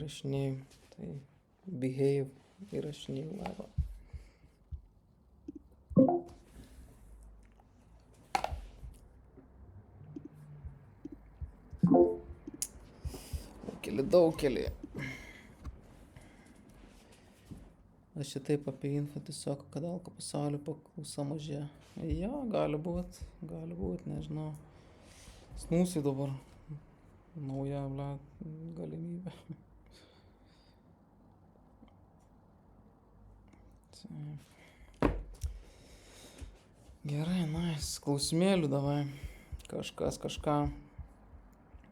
Įrašinėjau, tai behave įrašinėjau laivą. Daugelį. Aš čia taip apie info tiesiog, kad alko pasaulio paklausa mažėja. Jo, gali būt, nežinau. Snūsiai dabar. Nauja, galimybė. Gerai, nice. Klausimėlių davai. Kažką.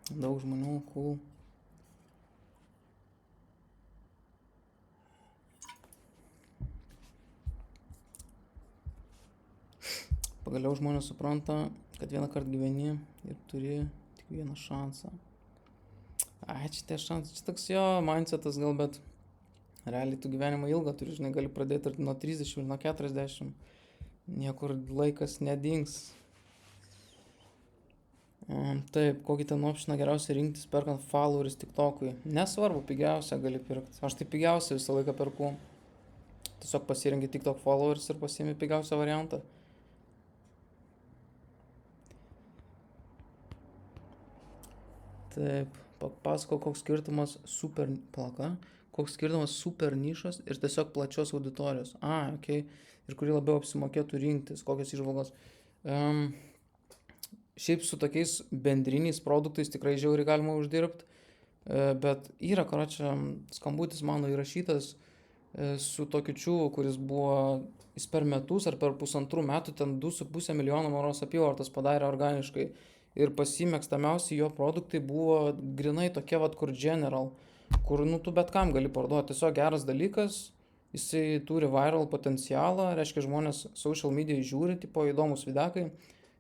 Daug žmonių, cool. Pagaliau žmonės supranta, kad vieną kartą gyveni ir turi tik vieną šansą. Čia tie šansai, čia toks jo mindsetas gal, bet realiai tu gyvenimą ilgą turi, žinai, gali pradėti ir nuo 30 ir nuo 40. Niekur laikas nedings. Taip, kokį ten optioną geriausia rinktis perkant followers TikTok'ui. Nesvarbu, pigiausia gali pirkti. Aš tai pigiausia visą laiką perku. Tiesiog pasirengi TikTok followers ir pasiimi pigiausią variantą. Taip, papasako, koks skirtumas super nišos ir tiesiog plačios auditorijos. Okay. Ir kurį labiau apsimokėtų rinktis, kokios įžvalgos. Šiaip su tokiais bendriniais produktais tikrai žiauriai galima uždirbti, bet yra, skambutis mano įrašytas su tokiu čiūvu, kuris buvo, jis per metus ar per 1,5 metų ten 2,5 milijono maros apyvartos padarė organiškai. Ir pasimėgstamiausi jo produktai buvo grinai tokie kur general, kur tu bet kam gali parduoti. Tiesiog geras dalykas, jisai turi viral potencialą, reiškia žmonės social media žiūri, tipo įdomus videkai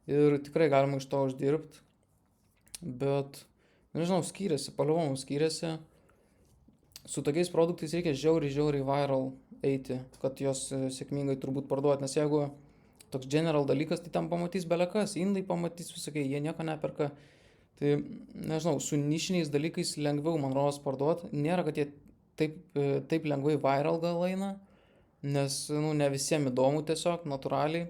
ir tikrai galima iš to uždirbti. Bet, nežinau, skiriasi, paliovomų skiriasi. Su tokiais produktais reikia žiauriai viral eiti, kad jos sėkmingai turbūt parduoti, nes jeigu toks general dalykas, tai tam pamatys belekas, indai pamatys visokiai, jie nieko neperka. Tai, nežinau, su nišiniais dalykais lengviau, man rodos, parduoti. Nėra, kad jie taip lengvai viral gal eina, nes, ne visiems įdomu tiesiog, natūraliai.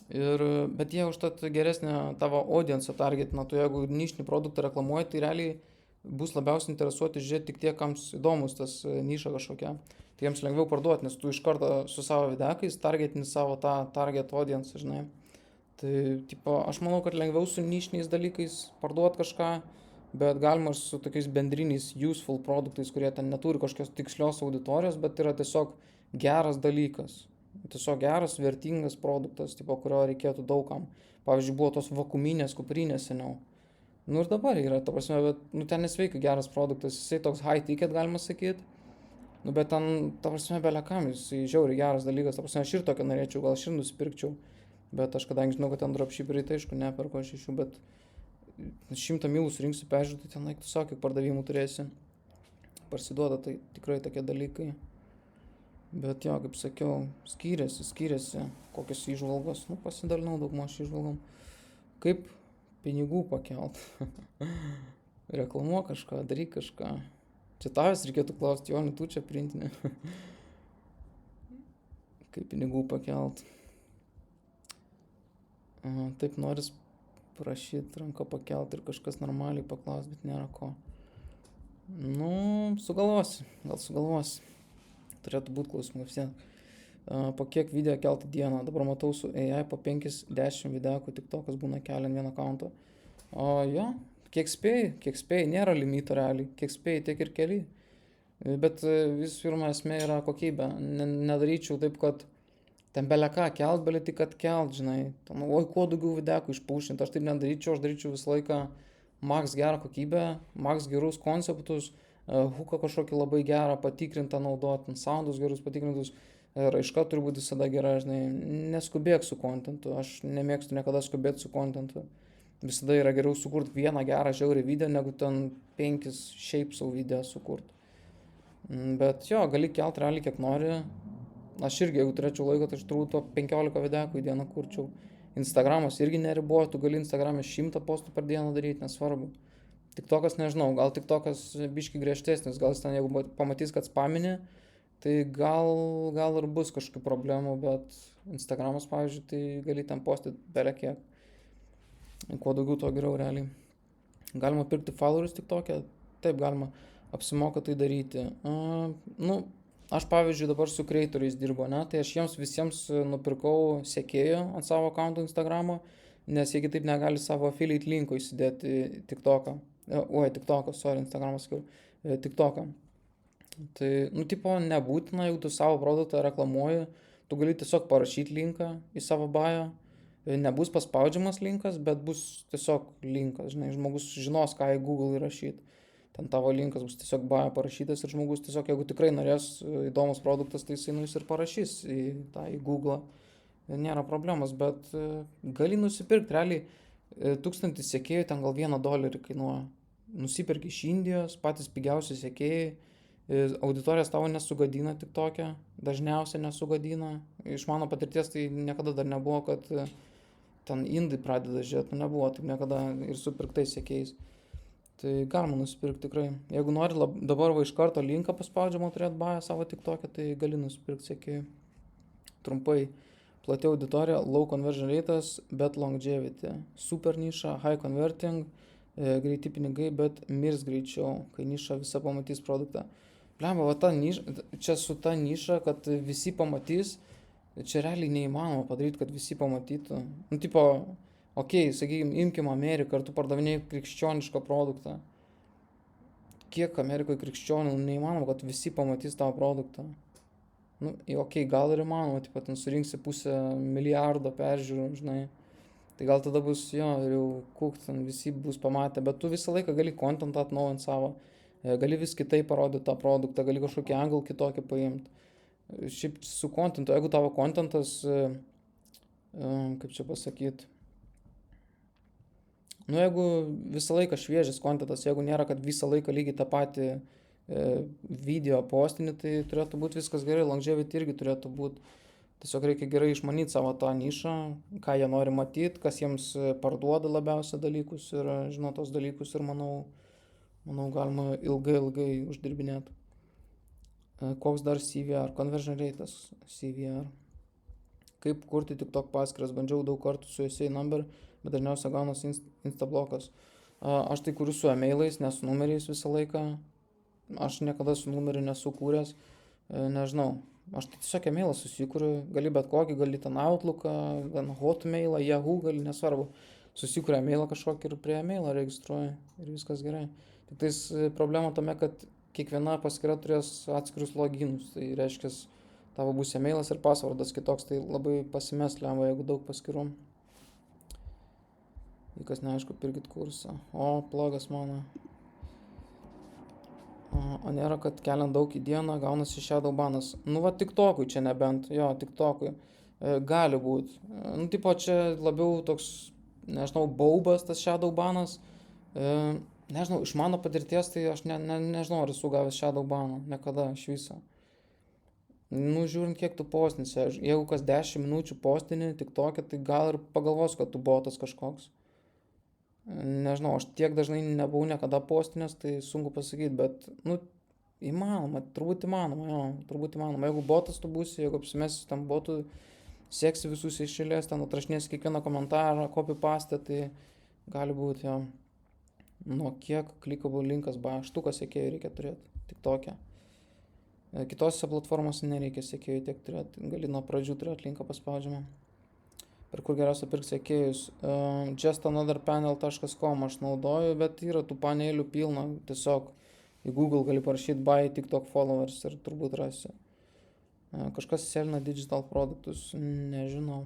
Bet jie užtat geresnė tavo audience targetina, tu jeigu nišinį produktą reklamuoji, tai realiai bus labiausiai interesuoti žiūrėti tik tie, kams įdomus tas niša kažkokia. Tai jiems lengviau parduoti, nes tu iš karto su savo videkais targetini savo tą target audience, žinai. Tai, aš manau, kad lengviau su nišiniais dalykais parduoti kažką, bet galima ir su tokiais bendriniais useful produktais, kurie ten neturi kažkokios tikslios auditorijos, bet yra tiesiog geras dalykas. Tiesiog geras, vertingas produktas, kurio reikėtų daugam. Pavyzdžiui, buvo tos vakuuminės kuprinės seniau. Ir dabar yra, ta prasme, bet, ten nesveikai geras produktas, jisai toks high ticket, galima sakyti. Bet ten, ta prasme, belekam, jisai žiauriai geras dalykas, ta prasme, aš ir tokio norėčiau, gal aš ir nusipirkčiau. Bet aš kadangi žinau, kad ten dropshipperiai, tai aišku, neperku aš iš jų, bet 100 milų surinksiu peržiūrį, tai ten laiktų savo, kiek pardavimų turėsi. Parsiduoda, tai tikrai tokie dalykai. Bet jo, kaip sakiau, skiriasi kokios įžvalgos. Pasidalinau daugmaž įžvalgom. Kaip pinigų pakelt. Reklamuok kažką, daryk kažką. Čia tavęs reikėtų klausti, Joni, tu čia printinė. Kaip pinigų pakelt. Taip noris prašyti ranką pakelt ir kažkas normaliai paklaus, bet nėra ko. Sugalvosi. Turėtų būti klausimų visiems. Po kiek video kelti dieną? Dabar matau su AI po 5-10 videokų TikTokas būna keliant vieną akauntą. Jo, kiek spėjai, nėra limito realiai. Kiek spėjai, tiek ir keli. Bet visų pirma esmė yra kokybė. Nedaryčiau taip, kad ten beleką kelt, bet tik kad kelt, žinai. Kuo daugiau videokų išpaušinti. Aš taip nedaryčiau, aš daryčiau visą laiką max gerą kokybę, max gerus konceptus, hooką kažkokį labai gerą patikrintą naudoti, soundus gerus patikrintus, raiška turi būti visada gera, žinai, neskubėk su kontentu, aš nemėgstu niekada skubėti su kontentu, visada yra geriau sukurti vieną gerą žiaurį video, negu ten 5 šiaip savo video sukurti. Bet jo, gali kelt realiai kiek nori, aš irgi, jeigu turėčiau laiko, tai aš turbūt 15 videokų į dieną kurčiau. Instagramas irgi neriboja, tu gali Instagram'e 100 postų per dieną daryti, nesvarbu. TikTokas nežinau, gal TikTokas biški griežtesnis, gal jis ten jeigu pamatys, kad spamini, tai gal ir bus kažkokių problemų, bet Instagramas, pavyzdžiui, tai gali ten postyti belekiek. Kuo daugiau, tuo geriau realiai. Galima pirkti followers TikTok'e, taip galima, apsimoka tai daryti. Nu, aš pavyzdžiui dabar su creatoriais dirbu, ne, tai aš jiems visiems nupirkau sekėjų ant savo accounto Instagramo, nes jie kitaip negali savo affiliate linko įsidėti į TikTok'ą. TikTok'ą, sorry, Instagramą sakiau, TikTok'ą. Tai, nu, tipo, nebūtina, jeigu tu savo produktą reklamuoji, tu gali tiesiog parašyti linką į savo bio, nebus paspaudžiamas linkas, bet bus tiesiog linkas, žinai, žmogus žinos, ką į Google įrašyti. Ten tavo linkas bus tiesiog bio parašytas ir žmogus tiesiog, jeigu tikrai norės įdomus produktas, tai jisai nueis ir parašys į Google. Nėra problemos, bet gali nusipirkti, realiai 1000 sekėjų ten gal $1 kainuoja. Nusipirki iš Indijos, patys pigiausi sekėjai, auditorijos tavo nesugadina TikTok'e, dažniausiai nesugadina. Iš mano patirties tai niekada dar nebuvo, kad ten indai pradeda žiūrėti, nebuvo taip niekada ir su pirktais sekėjais. Tai galima nusipirkti tikrai. Jeigu nori dabar iš karto linką paspaudžiamą turėti bają savo TikTok'e, tai gali nusipirkti sekėjų. Trumpai, plati auditorija, low conversion rate'as, bet longevity. Super niša, high converting, greiti pinigai, bet mirs greičiau, kai niša visa pamatys produktą. Blemba, va ta niša, čia su ta niša, kad visi pamatys, čia realiai neįmanoma padaryti, kad visi pamatytų. Nu, tipo, sakykime, imkim Ameriką, ar tu pardavinėjai krikščionišką produktą. Kiek Amerikoje krikščionių, neįmanoma, kad visi pamatys tavo produktą. Nu, gal ir įmanoma, tipo, ten surinksi 500 milijardo peržiūrų, žinai. Tai gal tada bus, jau ten visi bus pamatę, bet tu visą laiką gali kontentą atnaujinti savo, gali vis kitaip parodyti tą produktą, gali kažkokį anglą kitokį paimti. Šiaip su kontentu, jeigu tavo kontentas, kaip čia pasakyti, nu jeigu visą laiką šviežias kontentas, jeigu nėra, kad visą laiką lygiai tą patį video postinį, tai turėtų būti viskas gerai, longevity irgi turėtų būti. Tiesiog reikia gerai išmanyti savo tą nišą, ką jie nori matyti, kas jiems parduoda labiausia dalykus ir žino tos dalykus ir manau galima ilgai uždirbinėti. Koks dar CVR, conversion rate'as CVR. Kaip kurti TikTok paskyras, bandžiau daug kartų su USA number, bet dažniausiai gaunas instablokas. Aš tai kuriu su emailais, ne su numeriais visą laiką. Aš niekada su numeriu nesu kūręs, nežinau. Aš tai tiesiog emailą susikuriu, gali bet kokį, gali ten Outlooką, Hotmailą, Yahoo, gali, nesvarbu. Susikuriu emailą kažkokį ir prie emailą registruoju ir viskas gerai. Tik tais problema tame, kad kiekviena paskyra turės atskirius loginus, tai reiškia, tavo bus emailas ir pasvardas kitoks, tai labai pasimes lengva, jeigu daug paskirų. Jei kas neaišku, pirkit kursą. Plogas mano. O nėra, kad keliant daug į dieną gaunasi shadow banas. Nu va, TikTok'ui čia nebent, TikTok'ui. Gali būti. Nu, tipo, čia labiau toks, nežinau, baubas tas shadow banas. Nežinau, iš mano patirties, tai aš nežinau, ar esu gavęs shadow baną. Nekada, iš viso. Nu, žiūrint, kiek tu postinsi. Jeigu kas 10 minučių postini TikTok'e, tai gal ir pagalvos, kad tu botas kažkoks. Nežinau, aš tiek dažnai nebuvau niekada postinės, tai sunku pasakyti, bet, nu, įmanoma, turbūt įmanoma. Jeigu botas tu būsi, jeigu apsimesi tam botų, seksi visus iš eilės, ten atrašinėsi kiekvieną komentarą, copy paste, tai gali būti, nuo kiek clickable linkas, štuką sekėjų reikia turėti TikTok'e. Kitose platformose nereikia sekėjų tiek turėti, gali nuo pradžių turėti linką paspaudžiamą. Per kur geriausia pirkti sekėjus. Justanotherpanel.com aš naudoju, bet yra tų panelių pilna. Tiesiog į Google gali parašyti buy TikTok followers ir turbūt rasi. Kažkas selina digital produktus. Nežinau.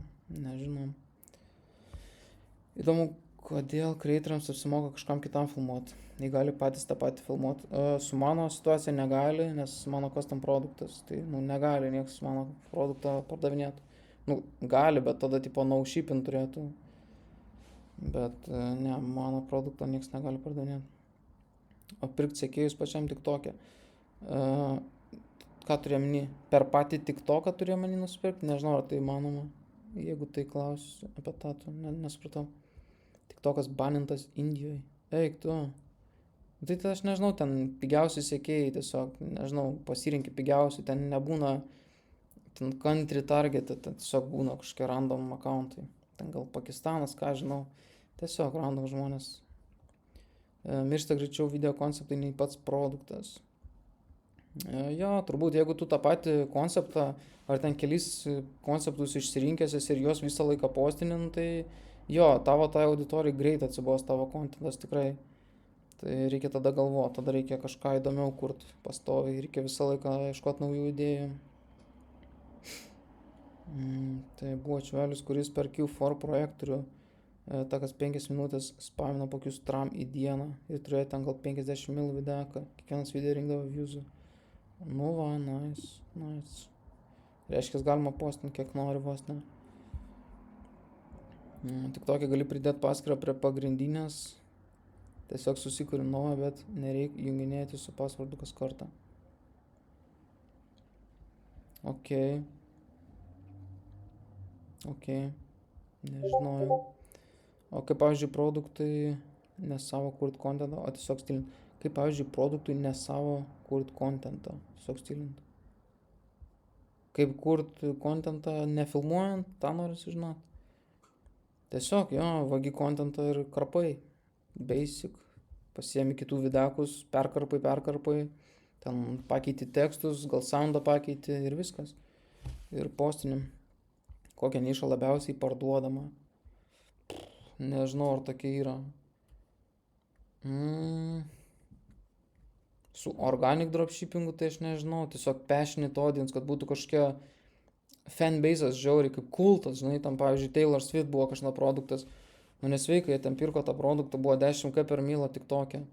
Įdomu, kodėl creatoriams apsimoka kažkam kitam filmuoti. Jie gali patys tą patį filmuoti. Su mano situacija negali, nes mano custom produktas. Tai negali niekas mano produktą pardavinėti. Gali, bet tada tipo no shipping turėtų. Bet ne, mano produktą niekas negali pardavinėti. O pirkti sekėjus pačiam TikTok'e. Ką turėjom, per patį TikTok'ą turėjom nusipirkti? Nežinau, ar tai įmanoma. Jeigu tai klausiu apie tą, nesupratau. TikTok'as banintas Indijoje. Eik tu. Tai aš nežinau, ten pigiausi sekėjai tiesiog, nežinau, pasirinki pigiausių, ten nebūna, ten country target, ten tiesiog būna kažkokie random accountai. Ten gal Pakistanas, ką žinau, tiesiog random žmonės. Miršta greičiau video konceptai nei pats produktas. Jo, turbūt jeigu tu tą patį konceptą ar ten kelis konceptus išsirinkęsis ir juos visą laiką postinin, tai jo, tavo tai auditorijai greit atsibos tavo kontentas tikrai. Tai reikia tada galvoti, tada reikia kažką įdomiau kurti pastoviai, reikia visą laiką ieškoti naujų idėjų. Tai buvo čvelis, kuris per Q4 projektorių takas 5 minutės spamino po Q-stram į dieną ir turėjo ten gal 50 mil videką, kiekvienas video rinkdavo viewsų. Nu va, nice. Reiškia, galima postinti kiek nori vos, ne. Tik tokį gali pridėti paskyrą prie pagrindinės, tiesiog susikuri naują, bet nereikia junginėti su pasvardu kas kartą. Ok, nežinojau. O kaip, pavyzdžiui, produktai ne savo kurt kontentą, o tiesiog stilint. Kaip, pavyzdžiui, produktui ne savo kurt kontentą, tiesiog stilint. Kaip kurt kontentą nefilmuojant, tą noriu sužinoti. Tiesiog, jo, vagi kontentą ir karpai. Basic. Pasiemi kitų videkus, perkarpai, ten pakeiti tekstus, gal soundą pakeiti ir viskas. Ir postinim. Kokią nišą labiausiai parduodama. Nežinau, ar tokia yra. Su organic dropshippingu tai aš nežinau. Tiesiog passionate audience, kad būtų kažkokia fanbase'as žiauriai, kaip kultas, žinai, tam pavyzdžiui Taylor Swift buvo kažkada produktas. Nu nesveikai, jie ten pirko tą produktą, buvo 10k per mylą tik tokia.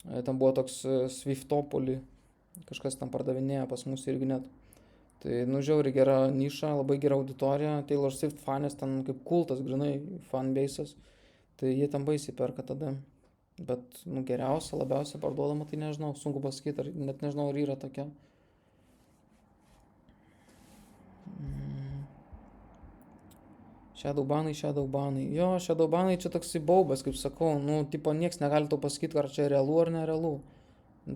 Ten buvo toks Swiftopolį, kažkas tam pardavinėja pas mus irgi net. Tai, nu, žiauriai gera niša, labai gera auditorija, Taylor Swift fanės ten kaip kultas, grinai, fanbase'as. Tai jie ten baisiai perka tada. Bet, nu, geriausia, labiausiai parduodama, tai nežinau, sunku pasakyti, net nežinau, ar yra tokia. Shadowbanai. Jo, Shadowbanai čia toksai baubas, kaip sakau, nu, tipo, nieks negali tau pasakyti, ar čia realu ar nerealu.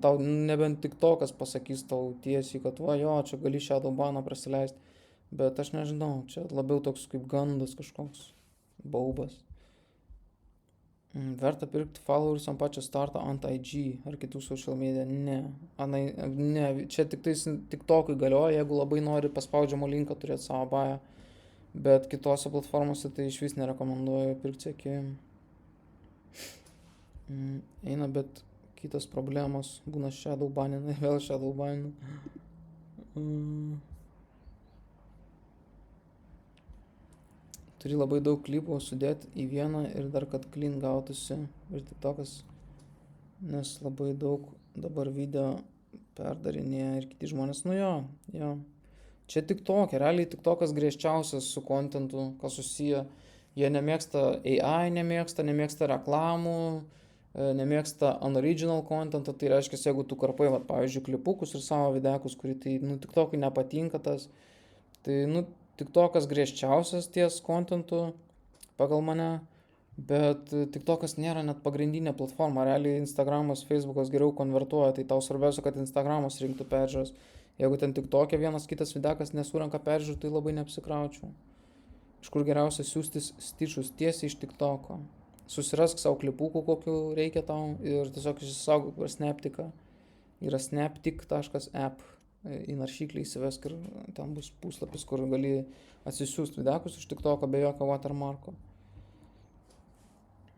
Tau nebent tik tokas pasakys tau tiesiai, kad va, jo, čia gali Shadowbaną prasileisti. Bet aš nežinau, čia labiau toks kaip gandas kažkoks baubas. Verta pirkti followers ant pačio starto ant IG ar kitų social media? Ne, čia tik tais TikTok'ui galioja, jeigu labai nori paspaudžiamo linką turėti savo bają. Bet kitose platformose tai iš vis nerekomenduoju pirkti sekėjim. Eina, bet kitas problemos, būna shadowbaninai, vėl shadowbaninai. Turi labai daug klipų sudėti į vieną ir dar kad clean gautųsi ir TikTokas, nes labai daug dabar video perdarinėja ir kiti žmonės, nu jo. Čia TikTok'e, realiai TikTokas griežčiausias su kontentu, kas susiję. Jie nemėgsta AI, nemėgsta reklamų, nemėgsta unoriginal contentą, tai reiškia, jeigu tu karpai, va, pavyzdžiui, klipukus ir savo videkus, kurį tai, nu, TikTok'ui nepatinka tas, tai, nu, TikTokas griežčiausias ties kontentu pagal mane, bet TikTokas nėra net pagrindinė platforma, realiai Instagramas, Facebookas geriau konvertuoja, tai tau svarbiausia, kad Instagramas rinktų peržiūras. Jeigu ten TikTok'e vienas kitas videkas nesurenka peržiūrų, tai labai neapsikraučiau. Iš kur geriausia siūstis stičus tiesiai iš TikTok'o. Susirask savo klipukų, kokiu reikia tau ir tiesiog išsisaugok per Snaptiką. Yra snaptik.app. Į naršyklį įsivesk ir ten bus puslapis, kur gali atsisiųsti videkus iš TikTok'o be jokio watermarko.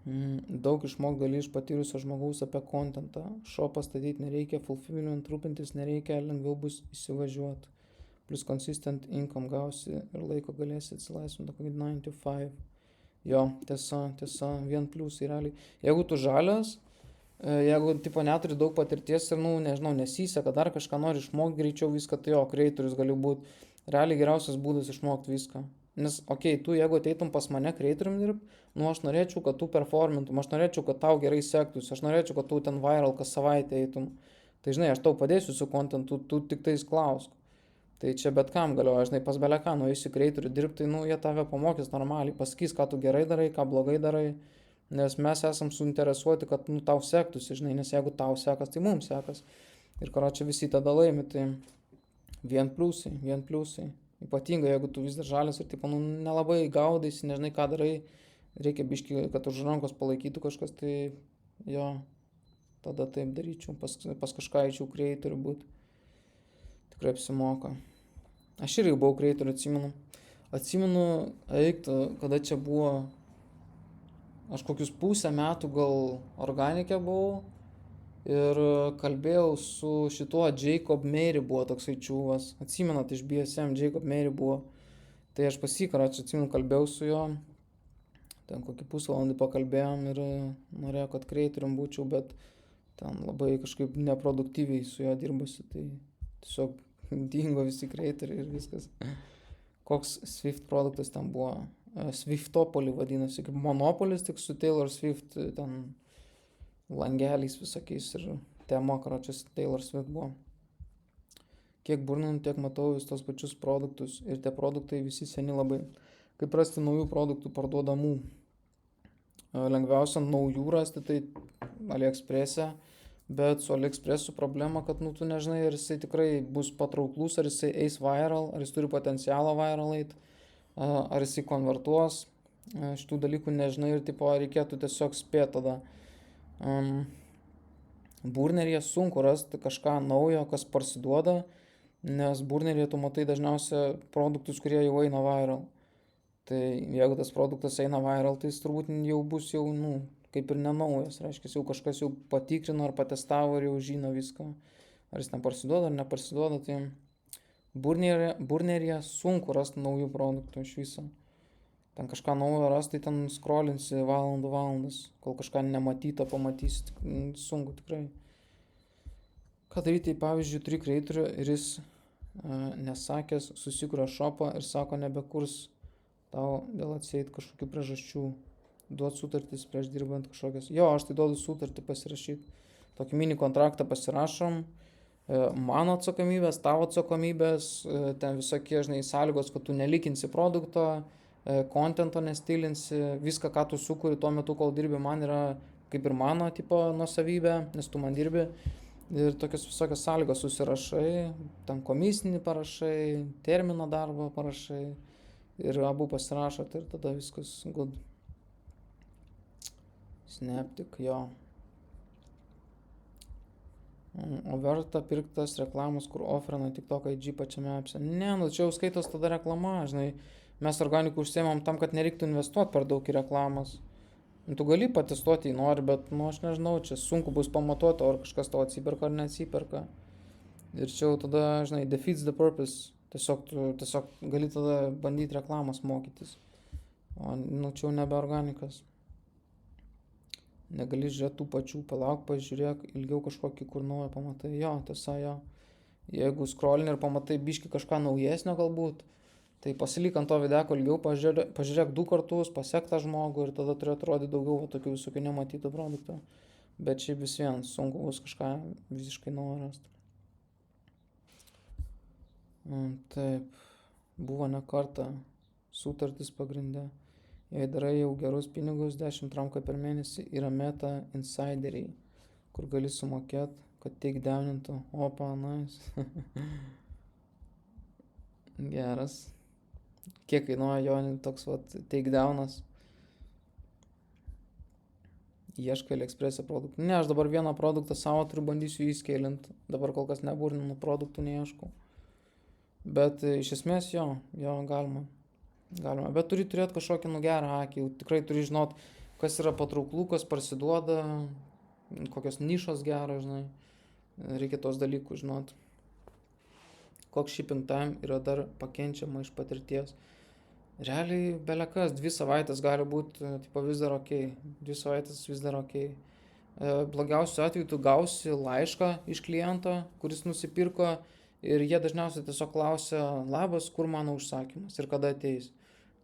Daug išmok gali iš patyrusio žmogaus apie kontentą. Shopą statyti nereikia, fulfillment rūpintis nereikia, lengviau bus įsivažiuoti. Plus consistent income gausi ir laiko galėsi atsilaisvinti kokį 9 to 5. Jo, tiesa, vien pliusai realiai. Jeigu tu žalias, jeigu tipo neturi daug patirties ir, nu, nežinau, nesiseka, dar kažką nori išmokti greičiau viską, tai jo, creatorius gali būti. Realiai geriausias būdas išmokti viską. Nes, tu jeigu ateitum pas mane creatorium dirbti, nu, aš norėčiau, kad tu performintum, aš norėčiau, kad tau gerai sektųsi, aš norėčiau, kad tu ten viral kas savaitę eitum. Tai, žinai, aš tau padėsiu su kontentu, tu tik tais klausk. Tai čia bet kam galioja, žinai, pas beleką, nueisi creatorių dirbti, nu, jie tave pamokys normaliai, pasakys, ką tu gerai darai, ką blogai darai. Nes mes esam suinteresuoti, kad, nu, tau sektųsi, žinai, nes jeigu tau sekas, tai mums sekas. Ir karočią visi tada laimi, tai vien pliusai, vien pliusai. Ypatingai, jeigu tu vis dar žalias ir, tipo, nu, nelabai gaudaisi, nežinai, ką darai, reikia biški, kad už rankos palaikytų kažkas, tai jo, tada taip daryčiau, pas kažką eičiau creatorių būt. Tikrai apsimoka. Aš irgi buvau creatorių, atsimenu. Atsimenu, kada čia buvo, aš kokius pusę metų gal organikė buvau ir kalbėjau su šituo Jacob Mary, buvo toksai čiūvas. Atsimenat, iš BSM Jacob Mary buvo. Tai aš pasikaročiau, atsimenu, kalbėjau su juo. Ten kokį pusvalandį pakalbėjom ir norėjau, kad creatorium būčiau, bet ten labai kažkaip neproduktyviai su juo dirbasi. Tai tiesiog dingo visi creatoriai ir viskas. Koks Swift produktas ten buvo. Swiftopolį vadinasi, kaip Monopolis, tik su Taylor Swift ten langeliais visokiais ir tema, karočias Taylor Swift buvo. Kiek burninu, tiek matau vis tos pačius produktus ir tie produktai visi seni labai. Kaip rasti naujų produktų parduodamų? Lengviausia naujų rasti, tai AliExpress'e, bet su AliExpress'u problema, kad, nu, tu nežinai, ar jisai tikrai bus patrauklus, ar jisai eis viral, ar jis turi potencialą viral eit, ar jisai konvertuos. Šitų dalykų nežinai ir, tipo, reikėtų tiesiog spėti tada. Burneryje sunku rasti kažką naujo, kas parsiduoda, nes burneryje tu matai dažniausia produktus, kurie jau eina viral. Tai jeigu tas produktas eina viral, tai jis turbūt jau bus jau, nu, kaip ir nenaujas, reiškia, jau kažkas jau patikrino ar patestavo ir jau žino viską. Ar jis ten parsiduoda ar neparsiduoda, tai burneryje sunku rasti naujų produktų iš viso. Ten kažką naujo rasti, tai ten scrollinsi valandas, kol kažką nematytą pamatysi, sunku tikrai. Ką daryti, pavyzdžiui, turi creatorių ir jis nesakęs susikuria shopą ir sako nebekurs tau dėl atseit kažkokių priežasčių, duot sutartis prieš dirbant kažkokias. Jo, aš tai duodu sutartį pasirašyti, tokį mini kontraktą pasirašom, mano atsakomybės, tavo atsakomybės, ten visokie, žinai, sąlygos, kad tu nelikinsi produkto, kontento nestilinsi, viską, ką tu sukuri tuo metu, kol dirbi, man yra kaip ir mano tipo nuosavybė, nes tu man dirbi. Ir tokias visokias sąlygos susirašai, ten komisinį parašai, terminą darbo parašai ir abu pasirašot ir tada viskas good. Snaptik, jo. O verta pirktas reklamos, kur offerina TikTok IG pačiame appse. Ne, nu čia jau skaitos tada reklama, žinai. Mes organikų užsiemam tam, kad nereiktų investuoti per daug į reklamas. Tu gali patestuoti, jei nori, bet, nu, aš nežinau, čia sunku bus pamatuoti, ar kažkas tau atsiperka ar neatsiperka. Ir čia jau tada, žinai, defeats the purpose. Tiesiog gali tada bandyti reklamas mokytis. O, nu, čia jau nebe organikas. Negali žiūrėti tų pačių, palauk, pažiūrėk, ilgiau kažkokį kur naują pamatai. Jo, tiesa, jo. Jeigu scrollini ir pamatai biški kažką naujesnio galbūt, tai pasilik ant to videko ilgiau, pažiūrėk 2 kartus, pasek tą žmogų ir tada turi atrodyti daugiau tokių visokių nematytų produktų. Bet šiaip vis vien sunku bus kažką visiškai naujo rasti. Taip, buvo ne kartą sutartis pagrinde. Jei darai jau gerus pinigus, 10 tramka per mėnesį, yra meta insideriai, kur gali sumokėti, kad take downintų. Opa, nice. Geras. Kiek kainuoja jo toks takedownas? Ieškai AliExpress'e produktų. Ne, aš dabar vieną produktą savo turiu, bandysiu įskeilinti. Dabar kol kas neburninu produktų, neieškau. Bet iš esmės jo galima. Bet turi turėti kažkokį gerą akį. Tikrai turi žinot, kas yra patrauklų, kas parsiduoda, kokios nišos geros, žinai. Reikia tos dalykus žinot. Koks shipping time yra dar pakenčiama iš patirties. Realiai belekas, 2 savaitės gali būti vis dar ok. 2 savaitės vis dar ok. Blogiausiu atveju tu gausi laišką iš kliento, kuris nusipirko ir jie dažniausiai tiesiog klausia, labas, kur mano užsakymas ir kada ateis.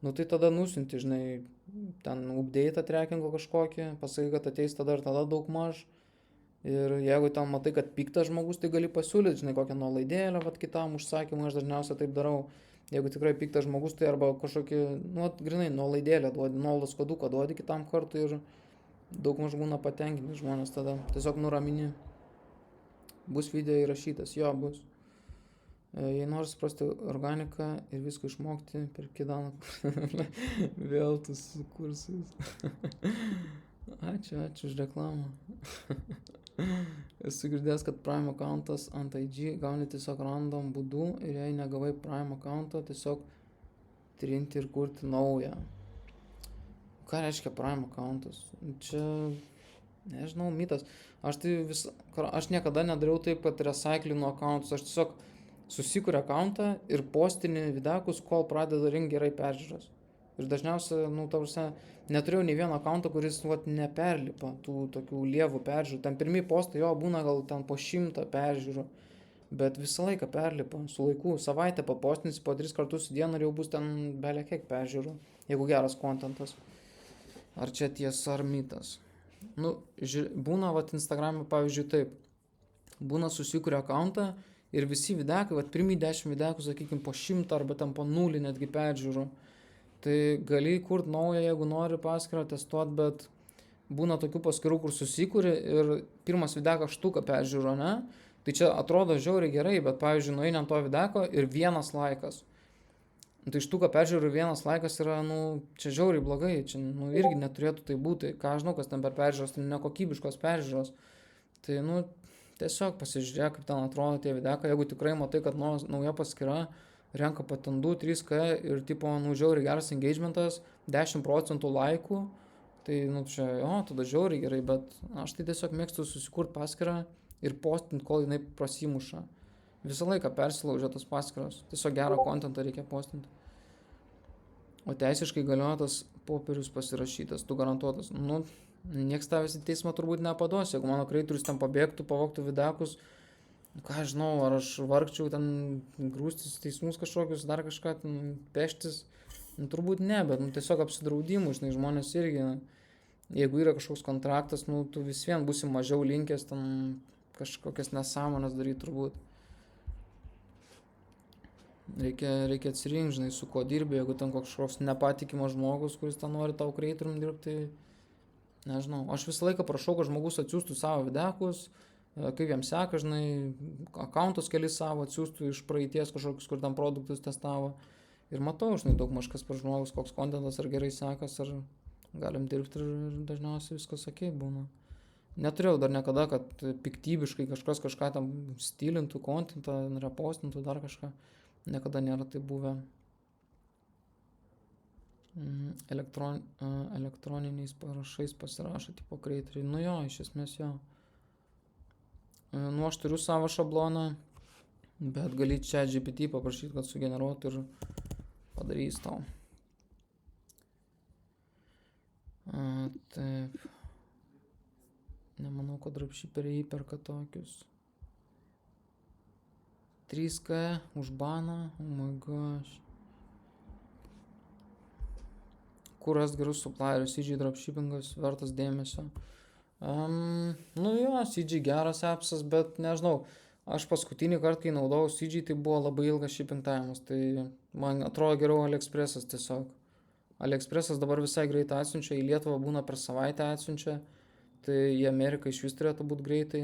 Nu tai tada nusiunti, žinai, ten update trackingo kažkokį, pasakai, kad ateis tada ir tada daug maž. Ir jeigu ten matai, kad piktas žmogus, tai gali pasiūlyti, žinai, kokią nuolaidėlę kitam užsakymui, aš dažniausiai taip darau. Jeigu tikrai piktas žmogus, tai arba kažkokį, grinai nuolaidėlę duodi, nuolaidos koduką duodi kitam kartui ir daug maž būna patenkinti žmonės tada. Tiesiog nuramini. Bus video įrašytas, jo bus. Jei nori suprasti organiką ir viską išmokti per kidaną, vėl tu su kursais. Ačiū už reklamą. Esu girdėjęs, kad Prime accountas ant IG gauni tiesiog random būdu ir jei negavai Prime accounto, tiesiog trinti ir kurti naują. Ką reiškia Prime accountas? Čia, nežinau, mitas. Aš niekada nedariau taip, kad recyclinu accountus. Aš tiesiog susikuriu accountą ir postini videkus, kol pradeda rinkti gerai peržiūros. Ir dažniausiai, neturėjau nei vieno accountą, kuris neperlipa tų tokių lievų peržiūrų. Ten pirmi postai jo būna gal ten po 100 peržiūrų, bet visą laiką perlipa. Su laiku savaitę papostinsi po 3 kartus į dieną ir jau bus ten belia kiek peržiūrų, jeigu geras kontentas. Ar čia tiesa ar mitas? Būna Instagram'e pavyzdžiui taip. Būna susikuria accountą ir visi videkai, pirmi 10 videkų, sakykime, po 100 arba ten po 0 netgi peržiūrų. Tai gali kurti naują, jeigu nori paskyrą testuoti, bet būna tokių paskyrų, kur susikuri ir pirmas videkas štuką peržiūro, ne? Tai čia atrodo žiauriai gerai, bet pavyzdžiui, nueini ant to videko ir 1 laikas. Tai štuką peržiūrų 1 laikas yra, čia žiauriai blogai, čia irgi neturėtų tai būti. Ką žinau, kas ten per peržiūros, tai nekokybiškos peržiūros. Tai tiesiog pasižiūrėk, kaip ten atrodo tie videkai, jeigu tikrai matai, kad nauja paskyra renka ten 2-3K ir žiauriai geras engagementas, 10% laikų, tai čia, tada žiauriai gerai, bet aš tai tiesiog mėgstu susikurti paskyrą ir postinti, kol jinai prasimuša. Visą laiką persilaužia tas paskyros, tiesiog gerą kontentą reikia postinti. O teisiškai galiotas popierius pasirašytas, tu garantuotas. Nieks tavęs į teismą turbūt nepaduos, jeigu mano kreitorius ten pabėgtų, pavogtų videkus, ką žinau, ar aš vargčiau ten grūstis teismus kažkokius, dar kažką ten peštis, turbūt ne, bet tiesiog apsidraudimų, žmonės irgi, jeigu yra kažkoks kontraktas, tu vis vien būsi mažiau linkęs ten kažkokias nesąmonės daryti turbūt. Reikia atsirinkti, su kuo dirbi, jeigu ten kažkoks nepatikimas žmogus, kuris ten nori tau kreitorium dirbti, nežinau. Aš visą laiką prašau, kad žmogus atsiųstų savo videkus, kaip jam seka, accountus kelis savo atsiųstų iš praeities kažkokius, kur ten produktus testavo. Ir matau, daug mažkas per žmogus, koks kontentas ar gerai sekas, ar galim dirbti ir dažniausiai viskas okei būna. Neturėjau dar niekada, kad piktybiškai kažką tam stilintų kontentą, repostintų dar kažką. Niekada nėra tai buvę. Elektroniniais parašais pasirašo tipo kreitoriai. Jo, iš esmės jo. Aš turiu savo šabloną, bet gali ChatGPT paprašyti, kad sugeneruotų ir padarys tau. Taip. Nemanau, kad dropshipperiai įperka tokius. 3K už baną, oh my gosh. Kur rast gerus supplierius, CG dropshippingas vertas dėmesio. CG geras appsas, bet nežinau, aš paskutinį kartą, kai naudojau CG, tai buvo labai ilgas shipping time'as, tai man atrodo geriau AliExpress'as tiesiog. AliExpress'as dabar visai greitai atsiunčia, į Lietuvą būna per savaitę atsiunčia, tai į Ameriką iš vis turėtų būti greitai.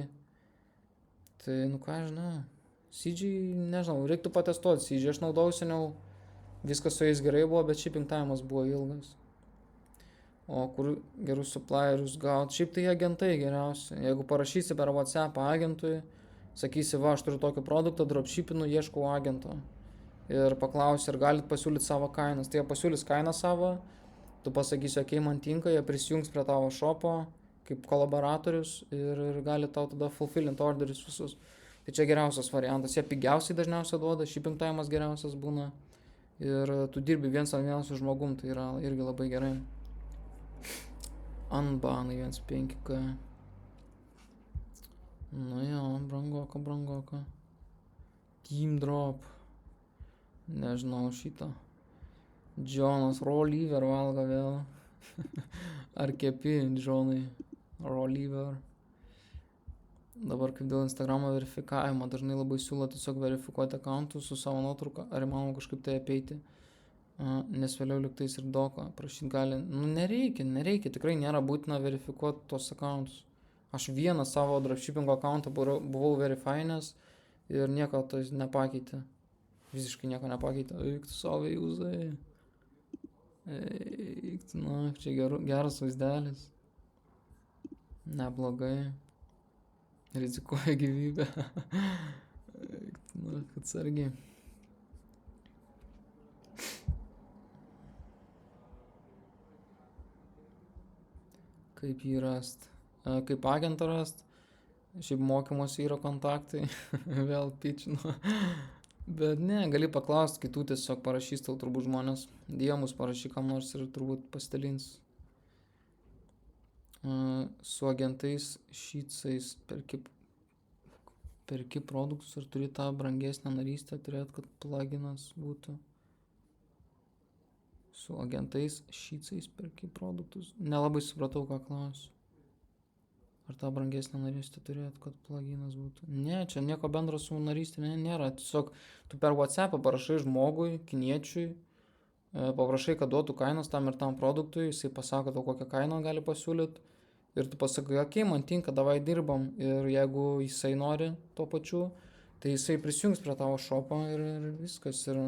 Tai, ką žinau, CG, nežinau, reiktų patestuoti CG, aš naudojau seniau, viskas su jais gerai buvo, bet shipping time'as buvo ilgas. O kur gerus supplierius gauti, šiaip tai agentai geriausi. Jeigu parašysi per WhatsApp agentui, sakysi, aš turiu tokį produktą, dropshippinu, ieškau agento. Ir paklausi, ar galit pasiūlyti savo kainas. Tai jie pasiūlys kainą savo, tu pasakysi, okei, man tinka, jie prisijungs prie tavo shopo kaip kolaboratorius ir gali tau tada fulfillint orderius visus. Tai čia geriausias variantas. Jie pigiausiai dažniausiai duoda, shipping time'as geriausias būna. Ir tu dirbi viens su žmogum, tai yra irgi labai gerai. Unbanai 1.5K. Jo, brangoka. Team Drop. Nežinau šitą. Džonas raw liver valgo vėl. Ar kepi, Džonai? Raw liver. Dabar kaip dėl Instagramo verifikavimo, dažnai labai siūlo tiesiog verifikuoti accountus su savo nuotrauka, ar įmanoma kažkaip tai apeiti. Nes vėliau lygtais ir doko prašyti gali. Nu, nereikia, tikrai nėra būtina verifikuoti tos accountus. Aš vieną savo dropshippingo accountą buvau verifyinęs ir nieko tai nepakeitė. Visiškai nieko nepakeitė. Eik tu savo jūzai. Eik tu, na, čia geras vaizdelis. Neblogai. Rizikuoja gyvybę. Eik tu, na, atsargiai. Kaip jį rast? Kaip agentą rast? Šiaip mokymuose yra kontaktai. Vėl pičinu. Bet ne, gali paklausti kitų, tiesiog parašys tau turbūt žmonės. Diemus parašyk kam nors ir turbūt pasidalins. Su agentais šycais perki produktus ir turi tą brangesnę narystę turėt, kad pluginas būtų. Su agentais šycais perki produktus. Nelabai supratau, ką klausiu. Ar tą brangesnę narystę turėt, kad pluginas būtų. Ne, čia nieko bendro su narystė nėra. Tiesiog tu per WhatsApp'ą parašai žmogui, kiniečiui, paprašai, kad duotų kainos tam ir tam produktui, jisai pasako tau, kokią kainą gali pasiūlyti. Ir tu pasakai, okei, man tinka, davai dirbam. Ir jeigu jisai nori tuo pačiu, tai jisai prisijungs prie tavo shop'o ir viskas. Ir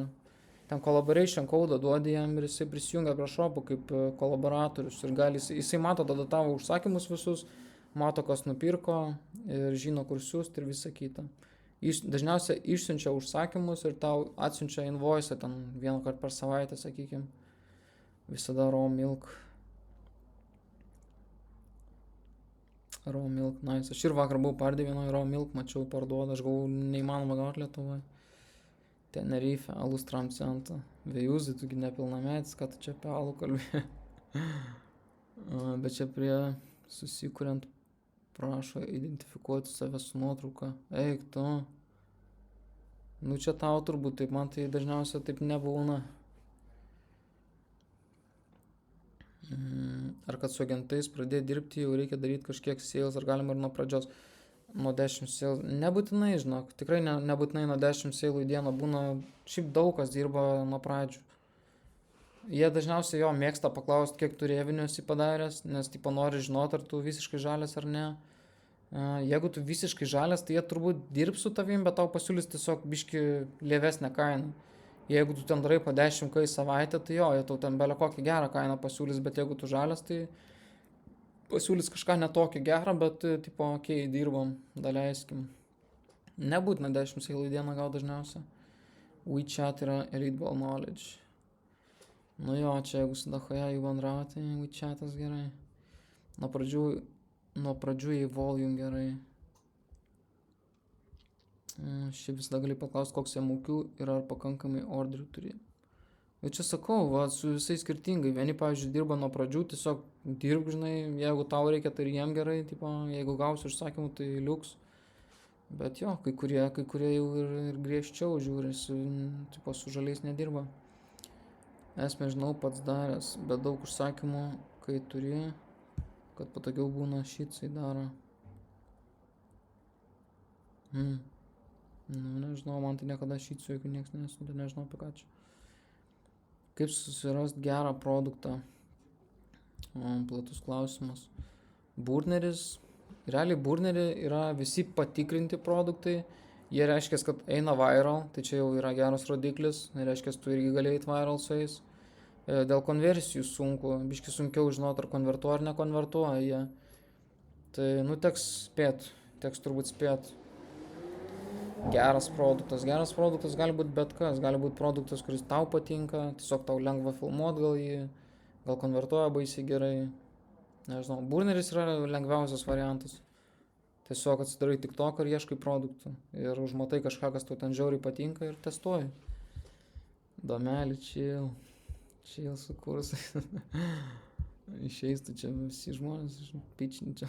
ten collaboration kodą duodi jam ir jisai prisijungia prie shop'o kaip kolaboratorius. Ir gali, jisai mato tada tavo užsakymus visus, mato, kas nupirko ir žino, kur siūsti ir visa kita. Dažniausiai išsiunčia užsakymus ir tau atsiunčia invoice ten vieną kartą per savaitę, sakykim. Visada raw milk. Raw milk, nice. Aš ir vakar buvau pardavė vienoje raw milk, mačiau parduoda, aš galvau, neįmanoma gauti Lietuvoje. Tenerife, alus tram centą. Vėjuzai, tugi nepilnametis, kad tu čia apie alų kalbė. Bet čia prie susikuriant prašo identifikuoti save su nuotrauka. Eik tu. Nu čia tau turbūt, taip man tai dažniausiai taip nebūna. Ar kad su agentais pradėti dirbti jau reikia daryti kažkiek sales, ar galima ir nuo pradžios nuo 10 sales. Nebūtinai, žinok, tikrai nebūtinai nuo 10 sales į dieną būna, šiaip daug kas dirba nuo pradžių. Jie dažniausiai jo mėgsta paklausti, kiek tu revinių esi padaręs, nes tipo nori žinoti, ar tu visiškai žalias ar ne. Jeigu tu visiškai žalias, tai jie turbūt dirbs su tavim, bet tau pasiūlys tiesiog biški lėvesnę kainą. Jeigu tu ten darai po 10 į savaitę, tai jo, jie tau ten belė kokią gerą kainą pasiūlys, bet jeigu tu žalias, tai pasiūlys kažką netokį gerą, bet tipo, okei, dirbam, daleiskim. Nebūtina 10 seilų į dieną gal dažniausiai. WeChat yra Elite Ball Knowledge. Nu jo, čia jeigu su Dahoje jų bendrauti, tai WeChatas gerai. Nuo pradžių į volume gerai. Šiaip visada gali paklausti, koks jam ūkių ir ar pakankamai orderių turi. Bet čia sakau, va, su visai skirtingai. Vieni, pavyzdžiui, dirba nuo pradžių, tiesiog dirb, žinai, jeigu tau reikia, tai ir jiem gerai, tipo, jeigu gausi užsakymų, tai liuks. Bet jo, kai kurie jau ir griežčiau žiūri, su žaliais nedirba. Esmė, žinau, pats daręs, bet daug užsakymų, kai turi, kad patogiau būna šycai daro. Nu, nežinau, man tai niekada šycų jokių nieks nesunta, nežinau apie ką čia. Kaip susirast gerą produktą? Platus klausimas. Burneris. Realiai burneri yra visi patikrinti produktai. Jie reiškia, kad eina viral, tai čia jau yra geras rodiklis. Reiškia, tu irgi gali eiti viral su jais. Dėl konversijų sunku. Biški sunkiau žinoti, ar konvertuoja ar nekonvertuoja jie. Tai, nu, teks turbūt spėt. Geras produktas gali būti bet kas, gali būti produktas, kuris tau patinka, tiesiog tau lengva filmuoti gal jį, gal konvertuoja baisiai gerai, nežinau, burneris yra lengviausias variantas, tiesiog atsidarai TikTok ir ieškai produktų ir užmatai kažką, kas tau ten žiauriai patinka ir testuoji. Domelį, chill su kursai, išeistų čia visi žmonės, pičini čia.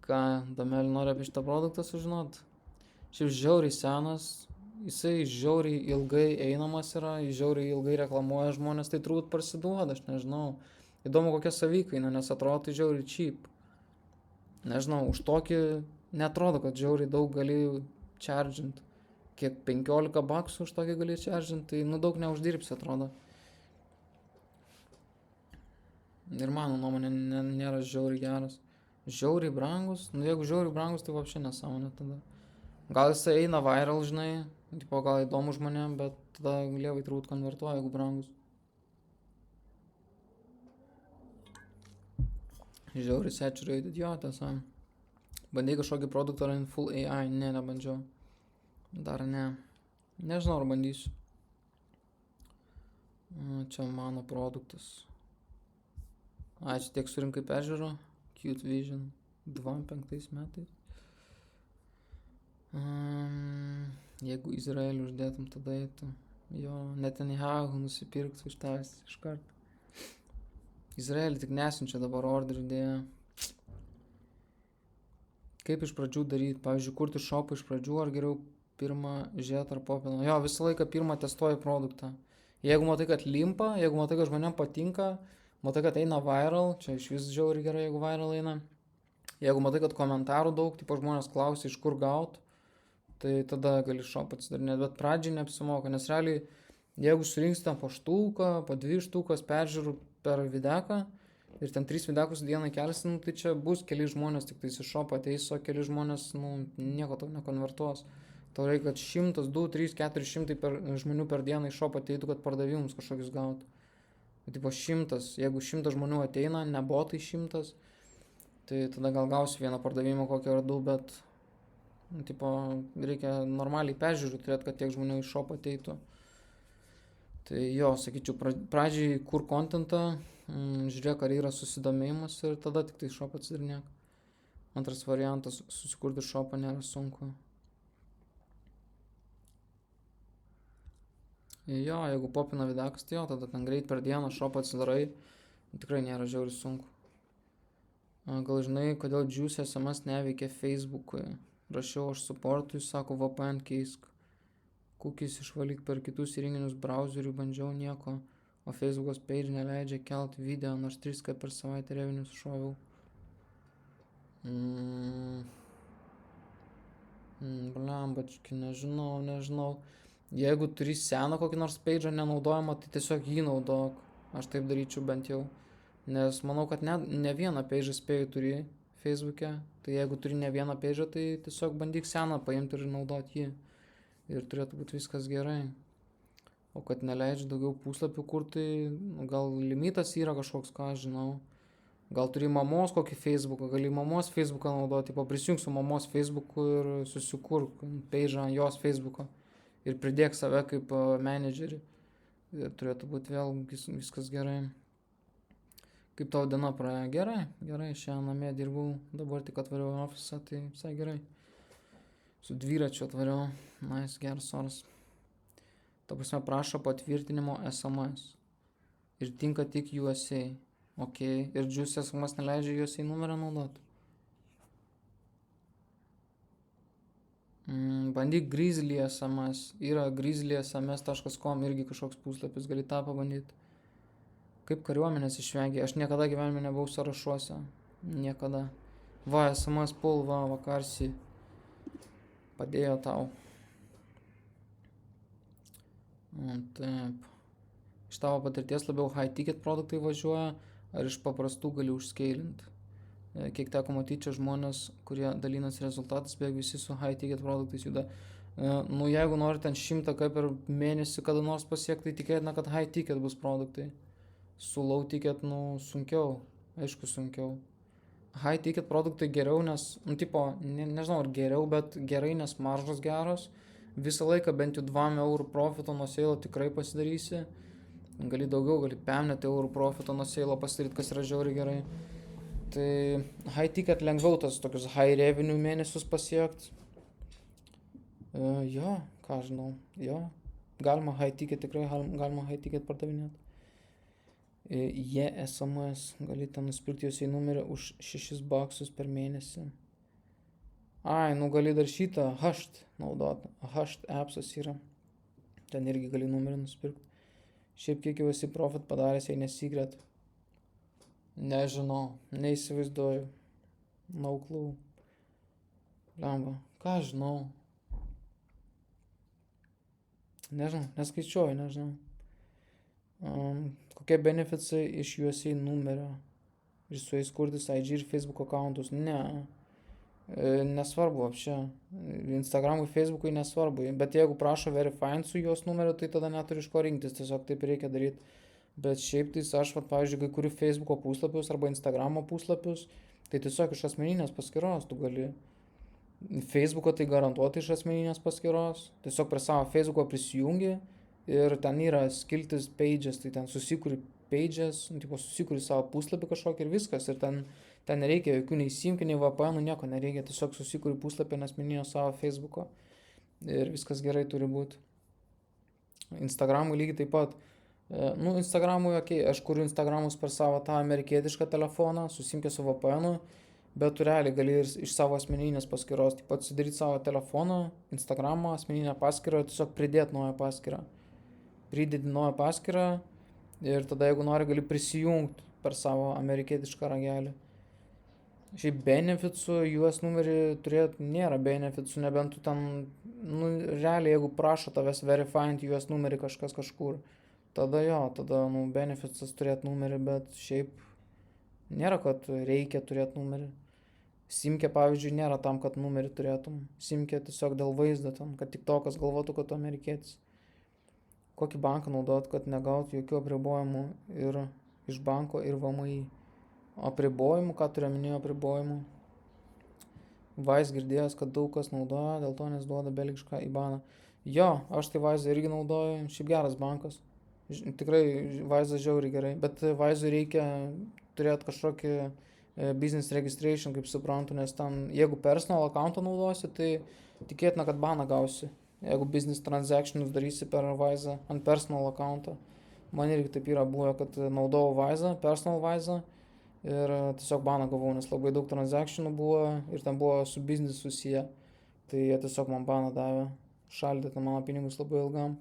Ką Domelį nori apie šitą produktą sužinot. Šiaip žiauriai senas, jisai žiauriai ilgai einamas yra, žiauriai ilgai reklamuoja žmonės, tai turbūt parsiduoda, aš nežinau. Įdomu kokia savikaina, nes atrodo tai žiauriai cheap. Nežinau, už tokį netrodo, kad žiauriai daug gali chargint. kiek 15 baksų už tokį gali čaržinti, tai nu daug neuždirbsi, atrodo. Ir mano nuomonė nėra žiauriai geras. Žiauriai brangus, nu jeigu žiauriai brangus, tai vapšė nesąmonė tada. Gal jisai eina viral, žinai, tipo gal įdomu žmonėm, bet tada lievai turbūt konvertuoja, jeigu brangus. Žiauriai saturated, jo, tiesa. Bandai kažkokį produktą in full AI, ne, nebandžiau. Dar ne. Nežinau, ar bandysiu. Čia mano produktas. Čia tiek surinkai peržiūrų. Cute Vision 25 metais. Jeigu Izraelį uždėtum, tada eitų. Jo, Netanyahu nusipirktų iš tavęs iš karto. Izraelį tik nesinčia dabar orderį dėja. Kaip iš pradžių daryti? Pavyzdžiui, kurti shopą iš pradžių, ar geriau pirmą žiūrėti ar popilą? Jo, visą laiką pirmą testuoji produktą. Jeigu matai, kad limpa, jeigu matai, kad žmonėm patinka, matai, kad eina viral, čia iš vis žiauriai gerai, jeigu viral eina. Jeigu matai, kad komentarų daug, tipo žmonės klausia, iš kur gaut, tai tada gali shopą atsidarinėti, bet pradžiai neapsimoka, nes realiai, jeigu surinksite po štuką, po 2 štukas peržiūrų per videką ir ten 3 videkus dieną kelsi, nu, tai čia bus keli žmonės, tik tai į shopą ateis, o keli žmonės, nu, nieko tau nekonvertuos. Tau reikia, kad 100, 2, 3, 400 žmonių per dieną į shopą ateitų, kad pardavimus kažkokius gautų. Tipo 100, jeigu 100 žmonių ateina, ne botai 100, tai tada gal gausi vieną pardavimą kokį ar 2, bet tipo, reikia normaliai peržiūrų turėti, kad tiek žmonių į shopą ateitų. Tai jo, sakyčiau, pradžiai kur kontentą, žiūrėk, ar yra susidomėjimas ir tada tik tai shopą atsidarinėk. Antras variantas, susikurti shopą nėra sunku. Jo, jeigu popina videkas, tai jo, tada ten greit per dieną shopą atsidarai, tikrai nėra žiauriai sunku. Gal žinai, kodėl Juice SMS neveikia Facebook'ui? Rašiau aš supportui, sako VPN keisk. Cookies išvalyk per kitus įrenginius browserių, bandžiau nieko, o Facebook'os page neleidžia kelt video, nors 3 per savaitę revenius šoviau. Blembački, nežinau. Jeigu turi seną kokį nors page'ą nenaudojamą, tai tiesiog jį naudok. Aš taip daryčiau bent jau. Nes manau, kad ne vieną page'ą spėjau turi Facebook'e. Tai jeigu turi ne vieną page'ą, tai tiesiog bandyk seną paimti ir naudoti jį. Ir turėtų būti viskas gerai. O kad neleidžia daugiau puslapių kurti, gal limitas yra kažkoks, ką aš žinau. Gal turi mamos kokį Facebooką, gali mamos Facebooką naudoti, prisijung su mamos Facebooku ir susikurk page'ą ant jos Facebooko. Ir pridėk save kaip menedžerį. Ir turėtų būti vėl viskas gerai. Kaip tavo diena praėjo? Gerai, šiandien namie dirbau, dabar tik atvariau į ofisą, tai visai gerai. Su dviračiu atvariau, nice, geras oras. Ta prasme prašo patvirtinimo SMS. Ir tinka tik USA. Ok, ir Juice SMS neleidžia USA numerą naudoti. Bandyk Grizzly SMS. Yra grizzlysms.com irgi kažkoks puslapis, gali tą pabandyti. Kaip kariuomenės išvengia? Aš niekada gyvenime nebuvau sąrašuose. Niekada. Va, SMS pull, vakarsi. Padėjo tau. Taip. Iš tavo patirties labiau high ticket produktai važiuoja, ar iš paprastų gali užskeilinti? Kiek teko matyti čia žmonės, kurie dalinasi rezultatais, beveik visi su high ticket produktais juda. Nu, jeigu nori ten 100 per mėnesį kada nors pasiekti, tai tikėtina, kad high ticket bus produktai. Su low ticket, nu, sunkiau. Aišku, sunkiau. High ticket produktai geriau, nes, nu, tipo, nežinau, ar geriau, bet gerai, nes maržos geros. Visą laiką bent jau 2 eurų profito nuo seilo tikrai pasidarysi. Gali daugiau, gali 5 eurų profito nuo seilo pasidaryti, kas yra žiauriai gerai. Tai high ticket lengviau tas tokius high revenue mėnesius pasiekti. Jo, ką žinau, jo. Galima high ticket, tikrai galima high ticket pardavinėti. SMS, gali ten nusipirkti jos į numerį už 6 baksus per mėnesį. Ai, nu gali dar šitą Hasht naudoti. Hasht appsas yra. Ten irgi gali numerį nusipirkti. Šiaip kiek jau esi profit padaręs, jei nesigret. Nežinau, neįsivaizduoju. No clue. Lemba, ką žinau. Nežinau, neskaičiuoju, nežinau. Kokie benefitsai iš USA numerio? Ir su jais kurtis IG ir Facebook akauntus? Ne. Nesvarbu apšia. Instagramui, Facebookui nesvarbu. Bet jeigu prašo verifying su jos numeriu, tai tada neturi iš ko rinktis, tiesiog taip reikia daryti. Bet šiaip tai aš, pavyzdžiui, kai kuriu Facebooko puslapius arba Instagramo puslapius, tai tiesiog iš asmeninės paskyros tu gali. Facebooko tai garantuotai iš asmeninės paskyros. Tiesiog prie savo Facebooko prisijungi ir ten yra skiltis pages, tai ten susikuri pages, tipo susikuri savo puslapį kažkokį ir viskas. Ir ten nereikia jokių nei simkių, nei VPN, nieko nereikia, tiesiog susikuri puslapį ant asmeninio savo Facebooko. Ir viskas gerai turi būti. Instagramui lygiai taip pat. Instagramui, aš kuriu Instagramus per savo tą amerikietišką telefoną, susimkė su VPN, bet tu realiai gali ir iš savo asmeninės paskyros, taip pat sudaryti savo telefoną, Instagramą, asmeninę paskyrą ir tiesiog pridėti naują paskyrą. Pridėti naują paskyrą ir tada jeigu nori gali prisijungti per savo amerikietišką ragelį. Šiaip benefitsų US numerį turėti nėra benefitsų, nebent tu ten, realiai jeigu prašo tavęs verifying US numerį kažkas kažkur, tada benefitsas turėti numerį, bet šiaip nėra, kad reikia turėti numerį. Simkė, pavyzdžiui, nėra tam, kad numerį turėtum. Simkė tiesiog dėl vaizdo tam, kad tik tokas galvotų, kad tu amerikietis. Kokį banką naudot, kad negautų jokių apribojimų ir iš banko ir VMI. Apribojimų, ką turiu minėjo apribojimų. Vais girdėjęs, kad daug kas naudoja, dėl to nes duoda belgišką IBANą. Jo, aš tai Vaizą irgi naudoju, šiaip geras bankas. Tikrai Vaizas žiauriai gerai, bet Vaizui reikia turėti kažkokį business registration, kaip suprantu, nes ten, jeigu personal accountą naudosi, tai tikėtina, kad baną gausi. Jeigu business transactions darysi per Vaizą ant personal accountą. Man irgi taip yra buvę, kad naudojau Vaizą, personal Vaizą ir tiesiog baną gavau, nes labai daug transactionų buvo ir ten buvo su business susiję. Tai jie tiesiog man baną davė, šaldė mano pinigus labai ilgam.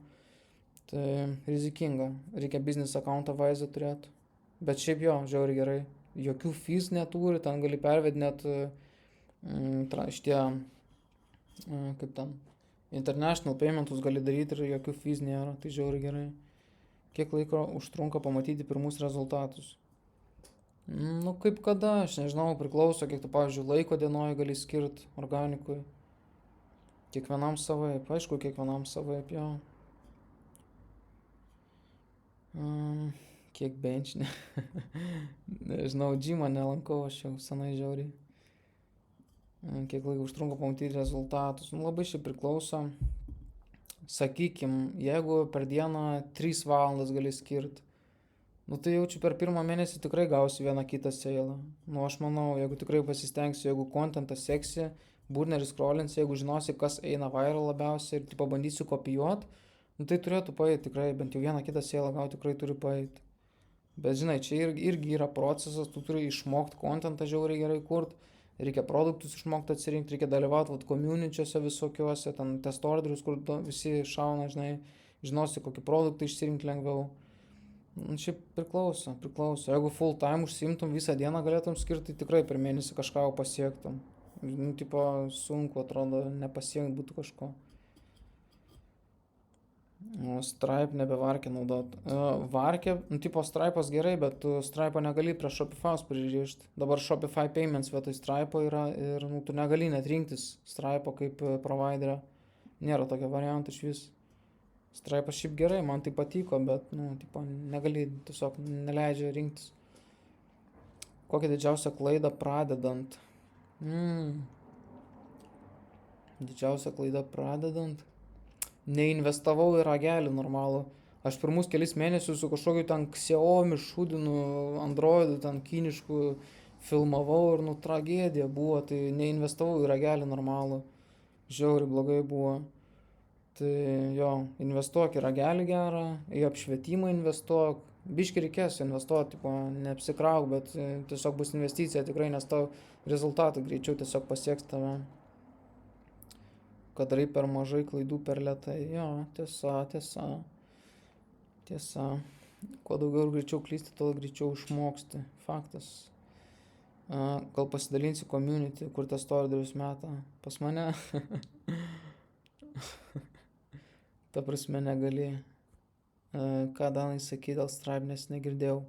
Tai rizikinga, reikia business accountą Vaizą turėti. Bet šiaip jo, žiauriai gerai. Jokių fees neturi, ten gali pervedinėti šitie, kaip ten, international paymentus gali daryti ir jokių fees nėra, tai žiauriai gerai. Kiek laiko užtrunka pamatyti pirmus rezultatus? Kaip kada, aš nežinau, priklauso, kiek tu, pavyzdžiui, laiko dienoje gali skirti organikui. Kiekvienam savaip, aišku, kiekvienam savaip, jo. Kiek benchinė. Nežinau, džimą nelankau, aš jau senai žiauriai. Kiek laiko užtrunka pamatyti rezultatus. Labai šiaip priklauso. Sakykim, jeigu per dieną 3 valandas gali skirti, tai jaučiu per pirmą mėnesį tikrai gausi vieną kitą seilą. Aš manau, jeigu tikrai pasistengsi, jeigu contentą seksi, burnerį scrollinsi, jeigu žinosi, kas eina viral labiausiai ir pabandysi kopijuoti, tai turėtų paeiti tikrai, bent jau vieną kitą seilą gauti tikrai turi paeiti. Bet žinai, čia irgi yra procesas, tu turi išmokti contentą žiauriai gerai kurti, reikia produktus išmokti atsirinkti, reikia dalyvauti community'uose visokiuose, ten test orderius, kur visi šauna, žinai, žinosi, kokį produktą išsirinkti lengviau. Šiaip priklauso. Jeigu full time užsiimtum visą dieną galėtum skirti, tikrai per mėnesį kažką jau pasiektum. Sunku atrodo nepasiekti būtų kažko. Stripe nebe Varkę naudot. Varkę, Stripe'as gerai, bet tu Stripe'ą negali prie Shopify'os pririšti. Dabar Shopify Payments vietoj Stripe'o yra ir tu negali net rinktis Stripe'o kaip providerę. Nėra tokio varianto iš vis. Stripe'as šiaip gerai, man tai patiko, bet, negali, tiesiog neleidžia rinktis. Kokią didžiausią klaidą pradedant? Didžiausia klaida pradedant? Neinvestavau į ragelį normalų. Aš pirmus kelis mėnesius su kažkokiu ten Xiaomi šūdinu, Androidu, ten kinišku filmavau ir tragedija buvo, tai neinvestavau į ragelį normalų. Žiauriai blogai buvo. Tai jo, investuok į ragelį gerą, į apšvietimą investuok. Biški reikės investuoti, neapsikrauk, bet tiesiog bus investicija tikrai, nes tau rezultatų greičiau tiesiog pasieks tave. Kad darai per mažai klaidų per lėtai. Jo, tiesa. Kuo daugiau ir greičiau klysti, tuo greičiau išmoksti. Faktas. Gal pasidalinsi community, kur test orderius meta. Pas mane. Ta prasme negali. Ką Danai sakė dėl Stripe, nes negirdėjau.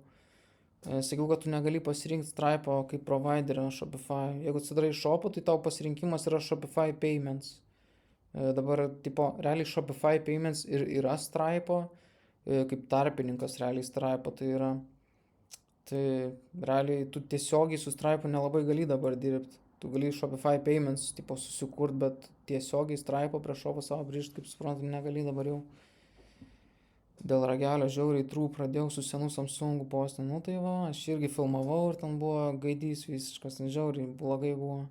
Sakiau, kad tu negali pasirinkti Stripe'o kaip providerio Shopify. Jeigu atsidarai shopą, tai tau pasirinkimas yra Shopify Payments. Dabar, tipo, realiai Shopify Payments ir yra Stripe'o, kaip tarpininkas realiai Stripe'o tai yra. Tai realiai tu tiesiogiai su Stripe'u nelabai gali dabar dirbti. Tu gali Shopify Payments, tipo, susikurt, bet tiesiogiai Stripe'o prie shop'o savo grįžti, kaip suprantu, negali dabar jau. Dėl ragelio žiauriai pradėjau su senu Samsungu postinu. Nu tai va, aš irgi filmavau ir ten buvo gaidys visiškas, ten žiauriai blogai buvo.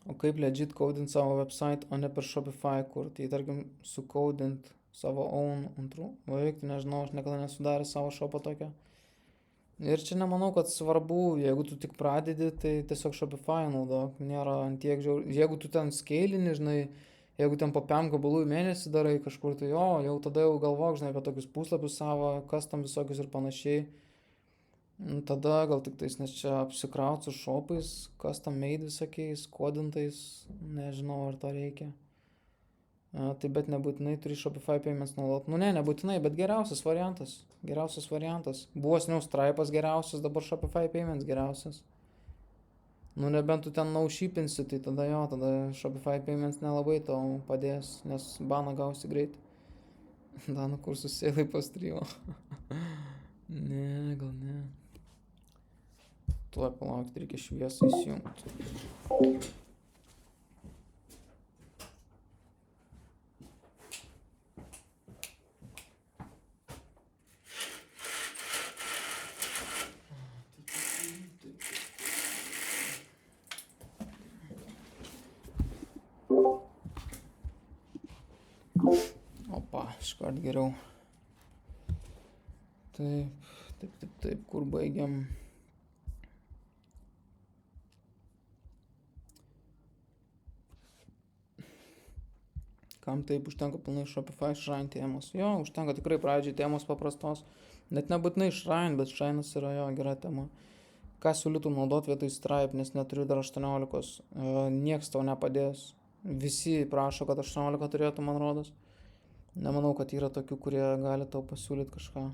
O kaip legit codint savo website, o ne per Shopify kur. Tai tarkim, sucodint savo own antrų. Vaveikti, nežinau, aš niekada nesudaręs savo shopą tokio. Ir čia nemanau, kad svarbu, jeigu tu tik pradedi, tai tiesiog Shopify naudok. Nėra antiek žiauriai. Jeigu tu ten scailini, žinai, jeigu ten po 5 gabalų į mėnesį darai kažkur, tai jau tada jau galvok, žinai, apie tokius puslapius savo, custom visokius ir panašiai. Tada gal tik tais, nes čia apsikraut su shopais, custom made visokiais, kodintais, nežinau, ar to reikia. Tai bet nebūtinai turi Shopify Payments naudot. Nu ne, nebūtinai, bet geriausias variantas. Geriausias variantas. Buvo seniau Stripe'as geriausias, dabar Shopify Payments geriausias. Nu nebent tu ten naušypinsi, tai tada jo, tada Shopify Payments nelabai tau padės, nes baną gausi greit. Danų kursus sėlai pastryvo. Ne, gal ne. Tuoj palaukti, reikia šviesą įsijungti. Opa, iškart geriau. Taip, kur baigiam? Kam taip užtenka pilnai Shopify Shrine temos? Jo, užtenka tikrai pradžiai temos paprastos. Net nebūtinai Shrine, bet Shrine'as yra jo gera tema. Ką siūlytum naudot vietoj Stripe, nes neturiu dar 18. Nieks tau nepadės. Visi prašo, kad 18 turėtų, man rodos. Nemanau, kad yra tokių, kurie gali tau pasiūlyti kažką.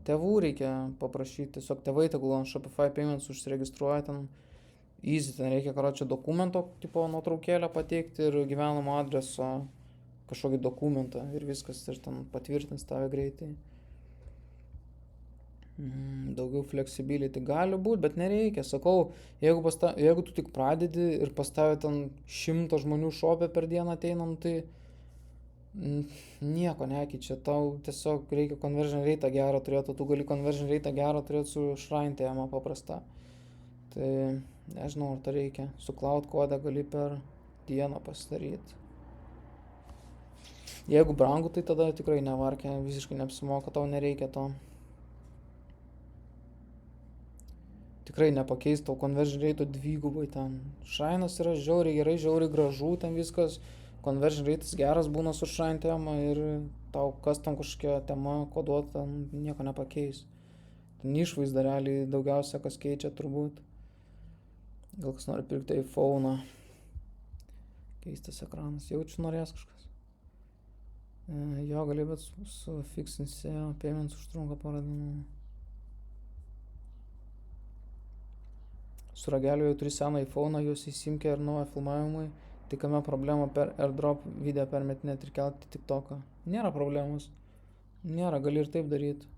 Tėvų reikia paprašyti, tiesiog tėvai tegul ant Shopify Payments užsiregistruoja ten. Easy, ten reikia, karočią, dokumento, tipo nuotraukėlę pateikti ir gyvenamo adreso kažkokį dokumentą ir viskas, ir ten patvirtins tave greitai. Daugiau flexibility gali būti, bet nereikia. Sakau, jeigu tu tik pradedi ir pas tave ten 100 žmonių šopė per dieną ateina, tai nieko nekeičia. Tau tiesiog reikia conversion rate gerą turėti, tu gali conversion rate gerą turėti su Shrine tema paprasta. Tai nežinau, ar to reikia. Su Cloud Code gali per dieną pasidaryti. Jeigu brangu, tai tada tikrai nevarkia, visiškai neapsimoka, tau nereikia to. Tikrai nepakeis tau conversion rate dvigubai ten. Shrine'as yra žiauriai gerai, žiauriai gražu, ten viskas. Conversion rate'as geras būna su Shrine tema ir tau custom kažkokia tema koduota, ten nieko nepakeis. Ten išvaizda realiai daugiausia kas keičia turbūt. Gal kas nori pirkti iPhone'ą. Keistas ekranas, jaučiu norės kažkas. Jo, gali, bet su fixinsi payments užtrunka porą dienų. Su rageliu jau turi seną iPhone'ą, jūs įsimkė ir naują filmavimui. Tai kame problema per airdrop video permetinėti ir kelti TikToką? Nėra problemos. Nėra, gali ir taip daryti.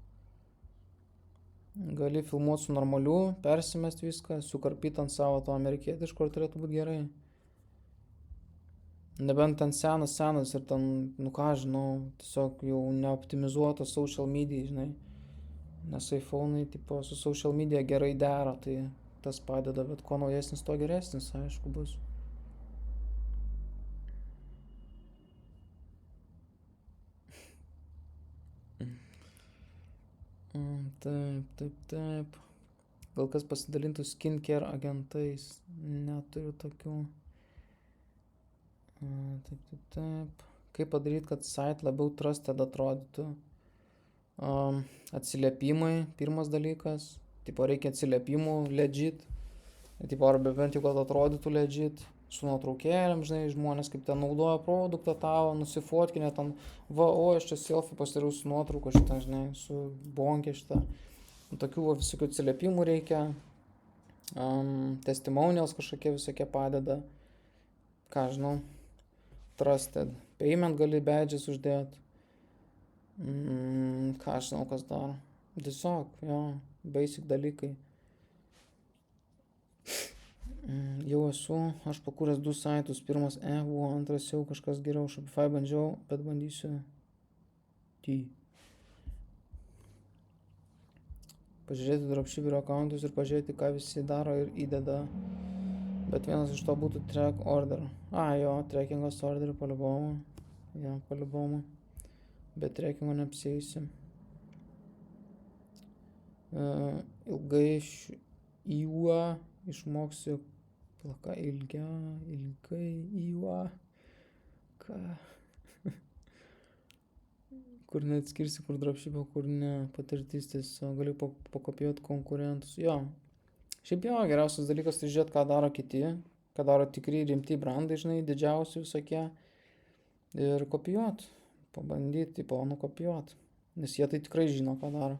Gali filmuoti su normaliu, persimest viską, sukarpyti ant savo to amerikietiško ir turėtų būti gerai. Nebent ten senas ir ten, nu ką žinau, tiesiog jau neoptimizuotas social media, žinai. Nes iPhone'ai tipo su social media gerai dera, tai tas padeda, bet kuo naujesnis, to geresnis, aišku, bus. Taip. Gal kas pasidalintų skincare agentais? Neturiu tokių. Taip. Kaip padaryti, kad site labiau trusted atrodytų? Atsiliepimai, pirmas dalykas. Tipo reikia atsiliepimų legit. Tipo arba bent jau, kad atrodytų legit. su nuotraukėlėm, žinai, žmonės kaip ten naudoja produktą tavo, nusifotkinę ten, va, o aš čia selfie pasidariau su nuotrauka šitą, žinai, su bonkė šitą. Tokių va, visokių atsiliepimų reikia, testimonials kažkokie visokie padeda, ką žinau, trusted payment gali badges uždėti, ką žinau, kas dar, tiesiog, jo, basic dalykai. Jau esu, aš pakūręs 2 saitus, pirmas buvo, antras jau kažkas geriau, Shopify bandžiau, bet bandysiu T. Pažiūrėti dropshipperio accountus ir pažiūrėti, ką visi daro ir įdeda. Bet vienas iš to būtų track order. Jo, trackingas order palibomą. Jo, palibomą. Bet trackingo neapsėjusi. Ilgai išmoksiu plaka ilgai ką. Kur neatskirsi, kur dropship'o, kur ne, patirtis tiesiog gali pakopijuoti konkurentus. Jo. Šiaip jo, geriausias dalykas tai žiūrėti, ką daro kiti, ką daro tikri rimti brandai, žinai, didžiausi visokie. Ir kopijuoti, pabandyti, nukopijuoti. Nes jie tai tikrai žino, ką daro.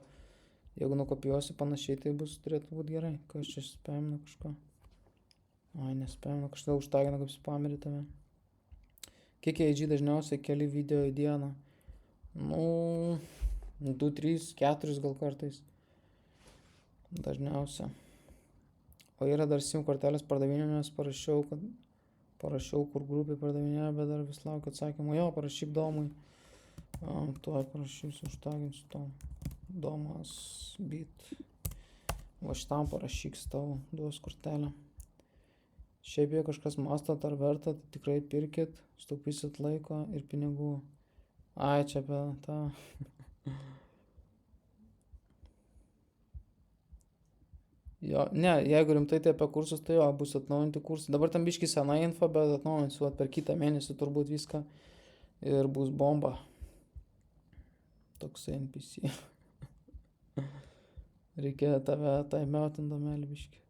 Jeigu nukopijuosi panašiai, tai turėtų būti gerai. Kas čia spamina kažką? Nespamina, kažką užtagina kaip spamerį tave. Kiek AG dažniausiai keli video į dieną? 2, 3, 4 gal kartais. Dažniausia. O yra dar SIM kortelės pardavinėjimas, parašiau, kur grupiai pardavinėja, bet dar vis laukiu atsakymą. Jo, parašyk Domui. Tuo parašysiu, užtaginsiu to. Domas beat. Va šitam parašyk tau, duos kortelę. Šiaip jei kažkas mastot ar verta, tai tikrai pirkit, sutaupysit laiko ir pinigų. Čia apie tą. Jo, ne, jeigu rimtai tai apie kursus, tai jo, bus atnaujinti kursai. Dabar tam biški sena info, bet atnaujinsiu per kitą mėnesį turbūt viską ir bus bomba. Toksai NPC. Reikia tave timeoutin domelį biški.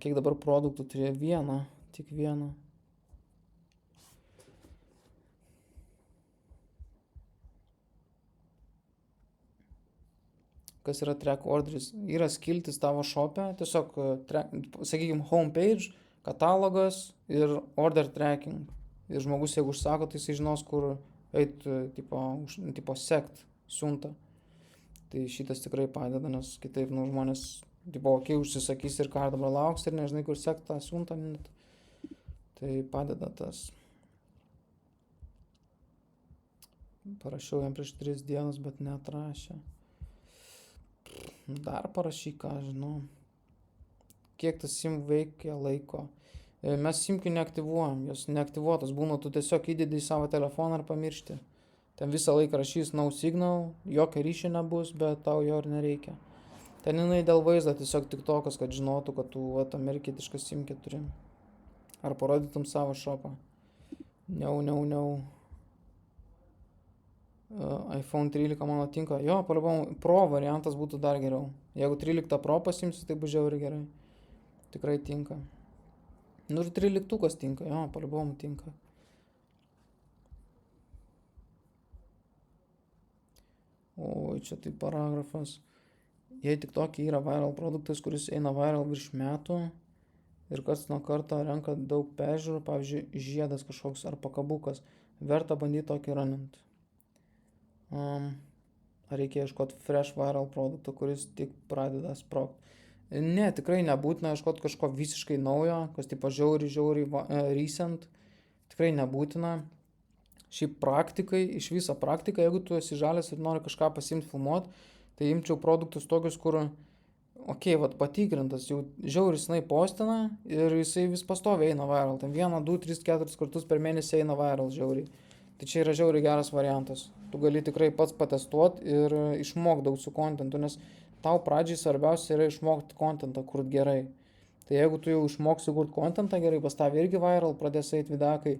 Kiek dabar produktų turėjo? Vieną, tik vieną. Kas yra track orderis? Yra skiltis tavo shop'e, tiesiog, sakykime, homepage, katalogas ir order tracking. Ir žmogus, jeigu užsako, tai jisai žinos, kur eit, tipo sekt siuntą. Tai šitas tikrai padeda, nes kitaip, žmonės, užsisakys ir ką dabar lauks ir nežinai, kur sekt tą siuntą. Tai padeda tas. Parašiau jam prieš 3 dienas, bet neatrašė. Dar parašyk, ką žinau. Kiek tas SIM veikia laiko. Mes SIMkių neaktyvuojam, jos neaktyvuotos būna, tu tiesiog įdedi į savo telefoną ir pamiršti. Ten visą laiką rašys no signal, jokio ryšio nebus, bet tau jo ir nereikia. Ten jinai dėl vaizdo tiesiog tik tokas, kad žinotų, kad tu amerikietišką SIMkę turi. Ar parodytum savo shopą. iPhone 13 mano tinka. Jo, palibom, Pro variantas būtų dar geriau. Jeigu 13 Pro pasimsi, tai bus žiauriai gerai. Tikrai tinka. Ir 13 tinka, jo, palibom tinka. O, čia tai paragrafas. Jei tik tokia yra viral produktas, kuris eina viral virš metų ir kas nuo karto renka daug peržiūrų, pavyzdžiui, žiedas kažkoks ar pakabukas, verta bandyti tokį runint. Ar reikia ieškoti fresh viral produkto, kuris tik pradeda sprogt. Ne, tikrai nebūtina ieškoti kažko visiškai naujo, kas tipo žiauriai recent. Tikrai nebūtina. Šiaip praktikai, iš viso praktika, jeigu tu esi žalias ir nori kažką pasimti filmuoti, tai imčiau produktus tokius, kur, patikrintas, jau žiauriai jisai postina ir jisai vis pastoviai eina viral. Ten 1, 2, 3, 4 kartus per mėnesį eina viral žiauriai. Tai čia yra žiauriai geras variantas. Tu gali tikrai pats patestuoti ir išmokti daug su kontentu, nes tau pradžiai svarbiausia yra išmokti kontentą kurt gerai. Tai jeigu tu jau išmoksi kurt kontentą gerai, pas tavį irgi viral, pradės eit videkai,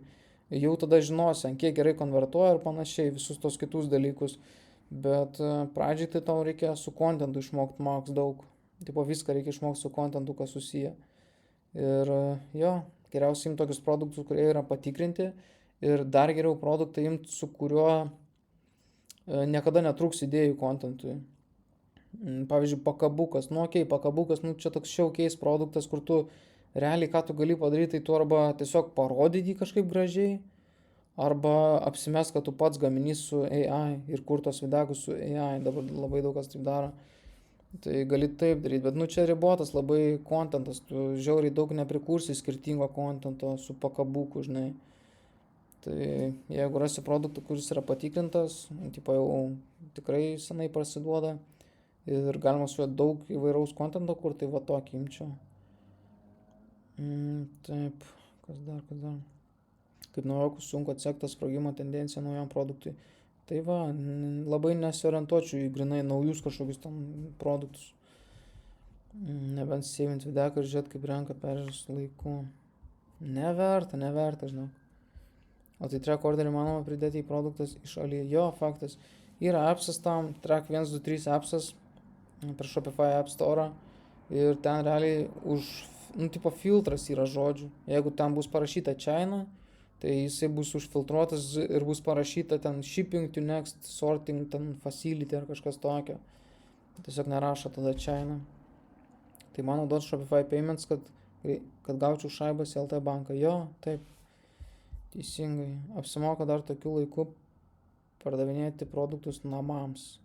jau tada žinosi, ant kiek gerai konvertuoja ir panašiai, visus tos kitus dalykus. Bet pradžiai tai tau reikia su kontentu išmokti maks daug. Tipo viską reikia išmokti su kontentu, kas susiję. Ir jo, Geriausiai imti tokius produktus, kurie yra patikrinti ir dar geriau produktą imti, su kuriuo niekada netrūks idėjų kontentui. Pavyzdžiui, pakabukas. Nu, okei, pakabukas, nu, čia toks showcase produktas, kur tu realiai ką tu gali padaryti, tai tu arba tiesiog parodyti jį kažkaip gražiai, arba apsimes, kad tu pats gaminys su AI ir kur tos videgus su AI. Dabar labai daug kas taip daro. Tai gali taip daryti, bet nu čia ribotas labai kontentas, tu žiauriai daug neprikursi skirtingo kontento su pakabuku, žinai. Tai jeigu rasi produktą, kuris yra patikrintas, tipo jau tikrai senai prasiduoda ir galima su juo daug įvairaus kontento kur, tai va tokį imčiau. Taip, kas dar. Kaip naujokų sunku atsekti sprogimo tendenciją naujam produktui. Tai va, labai nesiorientuočiau į grinai naujus kažkokius ten produktus. Nebent sėvint videką ir žiūrėt, kaip renka peržiūros laiku. Neverta, žinau. O tai track orderį manoma pridėti į produktas iš Ali. Jo, faktas. Yra appsas tam, track 123 appsas per Shopify App Store. Ir ten realiai tipo filtras yra žodžių. Jeigu ten bus parašyta China, tai jisai bus užfiltruotas ir bus parašyta ten shipping to next, sorting, ten facility ar kažkas tokio. Tiesiog nerašo tada China. Tai man naudot Shopify Payments, kad gaučiau šaibas į LT banką. Jo, taip. Teisingai. Apsimoka dar tokiu laiku pardavinėti produktus namams.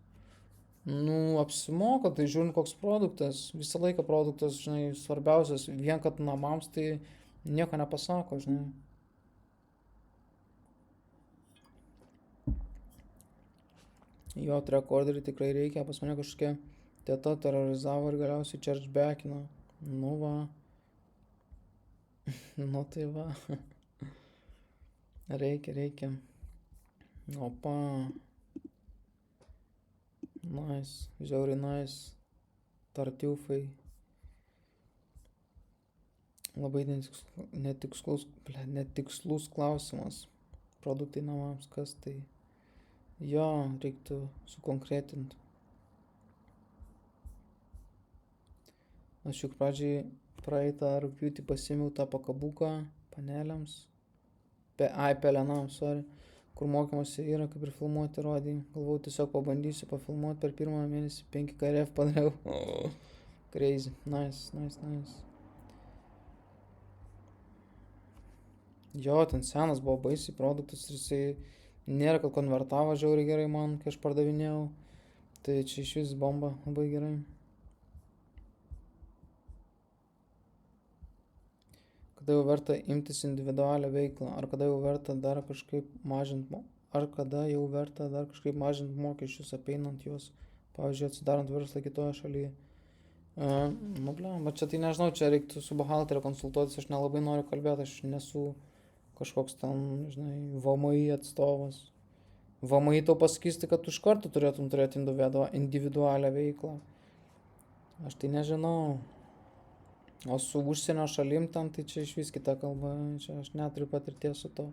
Nu, apsimoka, tai žiūrint koks produktas. Visą laiką produktas, žinai, svarbiausias. Vien kad namams tai nieko nepasako, žinai. Jo, track orderį tikrai reikia, pas mane kažkokia teta terorizavo ir galiausiai chargebackino. Nu va. Nu tai va. Reikia. Opa. Nice, žiauriai nice. Tartiufai. Labai netikslus klausimas. Produktai namams, kas tai? Jo, reiktų sukonkretinti. Aš juk pradžiai praeitą rugpjūtį pasiėmiau tą pakabuką panelėms. Pelenams, sorry. Kur mokymuose yra, kaip ir filmuoti rodį. Galvau, tiesiog pabandysiu pafilmuoti per pirmą mėnesį 5 RF padariau. Crazy, nice. Jo, ten senas buvo baisiai produktas ir jisai nėra, kad konvertavo žiauriai gerai man, kai aš pardavinėjau. Tai čia iš vis bomba, labai gerai. Kada jau verta imtis individualią veiklą, ar kada jau verta dar kažkaip mažinti mokesčius, apeinant juos, pavyzdžiui, atsidarant verslą kitoje šalyje. Bet čia tai nežinau, čia reiktų su buhalteriu konsultuotis, aš nelabai noriu kalbėti, aš nesu kažkoks ten, žinai, VMI atstovas. VMI tau pasakys, kad tu iš karto turėtum turėti individualią veiklą. Aš tai nežinau. O su užsienio šalim ten, tai čia iš vis kita kalba, čia aš neturiu patirties su to.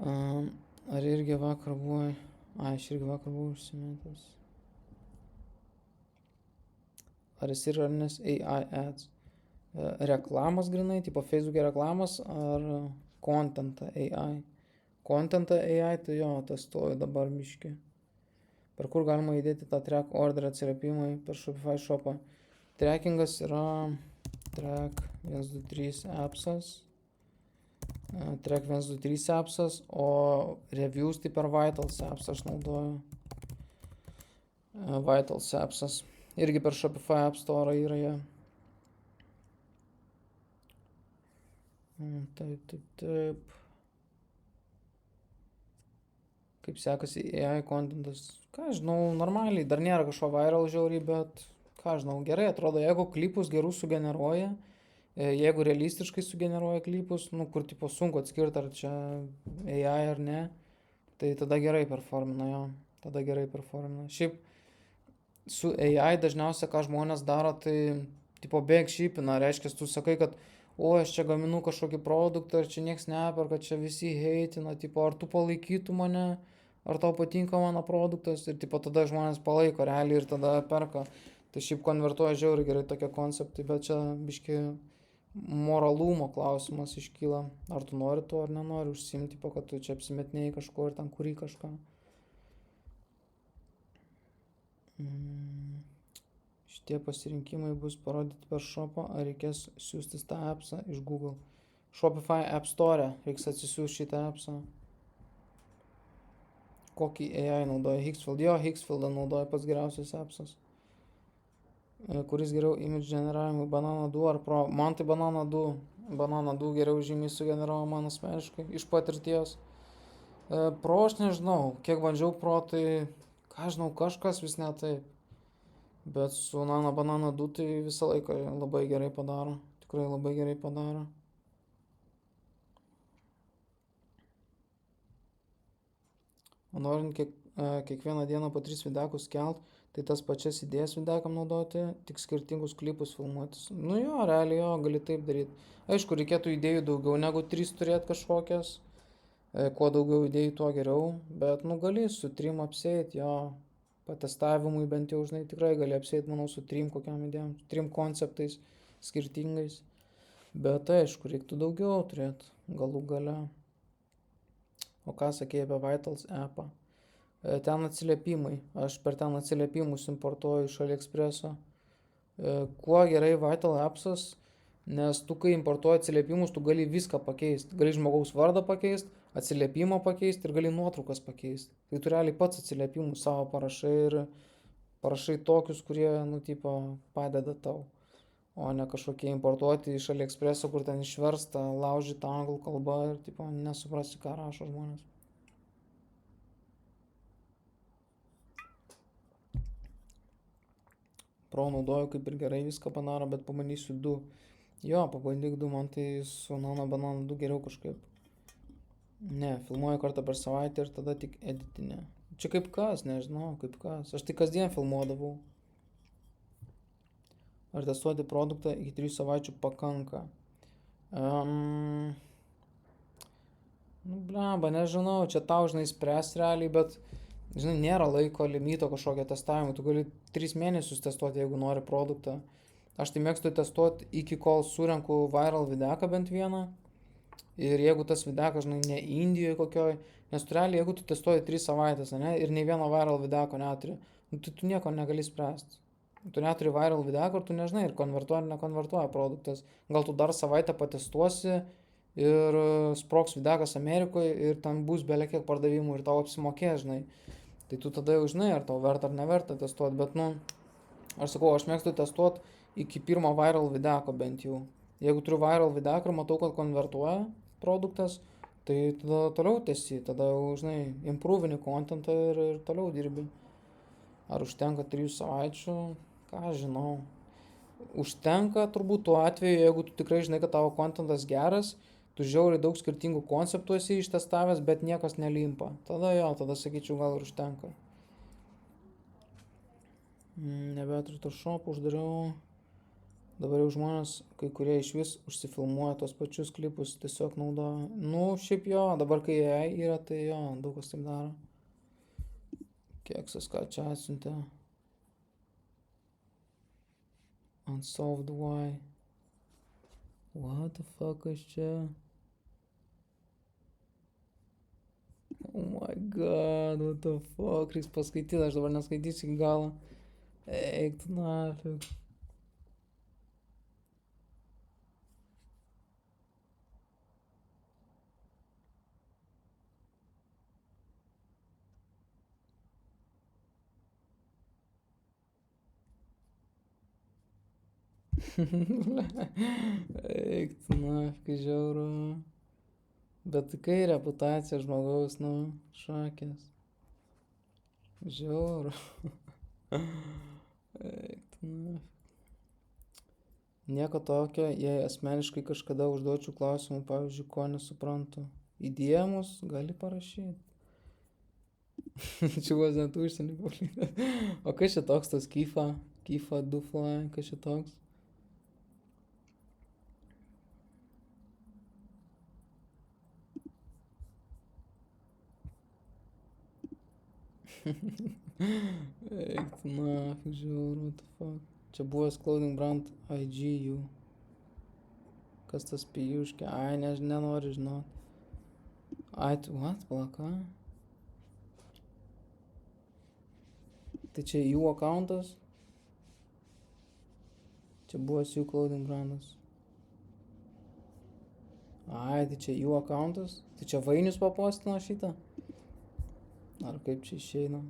Ar irgi vakar buvai? Aš irgi vakar buvau užsimetęs. Ar esi ir ar nes AI ads? Reklamas grinai, tipo Facebook'e reklamas, ar contentą AI? Contentą AI, tai jo, testuoju dabar miški. Per kur galima įdėti tą track order atsiliepimai per Shopify shopą? Trackingas yra track 123 appsas, track 123 appsas, o reviews tai per Vitals apps aš naudoju. Vitals appsas. Irgi per Shopify App Store yra jie. Taip. Kaip sekasi AI kontentas? Ką žinau, normaliai, dar nėra kažko viral žiauriai, bet ką žinau, gerai atrodo, jeigu klipus gerus sugeneruoja, jeigu realistiškai sugeneruoja klipus, nu kur tipo sunku atskirti, ar čia AI ar ne, tai tada gerai performina jo, Šiaip su AI dažniausiai ką žmonės daro, tai tipo backshipina, reiškia, tu sakai, kad aš čia gaminu kažkokį produktą, ar čia nieks neperka, čia visi heitina, tipo, ar tu palaikytų mane, ar tau patinka mano produktas, ir tipo tada žmonės palaiko realiai ir tada perka. Tai šiaip konvertuoja žiauriai gerai tokie konceptai, bet čia biški moralumo klausimas iškyla. Ar tu nori to ar nenori užsiimti, po kad tu čia apsimetinėjai kažko ir ten kurį kažką. Šitie pasirinkimai bus parodyti per Shopą, ar reikės siūstis tą appsą iš Google. Shopify App Store reiks atsisiųsti šitą appsą. Kokį AI naudoja? Higgsfield. Jo, Higgsfieldą naudoja pats geriausias appsas. Kuris geriau image generavimui, Banana 2 ar Pro? Man tai Banana 2. Banana 2 geriau žymiai sugeneravo man asmeniškai, iš patirties. Pro aš nežinau, kiek bandžiau Pro, tai ką žinau, kažkas vis ne taip. Bet su Nano Banana 2 tai visą laiką labai gerai padaro. Tikrai labai gerai padaro. O norint kiekvieną dieną po 3 videkus kelt, tai tas pačias idėjas videkam naudoti, tik skirtingus klipus filmuotis. Nu jo, realiai jo, gali taip daryti. Aišku, reikėtų idėjų daugiau negu 3 turėti kažkokias. Kuo daugiau idėjų, tuo geriau. Bet nu gali su 3 apsėti, jo. Patestavimui bent jau, žinai, tikrai gali apsėti, manau, su 3 kokiam idėjom, 3 konceptais skirtingais. Bet aišku, reiktų daugiau turėti galų gale. O ką sakėjai apie Vitals appą? Ten atsiliepimai. Aš per ten atsiliepimus importuoju iš AliExpresso. Kuo gerai Vital appsas, nes tu kai importuoji atsiliepimus, tu gali viską pakeisti. Gali žmogaus vardą pakeisti, atsiliepimą pakeisti ir gali nuotraukas pakeisti. Tai tu realiai pats atsiliepimus savo parašai ir parašai tokius, kurie, nu, tipo, padeda tau. O ne kažkokie importuoti iš AliExpresso, kur ten išversta, laužyta anglų kalba ir, tipo, nesuprasi, ką rašo žmonės. Pro naudoju, kaip ir gerai viską padaro, bet pabandysiu 2. Jo, pabandyk 2, man tai su Nano Banana 2 geriau kažkaip. Ne, filmuoju kartą per savaitę ir tada tik editinė. Čia kaip kas, nežinau, kaip kas. Aš tai kasdien filmuodavau. Ar testuoti produktą iki 3 savaičių pakanka? Nu, blemba, nežinau, čia tau, žinai, spręs realiai, bet, žinai, nėra laiko limito kažkokio testavimo. Tu gali 3 mėnesius testuoti, jeigu nori produktą. Aš tai mėgstu testuoti iki kol surenku viral videką bent vieną. Ir jeigu tas videkas, žinai, ne Indijoje kokioj, nes tu realiai, jeigu tu testuoji 3 savaitės, ne, ir nei vieno viral videko neturi, nu, tai tu nieko negali spręsti. Tu neturi viral video, tu nežinai, ir konvertuoja ar nekonvertuoja produktas. Gal tu dar savaitę patestuosi ir sproks videkas Amerikoje ir ten bus belekiek pardavimų ir tau apsimokės, žinai. Tai tu tada jau žinai, ar tau verta ar neverta testuoti, bet, nu, aš sakau, aš mėgstu testuoti iki pirmo viral video bent jau. Jeigu turiu viral video ir matau, kad konvertuoja produktas, tai tada toliau tęsi, tada jau, žinai, improvini contentą ir toliau dirbi. Ar užtenka 3 savaičių? Ką žinau. Užtenka turbūt tuo atveju, jeigu tu tikrai žinai, kad tavo kontentas geras, tu žiauriai daug skirtingų konceptų esi ištestavęs, bet niekas nelimpa. Tada jo, tada sakyčiau, gal ir užtenka. Nebeturiu to Shop, uždariau. Dabar jau žmonės, kai kurie iš vis užsifilmuoja tos pačius klipus, tiesiog naudoja. Nu, šiaip jo, dabar kai AI yra, tai jo, daug kas taip daro. Keksas ką čia atsiuntė. Unsolved why. What the fuck aš čia? Oh my god, what the fuck. Reiks paskaityti, aš dabar neskaitysiu iki galo. Eik tu nafig. Eik tu nafig, žiauru. Bet kai reputacija žmogaus, nu, šakės. Žiauru. Eik tu nafig. Nieko tokio, jei asmeniškai kažkada užduočiau klausimų, pavyzdžiui, ko nesuprantu. Įdėmus gali parašyti. Čia wasn't užsienį paplitęs. O kas čia toks tas Kifa? Kifa Dufly, kas čia toks? Eik tu nafig, žiauru, what the fuck. Čia buvęs clothing brand IGU. Kas tas Pijuškė? Ai, nenoriu žinot. Ai, what? Plaka? Tai čia jų accountas? Čia buvęs jų clothing brandas. Ai, tai čia jų accountas? Tai čia Vainius papostino šitą? Ar kaip čia išeina?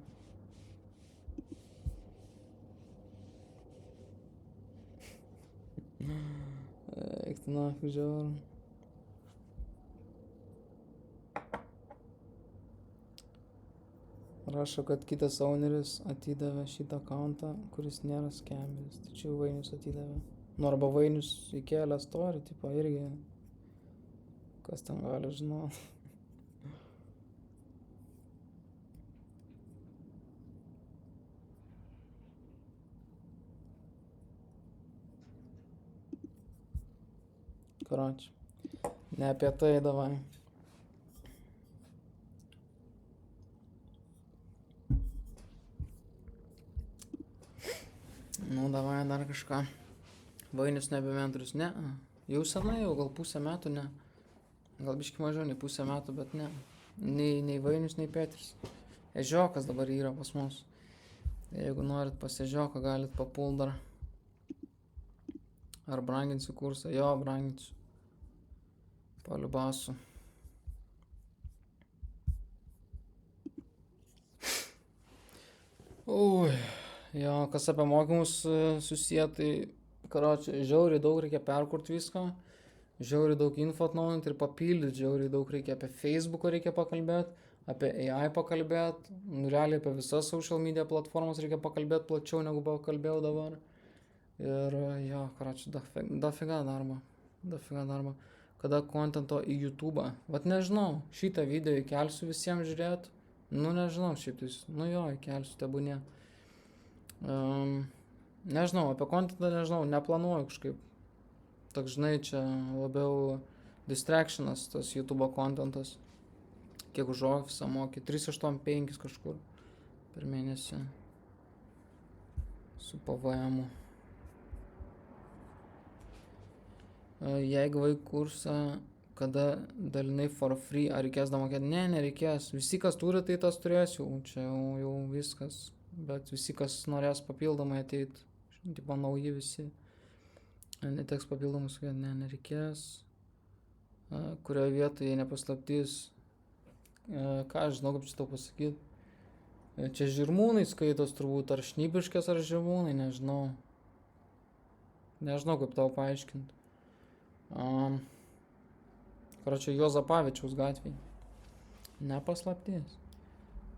Eik tu nafig žiauru. Rašo, kad kitas owneris atidavė šitą accountą, kuris nėra skemeris. Tai čia Vainius atidavė. Nu arba Vainius įkėlė story, tipo irgi. Kas ten gali žinot. Karoči. Ne apie tai davai. Nu, davai dar kažką. Vainius nebe mentorius, ne. Jau senai, jau gal pusę metų, ne. Gal biški mažiau nei pusę metų, bet ne. Nei Vainius, nei Petris. Ežiokas dabar yra pas mus. Jeigu norit pas Ežioką, galit papult dar. Ar branginsiu kursą? Jo, branginsiu. Paliubasu. Ui. Jo, kas apie mokymus susiję, tai karoči, žiauriai daug reikia perkurt viską, žiauriai daug info atnaujinti ir papildyti, žiauriai daug reikia apie Facebooką reikia pakalbėti, apie AI pakalbėti, realiai apie visas social media platformas reikia pakalbėti plačiau negu pakalbėjau dabar. Ir jo, karoči, dafiga darbo. Kada kontento į YouTube'ą, vat nežinau, šitą video įkelsiu visiems žiūrėti, nu nežinau, šiaip tai, nu jo, įkelsiu, tebūnie. Nežinau, apie kontentą nežinau, neplanuoju kažkaip. Tak žinai, čia labiau distractionas tas YouTube kontentas. Kiek už ofisą moki, 385 kažkur per mėnesį su PVM-u. Jeigu vaikų kursą, kada dalinai for free, ar reikės damokėti? Ne, nereikės. Visi, kas turi, tai tas turės jau. Čia jau viskas. Bet visi, kas norės papildomai ateit, tipo nauji visi, neteks papildomai sukėti, ne, nereikės. Kurioje vietoje nepaslaptys, ką aš žinau, kaip čia tau pasakyti. Čia Žirmūnai skaitos turbūt, ar Šnipiškės, ar Žirmūnai, nežinau. Nežinau, kaip tau paaiškinti. Karočią Juozapavičiaus gatvėje. Nepaslaptys.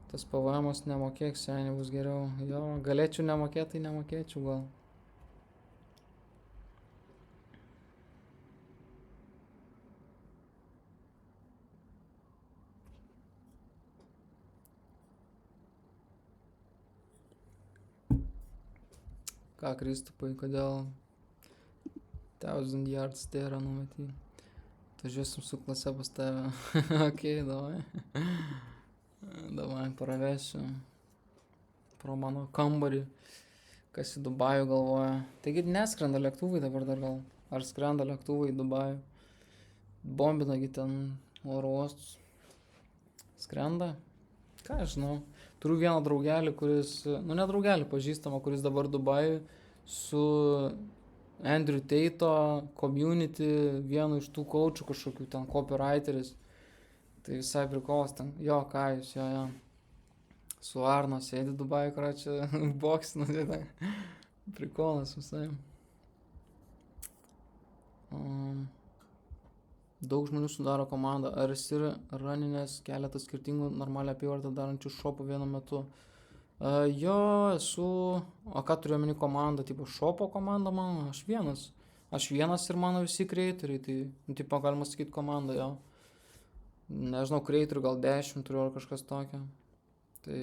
Tas PVM-as nemokėk, seniai bus geriau. Jo, galėčiau nemokėti, tai nemokėčiau gal. Ką, Kristupai, kodėl 1000 yards tėra numatyti? Važiuosim su klase pas tave. Okei, davai. Davai, pravesiu pro mano kambarį, kas į Dubajų galvoja. Taigi neskrenda lėktuvai dabar dar gal. Ar skrenda lėktuvai į Dubajų? Bombinagi ten oro uostus. Skrenda? Ką aš žinau. Turiu vieną draugelį, kuris, nu ne draugelį, pažįstamą, kuris dabar Dubajui su Andrew Tate'o community, vienu iš tų coachų kažkokių ten copywriteris. Tai visai prikolas ten, jo, Kajus, jo. Su Arno sėdi Dubajui, karočią, boksina, tai prikolas visai. Daug žmonių sudaro komandą. Ar esi raninės keletą skirtingų normalią apyvartą darančių šopų vienu metu? Jo, esu. O ką turiu omeny komandą? Tipo šopo komanda mano? Aš vienas ir mano visi creatoriai. Tai tipo galima sakyti komanda, jo. Nežinau, creatorių gal 10 turiu ar kažkas tokio. Tai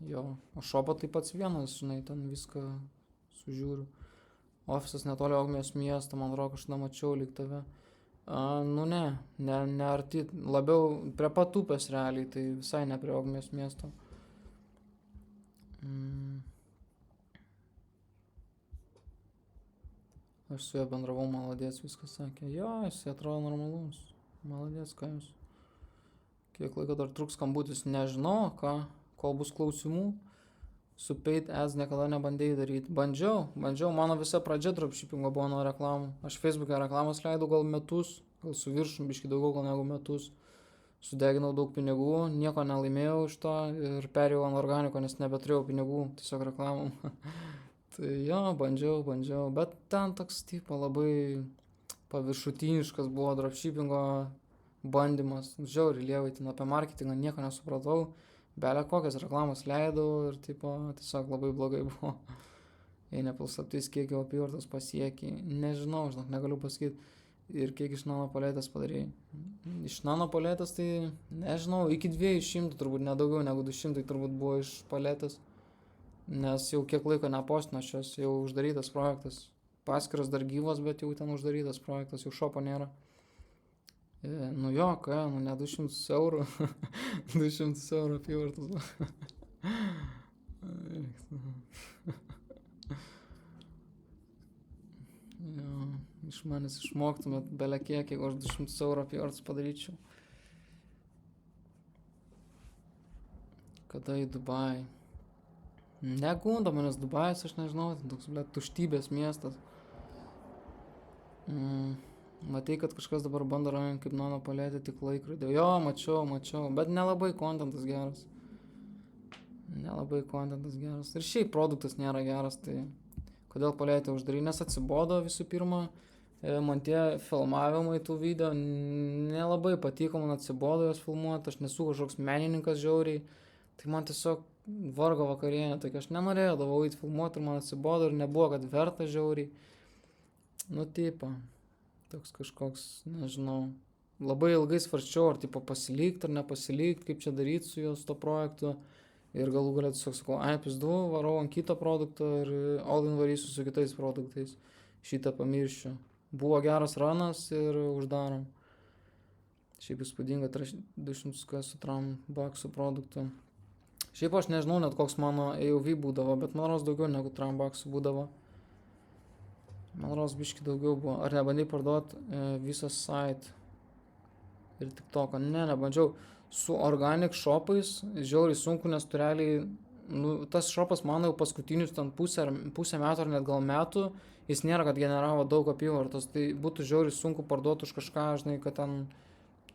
jo. O šopo tai pats vienas, žinai, ten viską sužiūriu. Ofisas netoli Ogmijos miesto, man atrodo, kažkada mačiau lyg tave. Nu ne arti, labiau prie pat upės realiai, tai visai ne prie Ogmijos miesto. Aš su juo bendravau, maladės, viskas sakė. Jo, jis atrodo normalus. Maladės, ką jūs. Kiek laiko dar truks skambutis, nežinau, kol bus klausimų. Su paid ads niekada nebandėjai daryti. Bandžiau, mano visa pradžia dropshippingo buvo nuo reklamų. Aš Facebook'e reklamas leidau gal metus, gal su viršum, biškai daugiau gal negu metus. Sudeginau daug pinigų, nieko nelaimėjau iš to ir perėjau ant organiko, nes nebeturėjau pinigų, tiesiog reklamom. Tai jo, bandžiau, bet ten toks tipo labai paviršutiniškas buvo dropshippingo bandymas. Žiauriai lievai, ten apie marketingą nieko nesupratau, belė kokias reklamas leidau ir tipo tiesiog labai blogai buvo. Jei nepaslaptis, kiek jau apyvartos pasiekė, nežinau, žinok, negaliu pasakyti. Ir kiek iš nano paletės padarėjai. Iš nano paletės tai, nežinau, iki 200 turbūt, nedaugiau negu 200 turbūt buvo iš paletės. Nes jau kiek laiko nepostinu aš jos, jau uždarytas projektas. Paskiras dar gyvas, bet jau ten uždarytas projektas, jau šopo nėra. Nu jo, ne 200 eurų. 200 eurų apyvartos. Jo, iš manęs išmoktumėt belė kiek, jeigu aš 200 eurų apyvartos padaryčiau. Kada į Dubajį? Negunda manęs Dubajus, aš nežinau, ten toks, tuštybės miestas. Matai, kad kažkas dabar bando raminti kaip nano paletė tik laikrodį. Jo, mačiau, bet nelabai kontentas geras. Ir šiaip produktas nėra geras, tai kodėl paletė uždaryti, nes atsibodo visų pirma. Man tie filmavimai tų video nelabai patiko, man atsibodo jos filmuoti, aš nesu kažkoks menininkas žiauriai. Tai man tiesiog vargo vakarienė, tokia aš nenorėjau eiti filmuoti ir man atsibodo ir nebuvo, kad verta žiauriai. Nu, tipo, toks kažkoks, nežinau, labai ilgai svarsčiau, ar tipo pasilikti ar nepasilikti, kaip čia daryti su jos to projektu. Ir galų galia tiesiog sakau, pizdu, varau ant kito produkto ir all-in varysiu su kitais produktais. Šitą pamiršiu. Buvo geras ranas ir uždarom. Šiaip įspūdinga 200 su tram baksų produktu. Šiaip aš nežinau net koks mano AOV būdavo, bet man rodos daugiau negu tram baksų būdavo. Man rodos biški daugiau buvo. Ar nebandai parduoti visą site ir tik toką? Ne, nebandžiau. Su organic shopais žiauriai sunku, nes tu realiai, tas shopas mano jau paskutinius ten pusę metų ar net gal metų, jis nėra, kad generavo daug apyvartos, tai būtų žiauriai sunku parduoti už kažką, žinai, kad ten,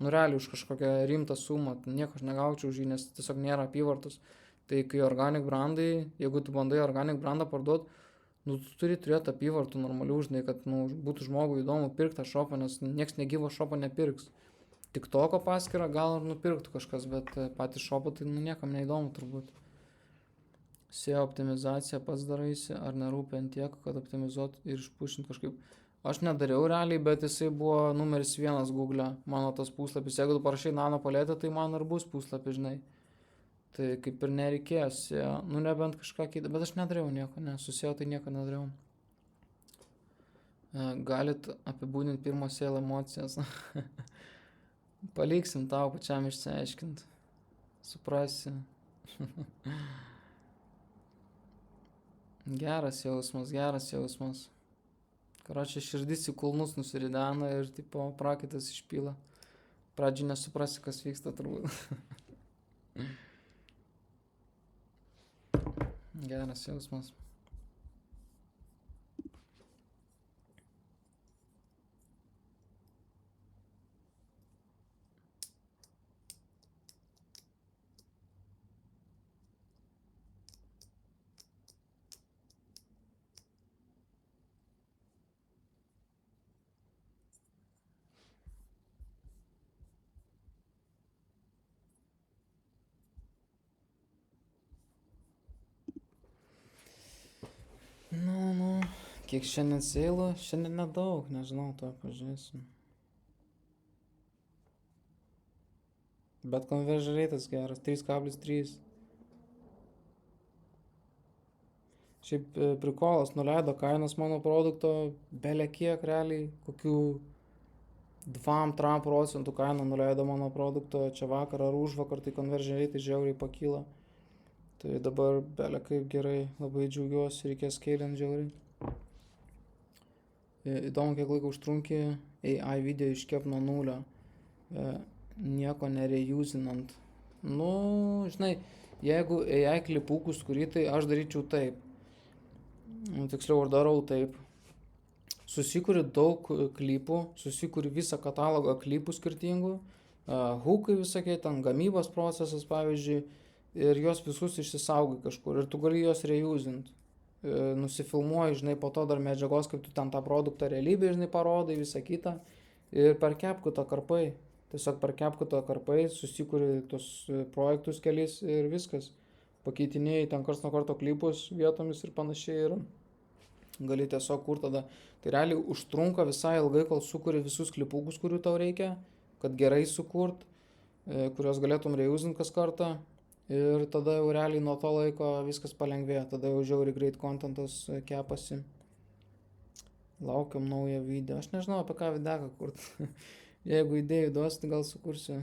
realiai už kažkokią rimtą sumą, nieko aš negaučiau už jį, nes tiesiog nėra apyvartos. Tai kai organic brandai, jeigu tu bandai organic brandą parduoti, tu turi turėti apyvartų normalių, žinai, kad būtų žmogui įdomu pirkti tą shopą, nes nieks negyvo shopą nepirks. Tik toko paskyrą gal ir nupirktų kažkas, bet patys shopą tai niekam neįdomu turbūt. SEO optimizacija pats daraisi, ar nerūpi ant tiek, kad optimizuot ir išpušint kažkaip. Aš nedariau realiai, bet jisai buvo numeris 1 Google, mano tas puslapis. Jeigu tu parašai nano paletę, tai man ir bus puslapis, žinai. Tai kaip ir nereikėjo SEO, nebent kažką kitą, bet aš nedariau nieko, su SEO tai nieko nedariau. Galit apibūdinti pirmo SEO emocijas. Paliksim tau pačiam išsiaiškinti. Suprasi. Geras jausmas. Karočią širdis į kulnus nusiridena ir tipo prakaitas išpila. Pradžiai nesuprasi, kas vyksta turbūt. Geras jausmas. Nu, kiek šiandien seilų? Šiandien nedaug, nežinau, to pažiūrėsim. Bet conversion rate'as geras, 3,3. Šiaip prikolas, nuleido kainas mano produkto, belė kiek realiai, kokių 2-3% kainą nuleido mano produkto, čia vakar ar užvakar, tai conversion rate žiauriai pakyla. Tai dabar belė kaip gerai, labai džiaugiuosi, reikės scalinti žiauriai. Įdomu, kiek laiko užtrunki AI video iškep nuo nulio, nieko nerejuzinant. Nu, žinai, jeigu AI klipukus kurį, tai aš daryčiau taip. Tiksliau, aš darau taip. Susikuri daug klipų, susikuri visą katalogą klipų skirtingų, hukai visokie, ten gamybos procesas, pavyzdžiui, ir juos visus išsisaugai kažkur ir tu gali juos rejuzinti. Nusifilmuoji, žinai, po to dar medžiagos, kaip tu ten tą produktą realybėje, žinai, parodai, visą kitą. Ir per CapCut'ą karpai. Tiesiog per CapCut'ą karpai, susikuri tos projektus kelis ir viskas. Pakeitinėjai ten karts nuo karto klipus vietomis ir panašiai ir gali tiesiog kur tada. Tai realiai užtrunka visai ilgai, kol sukuri visus klipukus, kurių tau reikia, kad gerai sukurt, kuriuos galėtum rejuzinti kas kartą. Ir tada jau realiai nuo to laiko viskas palengvėja, tada jau žiauriai greit kontentas kepasi. Laukiam naują video. Aš nežinau apie ką videką kurt. Jeigu idėjų duosi, tai gal sukursiu.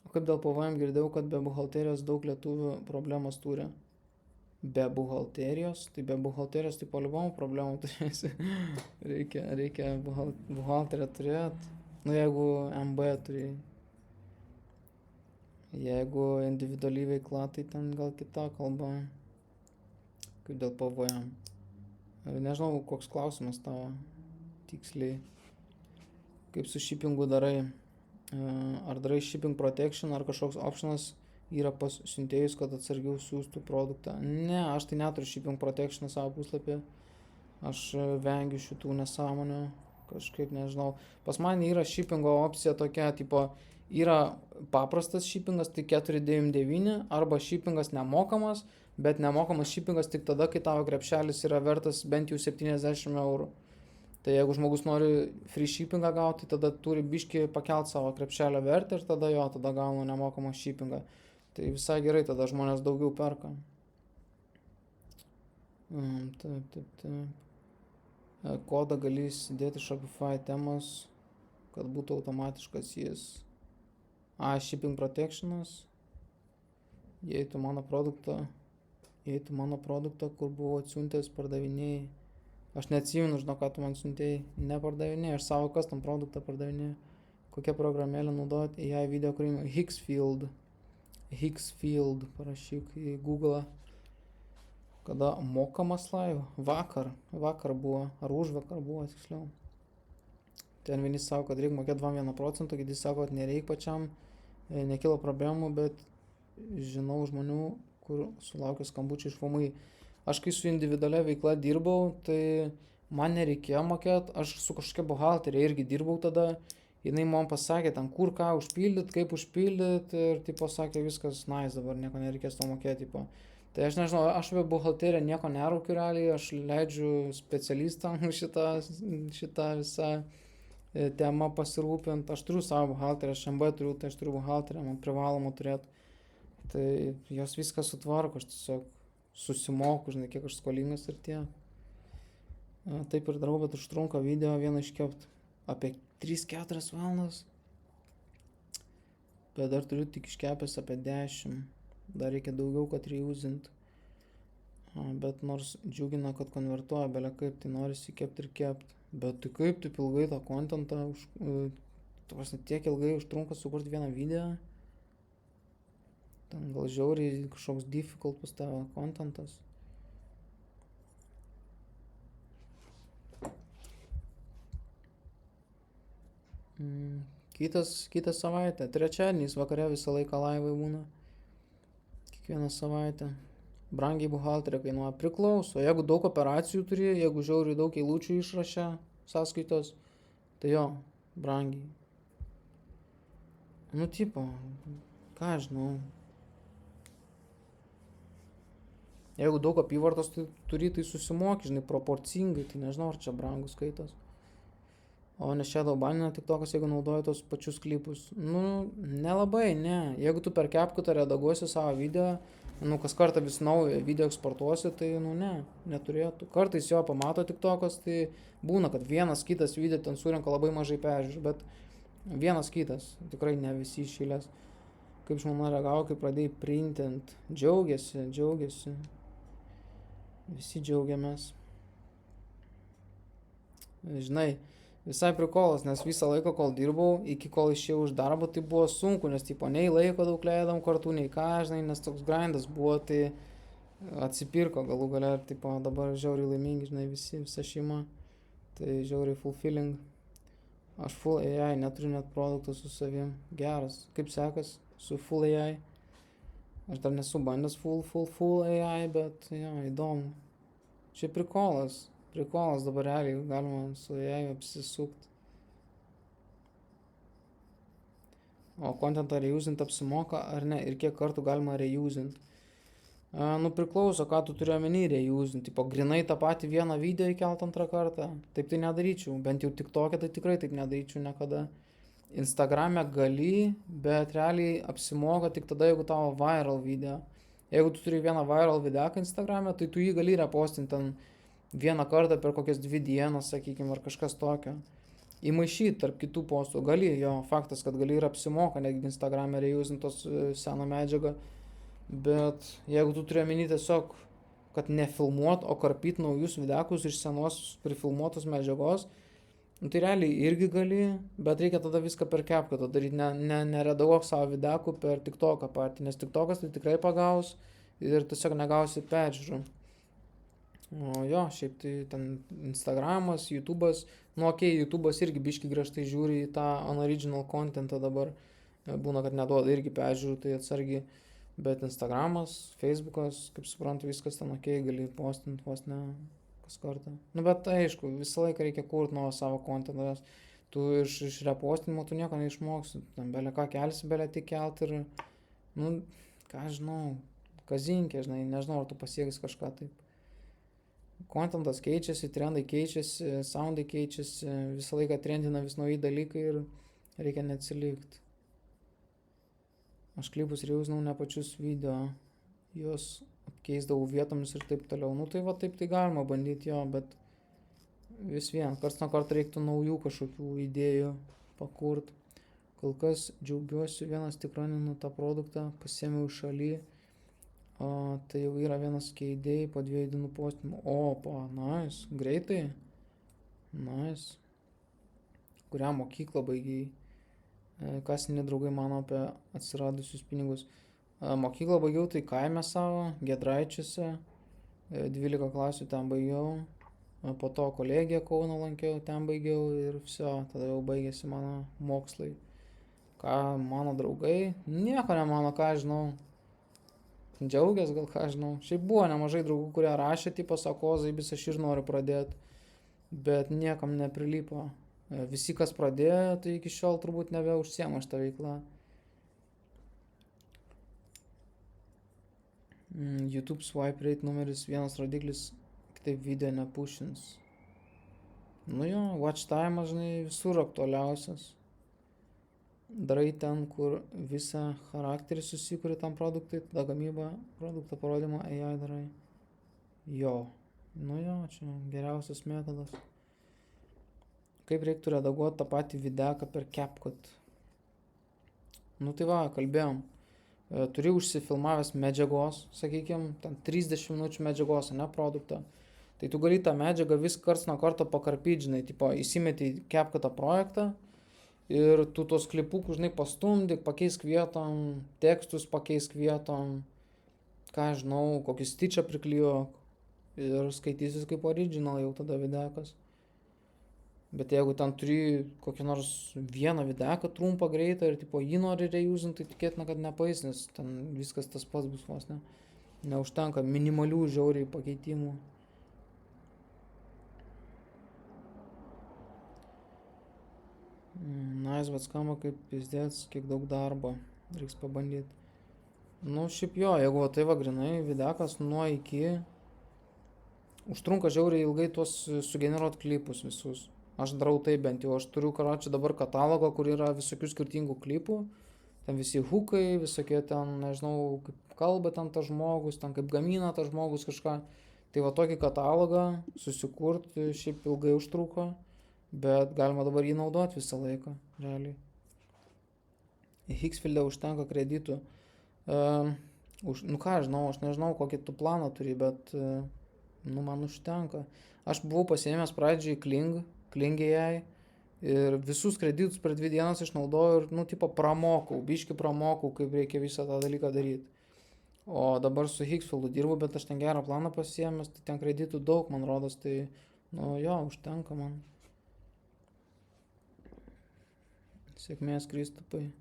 O kaip dėl PVM girdėjau, kad be buhalterijos daug lietuvių problemas turi. Be buhalterijos? Tai be buhalterijos tai polibomų problemų turėsi. reikia buhalterę turėti. Nu jeigu MB turi. Jeigu individuali veikla, tai ten gal kita kalba, kaip dėl PVM. Nežinau, koks klausimas tavo tiksliai. Kaip su shippingu darai? Ar darai shipping protection, ar kažkoks optionas yra pas siuntėjus, kad atsargiau siūstų produktą? Ne, aš tai neturiu shipping protection savo puslapį. Aš vengiu šitų nesąmonių. Kažkaip nežinau. Pas man yra shippingo opcija tokia, tipo, yra paprastas shippingas, tai 499, arba shippingas nemokamas, bet nemokamas shippingas tik tada, kai tavo krepšelis yra vertas bent jau 70 eurų. Tai jeigu žmogus nori free shippingą gauti, tada turi biškį pakelt savo krepšelio vertę ir tada gauna nemokamą shippingą. Tai visai gerai, tada žmonės daugiau perka. Taip. Kodą gali įsidėti Shopify temos, kad būtų automatiškas jis. Shipping protectionas. Jei tu mano produktą, kur buvau atsiuntęs, pardavinėjai. Aš neatsimenu, žinau, ką tu man siuntėjai. Nepardavinėjai, aš savo custom produktą pardavinėjau. Kokią programėlę naudoti? AI video kūrimą. Hixfield, parašyk į Google. Kada mokamas live? Vakar buvo, ar užvakar buvo, tiksliau. Ten vieni sako, kad reikia mokėti 2,1%, kiti sako, kad nereikia pačiam, nekilo problemų, bet žinau žmonių, kur sulaukia skambučių iš VMI. Aš kai su individualia veikla dirbau, tai man nereikėjo mokėti, aš su kažkokia buhalterė irgi dirbau tada, jinai man pasakė ten kur ką užpildyti, kaip užpildyti ir tipo sakė viskas nice, dabar nieko nereikės to mokėti. Tipo. Tai aš nežinau, aš apie buhalteriją nieko neraukiu realiai, aš leidžiu specialistam šitą visą temą pasirūpinti. Aš turiu savo buhalterę, aš MB turiu, tai aš turiu buhalterę, man privaloma turėti. Tai jos viską sutvarko, aš tiesiog susimoku, žinai, kiek aš skolingas ir tiek. Taip ir darau, bet užtrunka video vieną iškepti apie 3-4 valandas. Bet dar turiu tik iškepęs apie 10. Dar reikia daugiau, kad reusint. Bet nors džiugina, kad konvertuoja belia kaip, tai norisi kepti ir kepti. Bet tai kaip taip ilgai tą kontentą, tiek ilgai užtrunka sukurti vieną video. Ten gal žiauriai kažkoks difficult pas tavo kontentas. Kitą savaitę, trečiadieniais vakare visą laiką laivai būna. Kiekvieną savaitę. Brangiai buhalterė kainuoja, priklauso. Jeigu daug operacijų turi, jeigu žiauriai daug eilučių išrašė sąskaitos, tai jo, brangiai. Nu, tipo, ką žinau. Jeigu daug apyvartos turi, tai susimoki, žinai, proporcingai, tai nežinau, ar čia brangus skaitos. O ne shadow banina TikTokas, jeigu naudoji tos pačius klipus. Nu, nelabai, ne. Jeigu tu per CapCut'ą redaguosi savo video, kas kartą vis naują video eksportuosi, tai, ne, neturėtų. Kartais jo pamato TikTokas, tai būna, kad vienas kitas video ten surenka labai mažai peržiūrų, bet vienas kitas, tikrai ne visi išėlės. Kaip žmona reagavo, kai pradėjai printint, džiaugiasi. Visi džiaugiamės. žinai, visai prikolas, nes visą laiką, kol dirbau, iki kol išėjau iš darbo, tai buvo sunku, nes, tipo, nei laiko daug leidom kartu, nei ką, žinai, nes toks grindas buvo, tai atsipirko galų gale ir, tipo, dabar žiauriai laimingi, žinai, visa šeima, tai žiauriai fulfilling. Aš full AI, neturiu net produkto su savim, geras, kaip sekas su full AI. Aš dar nesu bandęs full AI, bet jo, įdomu. Šiaip prikolas dabar realiai galima su AI apsisukt. O contentą reusint apsimoka ar ne ir kiek kartų galima reusint. Nu priklauso, ką tu turi omeny reusint, tipo grinai tą patį vieną video įkelt antrą kartą. Taip tai nedaryčiau, bent jau TikTok'e tai tikrai taip nedaryčiau niekada. Instagram'e gali, bet realiai apsimoka tik tada, jeigu tavo viral video. Jeigu tu turi vieną viral videoką Instagram'e, tai tu jį gali repostinti ten vieną kartą per kokias 2 dienas, sakykime, ar kažkas tokio. Įmaišyti tarp kitų postų gali, jo, faktas, kad gali ir apsimoka, netgi Instagram'e reusintos seną medžiagą. Bet jeigu tu turi omeny tiesiog, kad nefilmuot, o karpyt naujus videokus iš senos prifilmuotos medžiagos, tai realiai irgi gali, bet reikia tada viską per CapCut'ą daryti, neredaguok savo videokų per TikTok'ą patį, nes TikTok'as tai tikrai pagaus ir tiesiog negausi peržiūrų. O jo, šiaip tai ten Instagramas, YouTube'as, nu okei, YouTube'as irgi biški griežtai žiūri į tą unoriginal contentą dabar, būna, kad neduoda irgi peržiūrų, tai atsargiai. Bet Instagramas, Facebookas, kaip suprantu, viskas ten okei, gali postinti vos ne kas kartą. Nu bet aišku, visą laiką reikia kurti nuo savo kontentą, nes tu iš repostinimo tu nieko neišmoksi, ten belė ką kelsi, belė tik kelt ir, nu, ką žinau, kazinkė, žinai, nežinau, ar tu pasieksi kažką taip. Kontentas keičiasi, trendai keičiasi, soundai keičiasi, visą laiką trendina vis nauji dalykai ir reikia neatsilikti. Aš klipus reusinau ne pačius video, juos keisdavau vietomis ir taip toliau. Nu tai va taip tai galima bandyti jo, bet vis vien, karts nuo karto reiktų naujų kažkokių idėjų pakurt. Kol kas džiaugiuosi, vienas tikraninu tą produktą, pasiėmiau šaly, tai jau yra vienas keidėjai po 2 dienų postimų. Opa, nice, greitai, nice. Kurią mokyklą baigiai? Ką seni draugai mano apie atsiradusius pinigus. Mokyklą baigiau tai kaime savo, Giedraičiuose, 12 klasių ten baigiau, po to kolegiją Kauno lankiau, ten baigiau ir viso, tada jau baigėsi mano mokslai. Ką mano draugai? Nieko nemano, ką žinau. Džiaugias gal ką žinau. Šiaip buvo nemažai draugų, kurie rašė, tipo, sako, Zaibis, aš ir noriu pradėti, bet niekam neprilipo. Visi, kas pradėjo, tai iki šiol turbūt nebeužsiema šitą veiklą. YouTube swipe rate numeris 1 rodiklis, kitaip video nepušins. Nu jo, watch time, žinai, visur aktualiausias. Darai ten, kur visą charakterį susikuri tam produktui, tada gamybą, produkto parodymą AI darai. Jo, nu jo, čia geriausias metodas. Kaip reiktų redaguoti tą patį videoką per CapCut. Nu tai va, kalbėjom. Turi užsifilmavęs medžiagos, sakykime, ten 30 minučių medžiagos, ne produktą. Tai tu gali tą medžiagą vis karts nuo karto pakarpyti, žinai, tipo, įsimeti į CapCut'ą projektą ir tu tos klipukus, žinai, pastumdyk, pakeisk vietom, tekstus pakeisk vietom, ką žinau, kokį stitchą priklijuok ir skaitysis kaip original jau tada videokas. Bet jeigu ten turi kokį nors vieną videoką trumpą greitą ir tipo jį nori reusinti, tai tikėtina, kad nepaeis, nes ten viskas tas pats bus vos, ne? Neužtenka minimalių žiauriai pakeitimų. Nice, bet skamba kaip pizdėts, kiek daug darbo. Reiks pabandyti. Nu, šiaip jo, jeigu tai va grinai videokas nuo iki, užtrunka žiauriai ilgai tuos sugeneruot klipus visus. Aš darau tai bent jau, aš turiu, karočią, dabar katalogą, kur yra visokių skirtingų klipų, ten visi hukai, visokie ten, nežinau, kaip kalba ten tas žmogus, ten kaip gamina tas žmogus kažką. Tai va tokį katalogą susikurti šiaip ilgai užtruko, bet galima dabar jį naudoti visą laiką, realiai. Į Hixfield'e užtenka kreditų. Nu ką, žinau, aš nežinau, kokį tu planą turi, bet, nu, man užtenka. Aš buvau pasiėmęs pradžiai Kling, klingiai ir visus kreditus per 2 dienas išnaudojau ir, nu, tipo, biški pramokau, kaip reikia visą tą dalyką daryti. O dabar su Hicksfieldu dirbu, bet aš ten gerą planą pasiėmęs, tai ten kreditų daug, man rodos, tai, nu, jo, užtenka man. Sėkmės, Kristupai.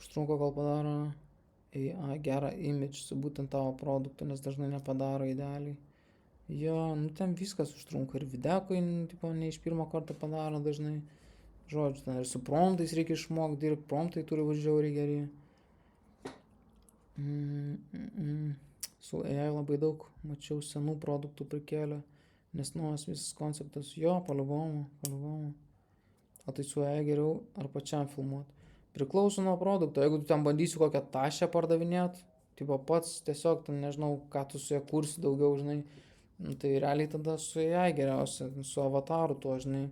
Užtrunka, kol padaro AI gerą image su būtent tavo produktu, nes dažnai nepadaro idealiai. Jo, nu ten viskas užtrunka ir videkai, tipo, ne iš pirmo karto padaro dažnai. Žodžiu, ten ir su promptais reikia išmokti dirbti, promptai turi būti žiauriai geri. Su AI labai daug mačiau senų produktų prikėlę, nes nuos visas konceptas, jo, paliubomu. O tai su AI geriau ar pačiam filmuoti. Priklauso nuo produkto, jeigu tu ten bandysi kokią tašę pardavinėt, tipo pats tiesiog, ten nežinau, ką tu su ją kursi daugiau, žinai, tai realiai tada su AI geriausia, su avataru tuo, žinai,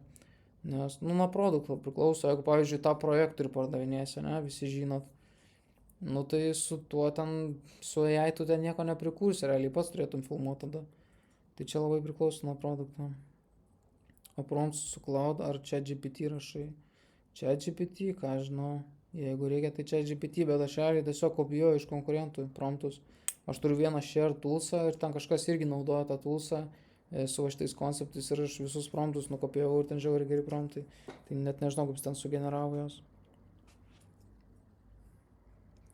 nes, nu, nuo produkto priklauso, jeigu, pavyzdžiui, tą projektorių pardavinėsi, ne, visi žinot, nu, tai su tuo ten, su AI tu ten nieko neprikursi, realiai pats turėtum filmuoti tada, tai čia labai priklauso nuo produkto. O prompts su Cloud ar ChatGPT rašai? ChatGPT, ką žinau, jeigu reikia, tai ChatGPT, bet aš realiai tiesiog kopijuoju iš konkurentų promptus. Aš turiu vieną share toolsą ir ten kažkas irgi naudoja tą toolsą su va šitais konceptais ir aš visus promptus nukopijavau ir ten žiauriai geri promptai. Tai net nežinau, kaip ten sugeneravo jos.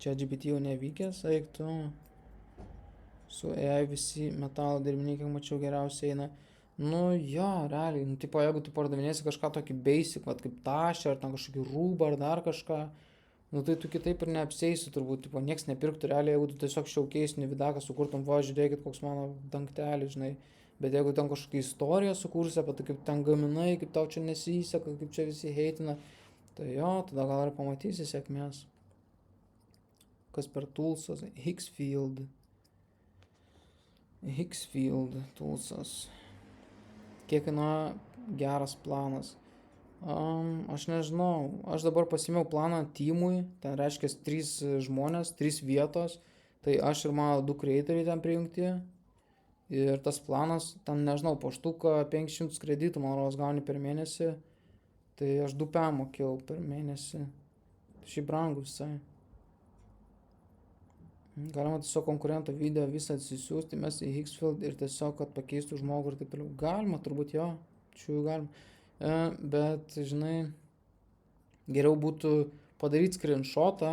ChatGPT jau nevykęs, eik tu. Su AI visi metalo dirbiniai, kiek mačiau, geriausiai eina. Nu jo, realiai, nu tipo, jeigu tu pardavinėsi kažką tokį basic, vat kaip tašę, ar ten kažkokį rūbą, ar dar kažką, nu tai tu kitaip ir neapsieisi turbūt, tipo, nieks nepirktų realiai, jeigu tu tiesiog šiaukeisinį vidaką sukurtum, va, žiūrėkit, koks mano dangtelis, žinai, bet jeigu ten kažkokią istoriją sukursi apie tai, kaip ten gaminai, kaip tau čia nesiseka, kaip čia visi heitina, tai jo, tada gal ir pamatysi sėkmės. Kas per toolsas? Hicksfield toolsas. Kiek kainuoja geras planas? Aš nežinau, aš dabar pasimiau planą teamui, ten reiškia 3 žmonės, 3 vietos, tai aš ir mano 2 creatoriai ten prijungti ir tas planas, ten nežinau, po štuką 500 kreditų, man rodos, gauni per mėnesį, tai aš 2 mokėjau per mėnesį, šiaip brangu visai. Galima tiesiog konkurento video visą atsisiųsti, mes į Hicksfield ir tiesiog, kad pakeistų žmogų ir taip toliau. Galima, turbūt jo, čia galima. Bet, žinai, geriau būtų padaryti screenshotą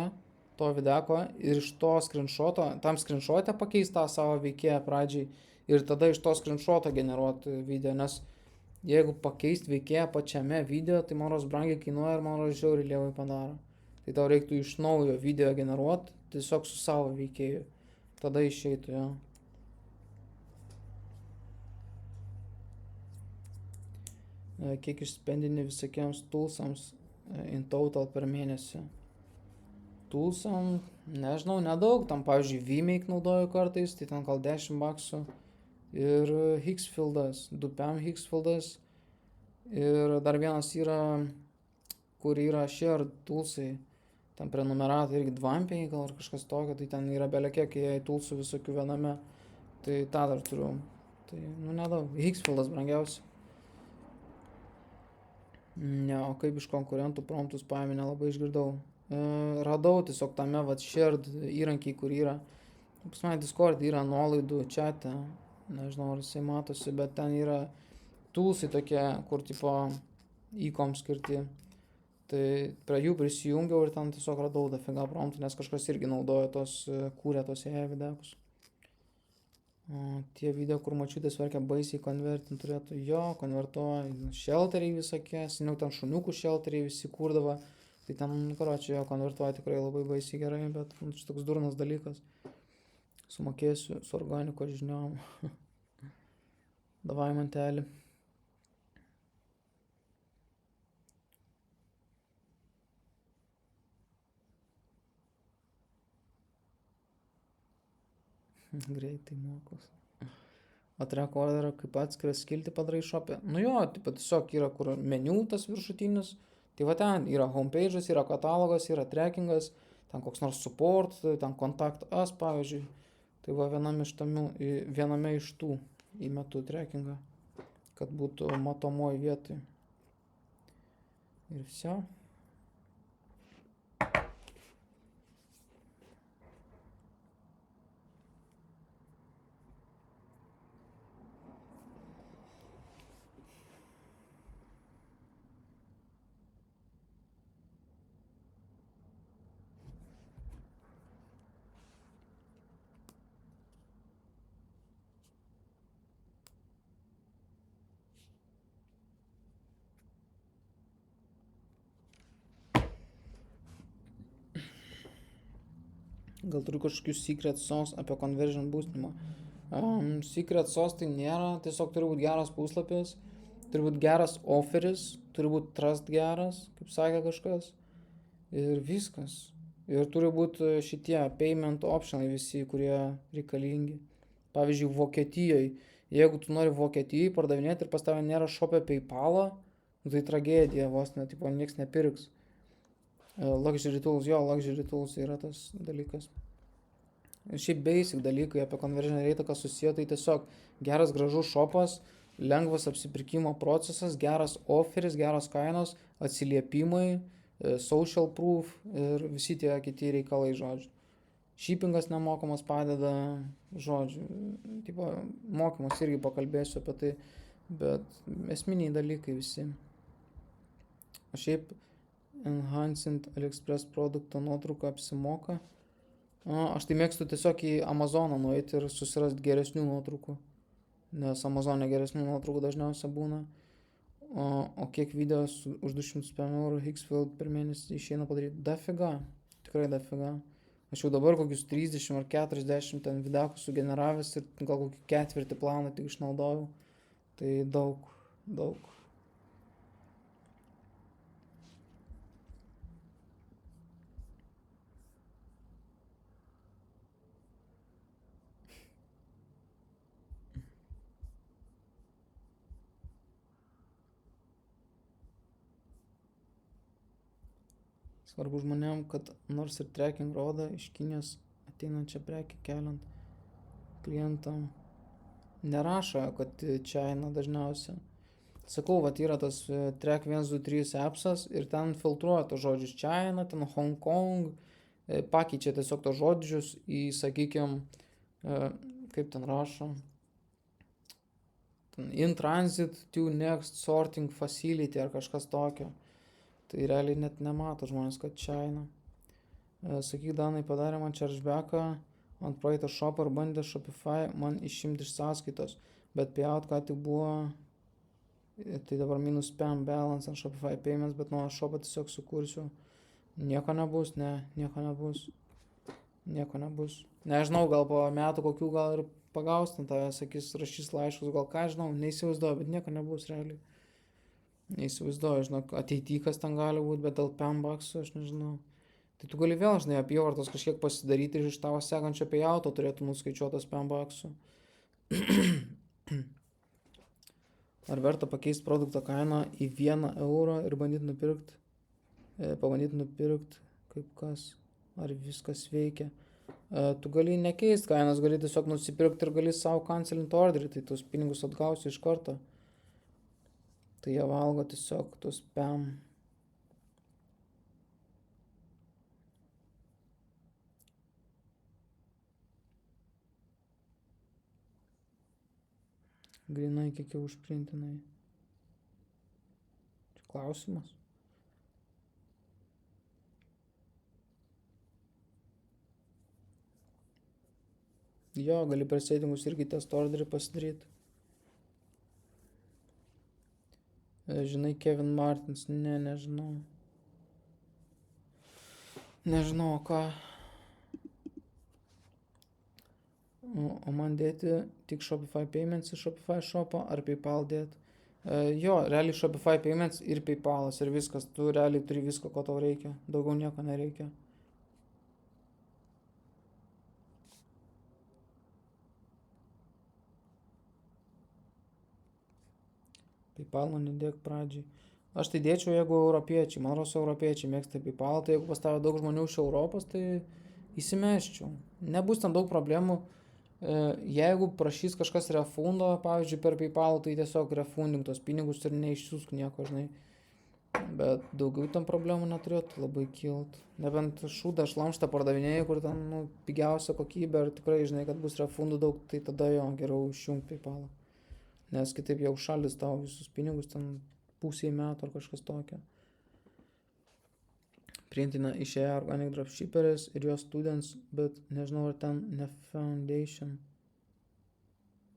to videko ir iš to screenshoto, tam screenshot'e pakeisti tą savo veikėją pradžiai ir tada iš to screenshoto generuoti video, nes jeigu pakeisti veikėją pačiame video, tai man rodos brangiai kainuoja ir man rodos žiauriai lievai padaro. Tai tau reiktų iš naujo video generuoti, tiesiog su savo veikėju. Tada išeitų, jo. Kiek išspendini visokiems toolsams in total per mėnesį? Toolsam, nežinau, nedaug. Tam, pavyzdžiui, vMake naudoju kartais, tai ten gal 10 baksų. Ir Hicksfieldas, 2PM Hicksfieldas. Ir dar vienas yra, kur yra share toolsai. Ten prenumeratai irgi 2MP gal ar kažkas tokio, tai ten yra belekiek toolsų visokių viename, tai tą dar turiu, tai nu nedaug, Hicksfieldas brangiausia. Ne, o kaip iš konkurentų promptus paėmė, nelabai išgirdau. Radau tiesiog tame vat shared įrankiai, kur yra, pas mane Discord yra nuolaidų chat'e, nežinau ar jisai matosi, bet ten yra toolsai tokie, kur tipo e-com skirti. Tai prie jų prisijungiau ir ten tiesiog radau dafiga promptų, nes kažkas irgi naudojo kūrė tos AI videkus. Tie video, kur mačiutės verkia baisiai konvertint turėtų, jo, konvertuoja, shelteriai visokie, seniau ten šuniukų shelteriai visi kurdavo, tai ten, karočiui, jo, konvertuoja tikrai labai baisiai gerai, bet šis toks durnas dalykas. Sumokėsiu su organiko žiniom. Davai mantelį. Greitai mokos. O track orderą kaip atskiras skilti padarai shop'e? Nu jo, tiesiog yra kur meniu tas viršutinis, tai va ten yra homepage'as, yra katalogas, yra trackingas, ten koks nors support, ten contact us pavyzdžiui, tai va viename iš tų įmetu trackingą. kad būtų matomoj vietoj. Ir все. Gal turiu kažkokius secret sauce apie conversion boostinimą. Secret sauce tai nėra, tiesiog turi būti geras puslapis, turi būti geras offeris, turi būti trust geras, kaip sakė kažkas. Ir viskas. Ir turi būti šitie payment optionai visi, kurie reikalingi. Pavyzdžiui, Vokietijoje. Jeigu tu nori Vokietijai pardavinėti ir pas tave nėra shop'e PayPal'ą, tai tragedija, vos net, tipo, nieks nepirks. Luxury Tools, jo, Luxury Tools yra tas dalykas. Ir šiaip basic dalykai apie conversion rate, kas susiję, tai tiesiog geras gražus shopas, lengvas apsipirkimo procesas, geras offeris, geros kainos, atsiliepimai, social proof ir visi tie kiti reikalai, žodžiu. Shippingas nemokamas padeda, žodžiu, tipo, mokymas irgi pakalbėsiu apie tai, bet esminiai dalykai visi. O šiaip enhancing AliExpress produkto nuotrauką apsimoka. Aš tai mėgstu tiesiog į Amazoną nueiti ir susirasti geresnių nuotraukų, nes Amazone geresnių nuotraukų dažniausiai būna. O kiek video už 205 eurų Hixfield per mėnesį išeina padaryti? Dafiga, tikrai dafiga. Aš jau dabar kokius 30 ar 40 ten videokų sugeneravęs ir gal kokį ketvirtį planą tik išnaudojau. Tai daug. Svarbu žmonėm, kad nors ir tracking rodo iš Kinijos ateinančią prekį keliant klientam, nerašo, kad China dažniausiai. Sakau, vat yra tas track 123 appsas ir ten filtruoja tos žodžius China, ten Hong Kong, pakeičia tiesiog tos žodžius į, sakykim, kaip ten rašo, in transit to next sorting facility ar kažkas tokio. Tai realiai net nemato žmonės, kad China. Sakyk, Danai, padarė man chargebacką ant praeitą shopą ir bandė Shopify man išimti iš sąskaitos, bet payout ką tik buvo, tai dabar minus spam balance ant Shopify payments, bet nuo shopą tiesiog sukursiu. Nieko nebus, nieko nebus. Nežinau, gal po metų kokių gal ir pagaus, ten tave sakys, rašys laiškus, gal ką žinau, neįsivaizduoju, bet nieko nebus realiai. Neįsivaizduoju, žinok, ateityje kas ten gali būti, bet dėl $10 aš nežinau. Tai tu gali vėl, žinai, apyvartos kažkiek pasidaryti ir iš tavo sekančio payouto turėtų nuskaičiuotas $10. Ar verta pakeisti produkto kainą į 1 eurą ir pabandyti nupirkti kaip kas, ar viskas veikia. Tu gali nekeisti kainos, gali tiesiog nusipirkti ir gali savo cancelinti orderį, tai tuos pinigus atgausi iš karto. Tai jie valgo tiesiog tos spam. Grinai kiek jau užprintinai. Čia klausimas. Jo, gali per settingus irgi test orderį pasidaryti. Žinai, Kevin Martins, nežinau. Nežinau, ką. O man dėti tik Shopify Payments į Shopify shopą ar PayPal dėti? Jo, realiai Shopify Payments ir PayPalas ir viskas. Tu realiai turi visko, ko tau reikia. Daugiau nieko nereikia. PayPal nedėk pradžiai. Aš tai dėčiau, jeigu europiečiai. Man rodos, europiečiai mėgsta PayPal, tai jeigu pas tave daug žmonių iš Europos, tai įsimesčiau. Nebus ten daug problemų. Jeigu prašys kažkas refundo, pavyzdžiui, per PayPal, tai tiesiog refunding tos pinigus ir neišsiųsk nieko, žinai. Bet daugiau ten problemų neturėtų labai kilt. Nebent šūdą šlamštą pardavinėjai, kur ten pigiausia kokybė ir tikrai žinai, kad bus refundų daug, tai tada jo geriau išjungti PayPalą. Nes kitaip jau šalis tau visus pinigus ten pusiai metų ar kažkas tokio. Priimtina išėję Organic Dropshipperis ir jo students, bet nežinau ar ten ne foundation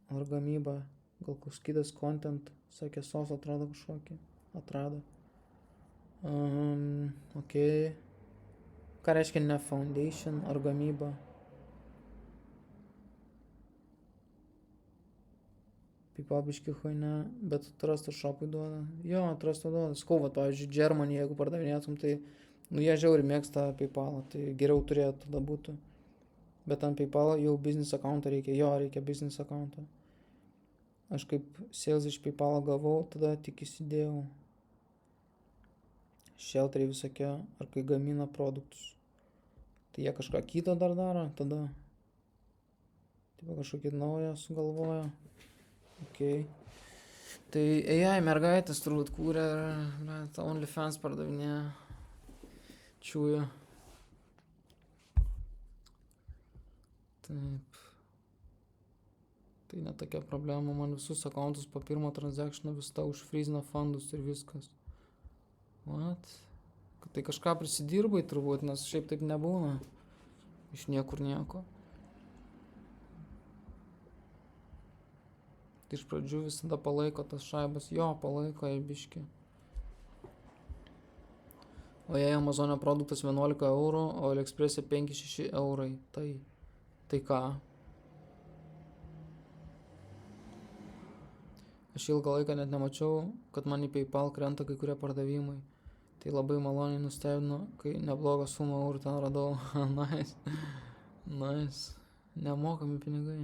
ar gamyba, gal koks kitas content, sakė sos atrado kažkokį, atrado. Ok. Ką reiškia ne foundation ar gamyba? PayPal biški huine, bet Trusted Shop'ui duoda. Jo, Trusted duoda. Skau, va, pavyzdžiui, Germany, jeigu pardavinėtum, tai jie žiauriai mėgsta PayPalą, tai geriau turėtų tada būtų. Bet ant PayPalą jau business account'o reikia. Jo, reikia business account'o. Aš kaip sales iš PayPalą gavau, tada tik įsidėjau. Shelteriai visokie, ar kai gamina produktus. Tai jie kažką kitą dar daro, tada kažkokį naują sugalvojo. Ok. Tai AI mergaitės turbūt kūrė, bet OnlyFans pardavinėja. Čiūja. Taip. Tai netokia problema, man visus accountus po pirmo transactiono vis ta užfreezina fundus ir viskas. What? Tai kažką prisidirbai turbūt, nes šiaip taip nebūna. Iš niekur nieko. Tai iš pradžių visada palaiko tas šaibas. Jo, palaiko į biškį. O jei Amazon'e produktas 11 eurų, o AliExpress'e 5-6 eurai, tai ką? Aš ilgą laiką net nemačiau, kad man į PayPal krenta kai kurie pardavimai. Tai labai maloniai nustebino, kai neblogą sumą eurų ten radau. Nice. Nemokami pinigai.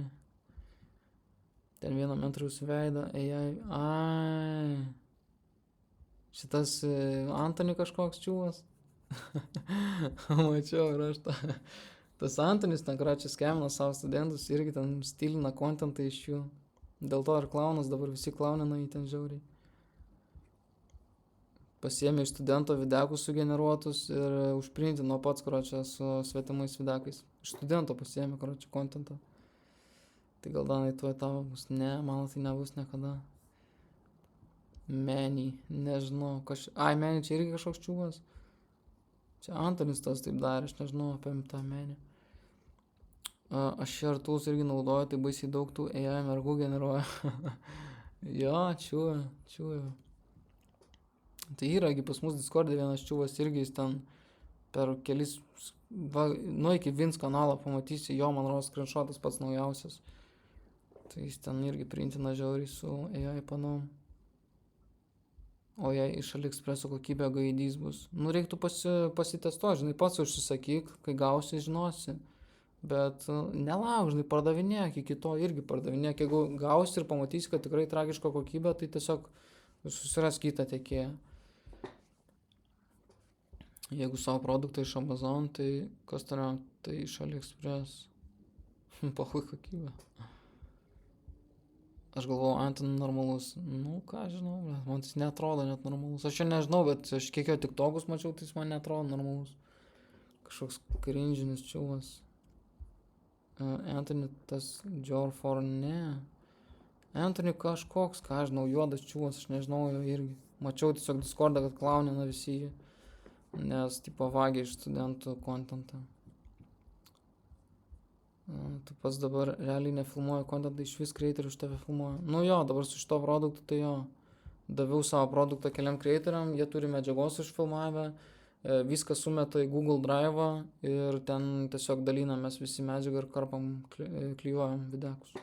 Ten vieno mentoriaus veidą, ai. Šitas Antony kažkoks čiūvas. Mačiau ir aš tą. Tas Antonis ten kračiai skemina savo studentus, irgi ten stilina kontentą iš jų. Dėl to ir klaunas, dabar visi klaunina jį ten žiauriai. Pasiėmė iš studento videkus sugeneruotus ir užprintino pats, kračiai, su svetimais videkais. Iš studento pasiėmė, kračiai, kontentą. Tai gal danai tuoj tavo bus. Ne, mano tai nebus niekada. Menį, nežinau, Menį čia irgi kažkoks čiūvas. Čia Antonis tas taip darė, aš nežinau apie tą Menį. Aš Share Tools irgi naudoju, tai baisiai daug tų AI mergų generuoja. Jo, čiūvė. Tai yragi pas mus Discord'e vienas čiūvas irgi, jis ten per kelis, iki Vince kanalą pamatysi, jo, man rodos, screenshotas pats naujausias. Tai jis ten irgi printina žiauriai su AI panom. O jei iš AliExpress'o kokybė gaidys bus. Reiktų pasitestuoti, žinai, pats užsisakyk, kai gausi, žinosi. Bet nelauk, žinai, pardavinėk, iki to irgi pardavinėk. Jeigu gausi ir pamatysi, kad tikrai tragiška kokybė, tai tiesiog susiras kitą tiekėją. Jeigu savo produktą iš Amazon, tai kas tai yra, tai iš AliExpress. Pachui kokybė. Aš galvoju, Antony normalus. Ką žinau, man jis neatrodo net normalus. Aš jo nežinau, bet aš kiek jo tiktokus mačiau, tai jis man neatrodo normalus. Kažkoks cringinis čiūvas. Antony tas Jour4, ne. Antony kažkoks, ką žinau, juodas čiūvas, aš nežinau jo irgi. Mačiau tiesiog Discord'ą, kad klaunina visi jį. Nes, tipo, vagia iš studentų kontentą. Tu pats dabar realiai nefilmuoji kontentą, iš vis creatorių už tave filmuoja. Jo, dabar su šito produktu, tai jo. Daviau savo produktą keliam creatoriam, jie turi medžiagos užfilmavę, viską sumeta į Google Drive'ą ir ten tiesiog dalinamės visi medžiagą ir karpam, klijuojam videkus.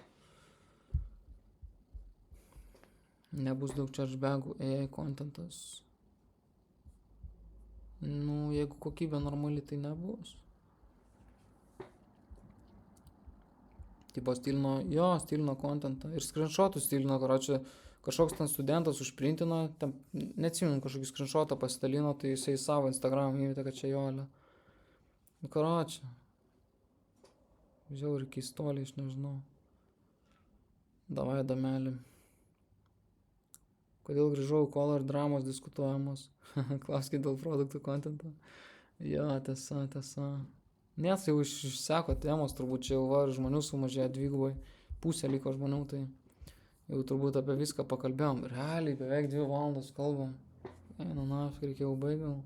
Nebus daug chargebackų, AI kontentas. Jeigu kokybė normali, tai nebus. Tipo stilino kontentą ir screenshotų stilino, kažkoks ten studentas užprintino, ten, neatsimenu, kažkokį screenshotą pasidalino, tai jisai savo Instagram įmetė, kad čia Jolė. Žiauri keistoliai, aš nežinau. Davai, damelį. Kodėl grįžau į kolą ir dramos diskutuojamos? Klauskit dėl produktų kontento. Jo, tiesa. Nes jau išseko temos, turbūt čia jau ir žmonių sumažėjo dvigubai. Pusė liko žmonių, tai jau turbūt apie viską pakalbėjom. Realiai beveik 2 valandas kalbam. Eina nafik, reikėjo baigti gal.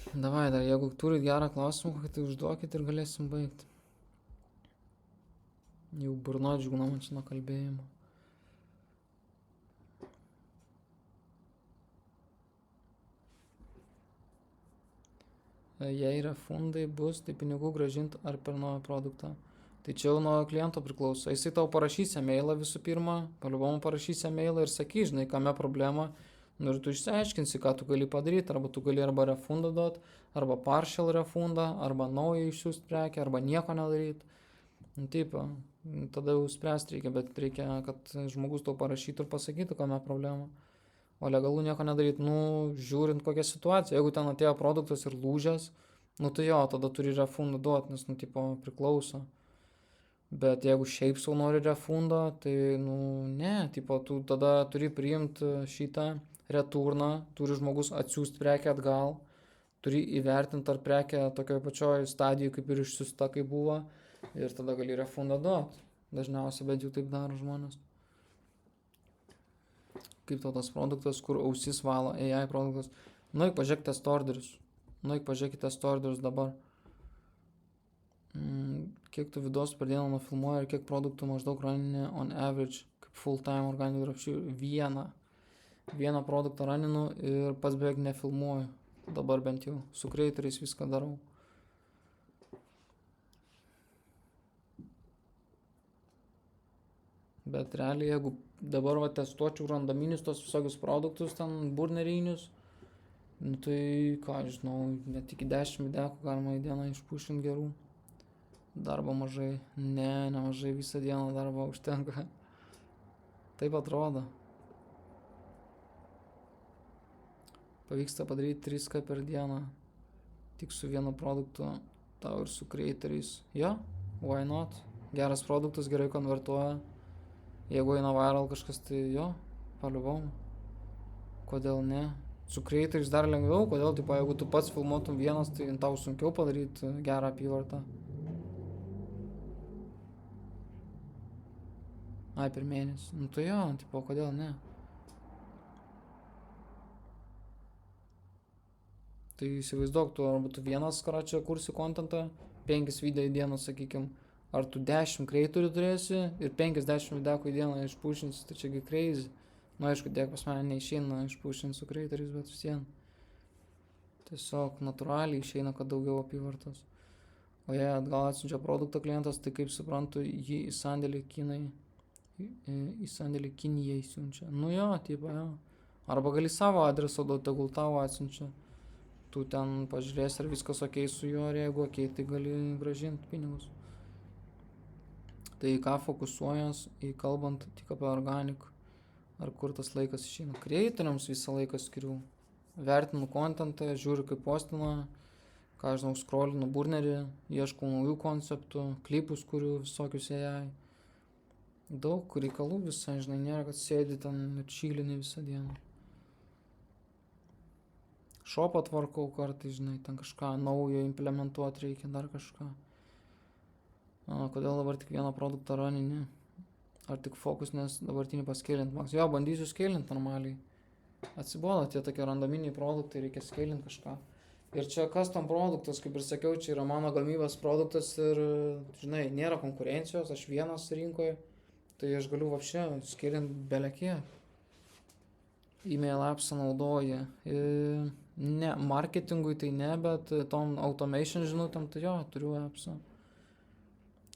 Davai, dar jeigu turit gerą klausimą, kokį tai užduokit ir galėsim baigti. Jau burna džiugna man čia nuo kalbėjimo. Jei refundai bus, tai pinigų grąžint ar per naują produktą. Tai čia jau nuo kliento priklauso. Jisai tau parašys e-mailą visų pirma, paliubomu parašys e-mailą ir sakys, žinai, kame problema. Nu ir tu išsiaiškinsi, ką tu gali padaryti. Arba tu gali arba refundą duot, arba partial refundą, arba naują išsiųst prekę, arba nieko nedaryti. Nu taip, tada jau spręsti reikia, bet reikia, kad žmogus tau parašytų ir pasakytų, kame problema. O legalų nieko nedaryti, nu, žiūrint kokią situaciją. Jeigu ten atėjo produktas ir lūžęs, nu tai jo, tada turi refundą duoti, nes, nu, tipo, priklauso. Bet jeigu šiaip sau nori refundą, tai, nu, ne, tipo, tu tada turi priimti šitą returną, turi žmogus atsiųsti prekę atgal, turi įvertinti, ar prekė tokioje pačioje stadijoje, kaip ir išsiusta, kaip buvo, ir tada gali refundą duoti. Dažniausiai bent jau taip daro žmonės. Kaip tau tas produktas, kur ausis valo, AI produktas. Nueik pažiūrėk test orderius. Nueik pažiūrėk test orderius dabar. Kiek tu videos per dieną nufilmuoji ir kiek produktų maždaug raninė on average, kaip full time organic dropship. Vieną produktą raninu ir pats beveik nefilmuoju. Dabar bent jau su creatoriais viską darau. Bet realiai, jeigu dabar testuočiau randominius tos visokius produktus, ten burnerinius, nu tai, ką žinau, net iki 10 videkų galima į dieną išpušinti gerų. Darbo mažai. Nemažai, visą dieną darbo užtenka. Taip atrodo. Pavyksta padaryti 3K per dieną. Tik su vienu produktu, tau ir su creatoriais. Jo, why not? Geras produktas, gerai konvertuoja. Jeigu eina viral kažkas, tai jo, paliubom. Kodėl ne? Su creatoriais dar lengviau, kodėl, tipo, jeigu tu pats filmuotum vienas, tai tau sunkiau padaryti gerą apyvartą. Ai, per mėnesį. Nu tai jo, tipo, kodėl ne? Tai įsivaizduok, tu arba tu vienas čia kursi kontentą, 5 video į dieną, sakykim. Ar tu 10 creatorių turėsi ir 50 videkų į dieną išpušinsi, tai čiagi crazy. Nu, aišku, tiek pas mane neišeina išpušinti su creatoriais, bet vis vien. Tiesiog natūraliai išeina, kad daugiau apyvartos. O jei atgal atsiunčia produktą klientas, tai kaip suprantu, jį į sandėlį Kinijai siunčia. Nu jo, tipo, jo. Arba gali savo adresą duoti, tegul tavo atsiunčia. Tu ten pažiūrėsi, ar viskas ok su juo, ir jeigu ok, tai gali grąžinti pinigus. Tai ką fokusuojas, į kalbant tik apie organic, ar kur tas laikas išeina. Creatoriams visą laiką skiriu. Vertinu kontentą, žiūriu kaip postina, ką žinau, scrollinu burnerį, ieškau naujų konceptų, klipus kuriu, visokius AI. Daug reikalų visai, žinai, nėra, kad sėdi ten ir čilini visą dieną. Shopą tvarkau kartais, žinai, ten kažką naujo implementuoti reikia, dar kažką. Kodėl dabar tik vieną produktą ranini? Ar tik fokus, nes dabartinį paskėlint max? Jo, bandysiu skėlint normaliai. Atsibodo tie tokie randominiai produktai, reikia skėlint kažką. Ir čia custom produktas, kaip ir sakiau, čia yra mano gamybos produktas ir, žinai, nėra konkurencijos, aš vienas rinkoje, tai aš galiu vapšė skėlint belekiek. Email appsą naudoja. Ne, marketingui tai ne, bet tom automation žinutėm, tai jo, turiu appsą.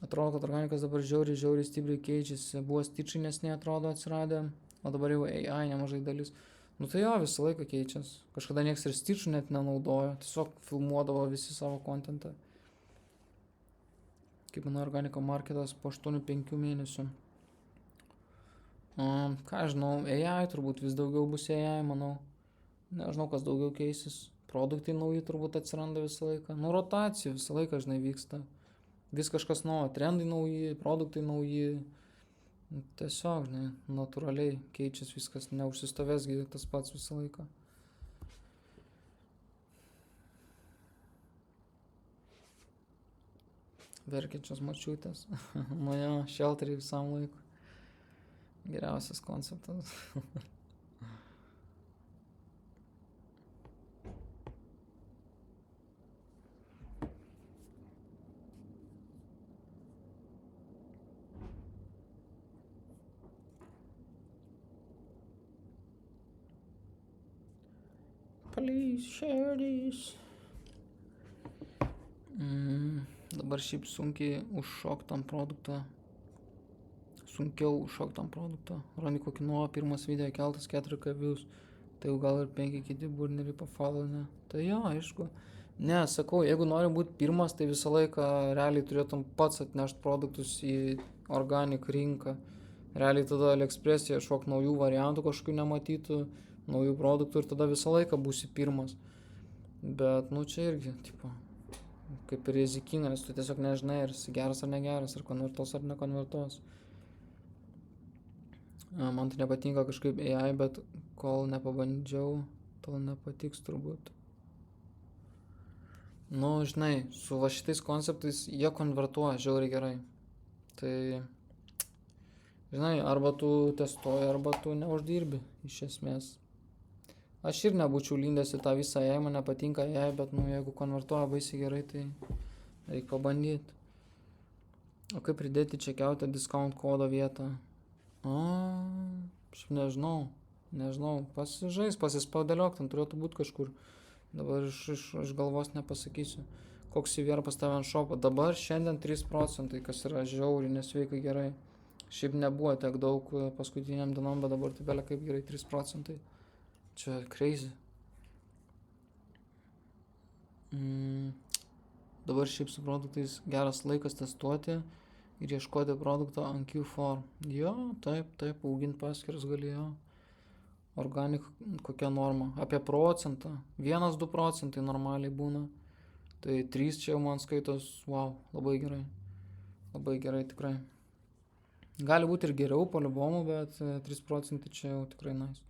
Atrodo, kad organikas dabar žiauriai stipriai keičiasi. Buvo stičiai nesnei atrodo atsiradę, o dabar jau AI nemažai dalis. Nu tai jo, visą laiką keičias. Kažkada nieks ir stičių net nenaudojo, tiesiog filmuodavo visi savo kontentą. Kaip mano organiko marketas po 8-5 mėnesių. Ką žinau, AI turbūt vis daugiau bus AI, manau. Nežinau, kas daugiau keisis. produktai nauji turbūt atsiranda visą laiką. Nu, rotacija visą laiką, žinai, vyksta. Vis kažkas naujo, trendai nauji, produktai nauji. Tiesiog, žinai, natūraliai keičiasi viskas, neužsistovėsgi tas pats visą laiką. Verkiančios mačiutės. Nu jo, šelteriai visam laikui. Geriausias konceptas. Please share this. Dabar šiaip sunkiai užšoktam produktą. Sunkiau užšoktam produktą. Randi kokį nuo pirmas video keltas 4K views. Tai jau gal ir 5 kiti burneriai pafollow, ne? Tai jo, aišku. Ne, sakau, jeigu nori būti pirmas, tai visą laiką realiai turėtum pats atnešti produktus į organic rinką. Realiai tada AliExpress ieškok naujų variantų kažkokių nematytų, naujų produktų ir tada visą laiką būsi pirmas. Bet, nu čia irgi, tipo, kaip ir rizikinga, nes tu tiesiog nežinai, ar esi geras ar negeras, ar konvertuos ar nekonvertuos. Man tai nepatinka kažkaip AI, bet kol nepabandžiau, tol nepatiks turbūt. Nu, žinai, su va šitais konceptais jie konvertuoja žiauriai gerai. Tai, žinai, arba tu testuoji, arba tu neuždirbi, iš esmės. Aš ir nebūčiau lindęs į tą visą AI, man nepatinka AI, bet, nu, jeigu konvertuoja baisiai gerai, tai reikia pabandyti. O kaip pridėti checkout'e discount kodo vietą? Aš nežinau, pasižais, pasispaudėliok, ten turėtų būti kažkur. Dabar iš galvos nepasakysiu. Koks įvėra pas tave ant šopo. Dabar šiandien 3%, kas yra žiauriai nesveikai gerai. Šiaip nebuvo tiek daug paskutiniam dienom, bet dabar tai belia kaip gerai 3%. Čia crazy. Dabar šiaip su produktais geras laikas testuoti ir ieškoti produkto ant Q4. Jo, taip, auginti paskiras gali, jo. Organic kokia norma? Apie procentą. 1-2 procentai normaliai būna. Tai 3 čia jau man skaitos, wow, labai gerai. Labai gerai tikrai. Gali būti ir geriau poliubomų, bet 3 procentai čia jau tikrai nice.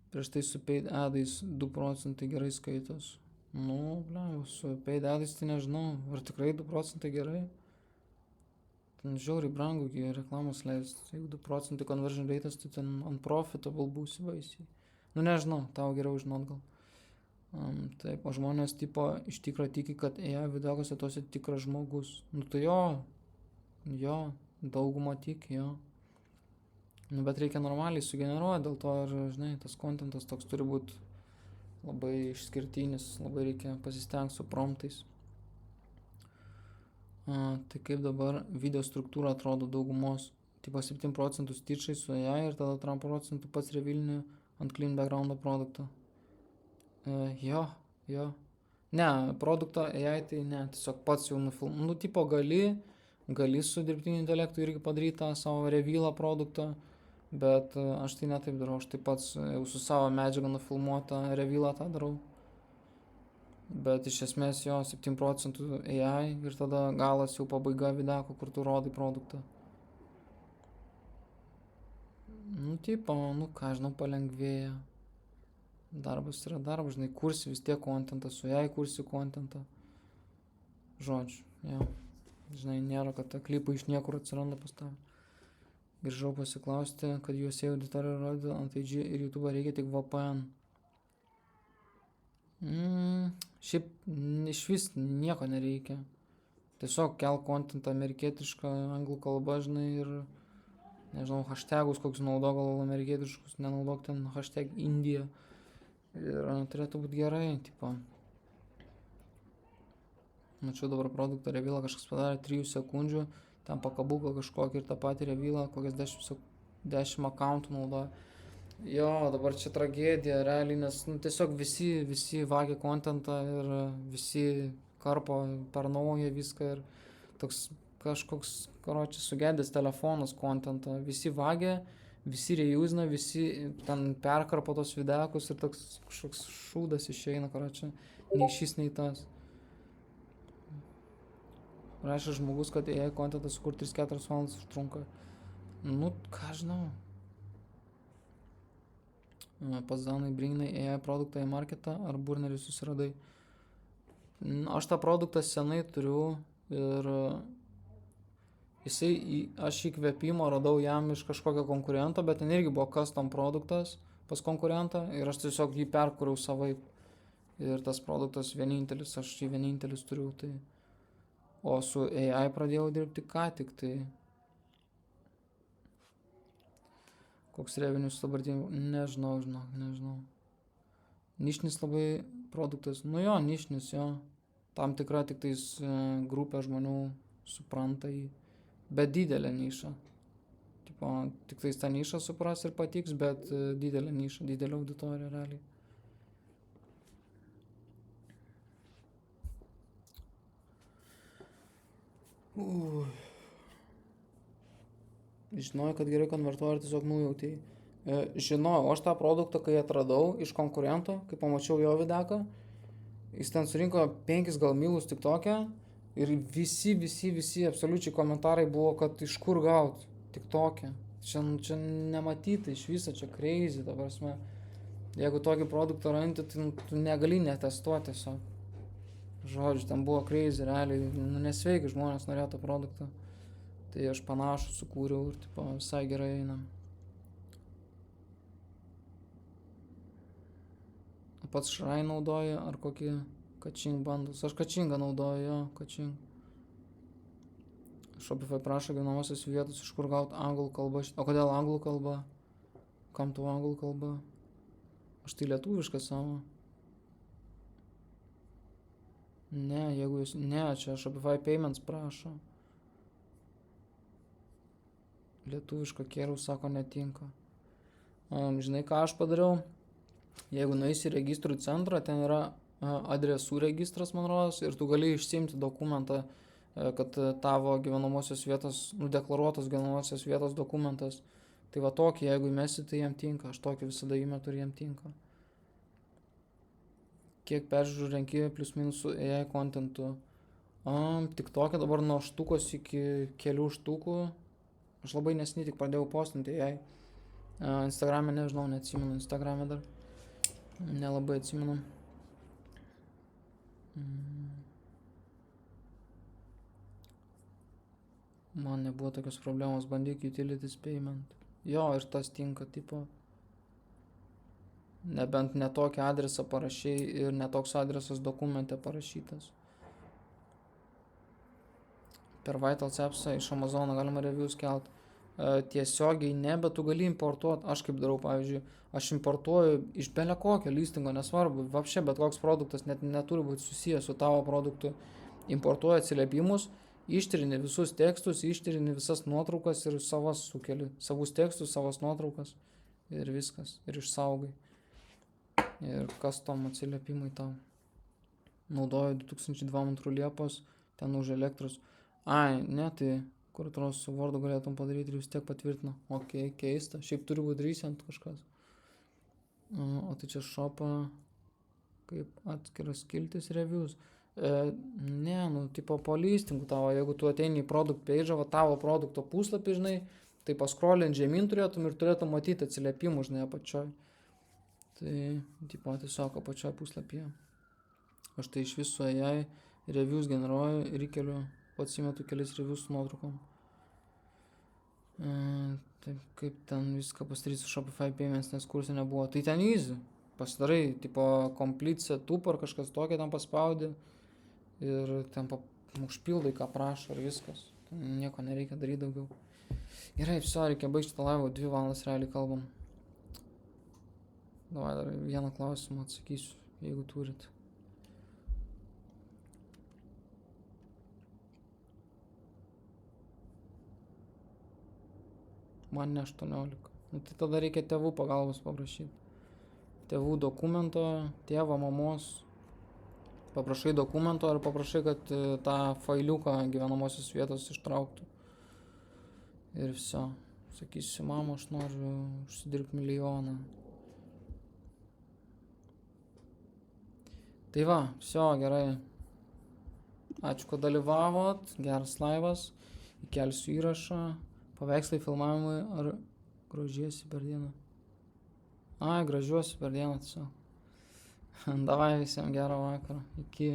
Prieš tai su paid adais 2 procentai gerai skaitos. Nu, bля, su paid adais tai nežinau, ar tikrai 2 procentai gerai. Ten žiauriai brangu reklamos leisti. Jeigu 2 procentai conversion rate'as, tai ten unprofitable būsi baisiai. Nu nežinau, tau geriau žinot gal. Taip, o žmonės tipo iš tikro tiki, kad AI videokose tuose tikras žmogus. Nu tai jo, dauguma tiki, jo. Nu bet reikia normaliai sugeneruoti, dėl to ir, žinai, tas kontentas toks turi būti labai išskirtinis, labai reikia pasistengti su promptais. Tai kaip dabar video struktūra atrodo daugumos. Tipo 7 procentų stitchai su AI ir tada 3 procentų pats revilni ant clean backgroundo produkto. Jo. Ne, produkto AI tai ne, tiesiog pats jau nufilmuoju. Nu, tipo gali su dirbtiniu intelektu irgi padaryti tą savo revilą produktą, bet aš tai ne taip darau, aš taip pats jau su savo medžiaga nufilmuotą revilą tą darau. Bet iš esmės jo 7 procentų AI ir tada galas jau pabaiga videko, kur tu rodai produktą. Nu, tipo, nu ką, žinau, palengvėja. Darbas yra darbas, žinai, kursi vis tiek kontentą, su AI kursi kontentą. Žodžiu, jo. Žinai, nėra, kad ta klipai iš niekur atsiranda pas tave. Grįžau pasiklausti, kad USA auditorija rodo ant IG ir YouTube reikia tik VPN. Šiaip iš vis nieko nereikia. Tiesiog kelk kontentą amerikietišką, anglų kalba, žinai, ir nežinau, hashtagus kokius naudok, gal amerikietiškus, nenaudok ten hashtag Indija. Ir turėtų būti gerai, tipo. Mačiau dabar produktą revilą kažkas padarė 3 sekundžių, ten pakabuką kažkokį ir tą patį revilą, kokias 10 accountų naudoja. Jo, dabar čia tragedija, realiai, nes tiesiog visi vagia kontentą ir visi karpo per naują viską ir toks kažkoks, karočiui, sugedęs telefonas kontentą. Visi vagia, visi reusina, visi ten perkarpo tos videkus ir toks kažkoks šūdas išeina, čia nei šis, nei tas. Rašė žmogus, kad AI contentą sukurti 3-4 valandas užtrunka. Nu, ką žinau. Pats Danai bringinai AI produktą į marketą, ar burnerį susiradai? Aš tą produktą senai turiu ir aš įkvėpimo radau jam iš kažkokio konkurento, bet ten irgi buvo custom produktas pas konkurentą ir aš tiesiog jį perkūriau savaip. Ir tas produktas vienintelis, aš jį vienintelis turiu, tai... O su AI pradėjau dirbti ką tik, tai... Koks revenues dabartinių, nežinau. Nišnis labai produktas, nu jo, nišnis, jo. Tam tikra tik tais grupė žmonių supranta jį, bet didelė niša. Tipo, tik tais tą nišą supras ir patiks, bet didelė niša, didelė auditorija realiai. Žinojau, kad gerai konvertuoja ir tiesiog nujautėjai. Žinojau, aš tą produktą, kai atradau iš konkurento, kai pamačiau jo videką, jis ten surinko 5 gal milus tik tokią ir visi absoliučiai komentarai buvo, kad iš kur gaut tik tokią. Čia nematyti iš viso, čia crazy, ta prasme. Jeigu tokį produktą randi, tai tu negali netestuoti tiesiog. Žodžiu, ten buvo crazy, realiai, nesveikai žmonės norėjo tą produktą. Tai aš panašų sukūriau ir tipo, visai gerai eina. Pats Shrai naudoja ar kokį Kaching bandus? Aš Kachingą naudoju, jo, Kaching. Shopify prašo gyvenamosios vietos, iš kur gauti anglų kalbą. O kodėl anglų kalba? Kam tu anglų kalba? Aš tai lietuvišką savo. Ne, jeigu jūs... Ne, čia Shopify Payments prašo. Lietuvišką kėliau, sako, netinka. Žinai, ką aš padariau? Jeigu nueisi į registrų centrą, ten yra adresų registras, man rodos, ir tu gali išsiimti dokumentą, kad tavo gyvenamosios vietos, deklaruotos gyvenamosios vietos dokumentas. Tai va tokį, jeigu įmesi, tai jam tinka. Aš tokį visada įmetu ir jam tinka. Kiek peržiūrų renki plius minusų AI contentų? Tik tokį dabar nuo štukos iki kelių štukų. Aš labai nesiniai tik pradėjau postinti AI. Instagram'e nežinau, neatsimenu. Instagram'e dar nelabai atsimenu. Man nebuvo tokios problemos, bandyk utilities payment. Jo, ir tas tinka, tipo. Nebent ne tokį adresą parašiai ir ne toks adresas dokumente parašytas. Per Vitals appsą iš Amazono galima reviews kelt. Tiesiogiai ne, bet tu gali importuoti. Aš kaip darau, pavyzdžiui, aš importuoju iš bele kokio listingo, nesvarbu, vapšė, bet koks produktas net neturi būti susijęs su tavo produktu. Importuoju atsiliepimus, ištrini visus tekstus, ištrini visas nuotraukas ir savas sukeli. Savus tekstus, savas nuotraukas ir viskas. Ir išsaugai. Ir custom atsiliepimai tau. Naudoju 2002 Liepos, ten už elektros. Ai, ne, tai kur atrodo su Wordu galėtum padaryti ir vis tiek patvirtino. Ok, keista. Šiaip turi būti recent kažkas. O tai čia shopą kaip atskiras skiltis reviews. Ne, tipo po listingų tavo, jeigu tu ateini į product page, va tavo produkto puslapį, žinai, tai pascrollint žemyn turėtum ir turėtum matyti atsiliepimų, žinai, apačioj. Tai, tipo, tiesiog apačioj puslapyje. Aš tai iš viso AI reviews generuoju ir įkeliu, pats įmetu kelis reviews su nuotraukom. Tai kaip ten viską pasidaryti su Shopify Payments, nes kursai nebuvo. Tai ten easy. Pasidarai, tipo, complete setup ar kažkas tokio ten paspaudi ir ten užpildai, ką prašo ir viskas. Ten nieko nereikia daryti daugiau. Gerai, viso, reikia baigti tą laivą, 2 valandas realiai kalbam. Davai dar vieną klausimą atsakysiu, jeigu turit. Man ne 18. Tai tada reikia tėvų pagalbos paprašyti. Tėvų dokumento, tėvo, mamos. Paprašai dokumento ar paprašai, kad tą failiuką gyvenamosios vietos ištrauktų. Ir viso. Sakysiu, mama, aš noriu užsidirbti milijoną. Tai va, viso, gerai. Ačiū, kad dalyvavot, geras laivas, įkelsiu įrašą, paveikslai filmavimai ar grožiesi per dieną. Ai, gražiuosi per dieną tiesiog. Davai visiems gerą vakarą, iki.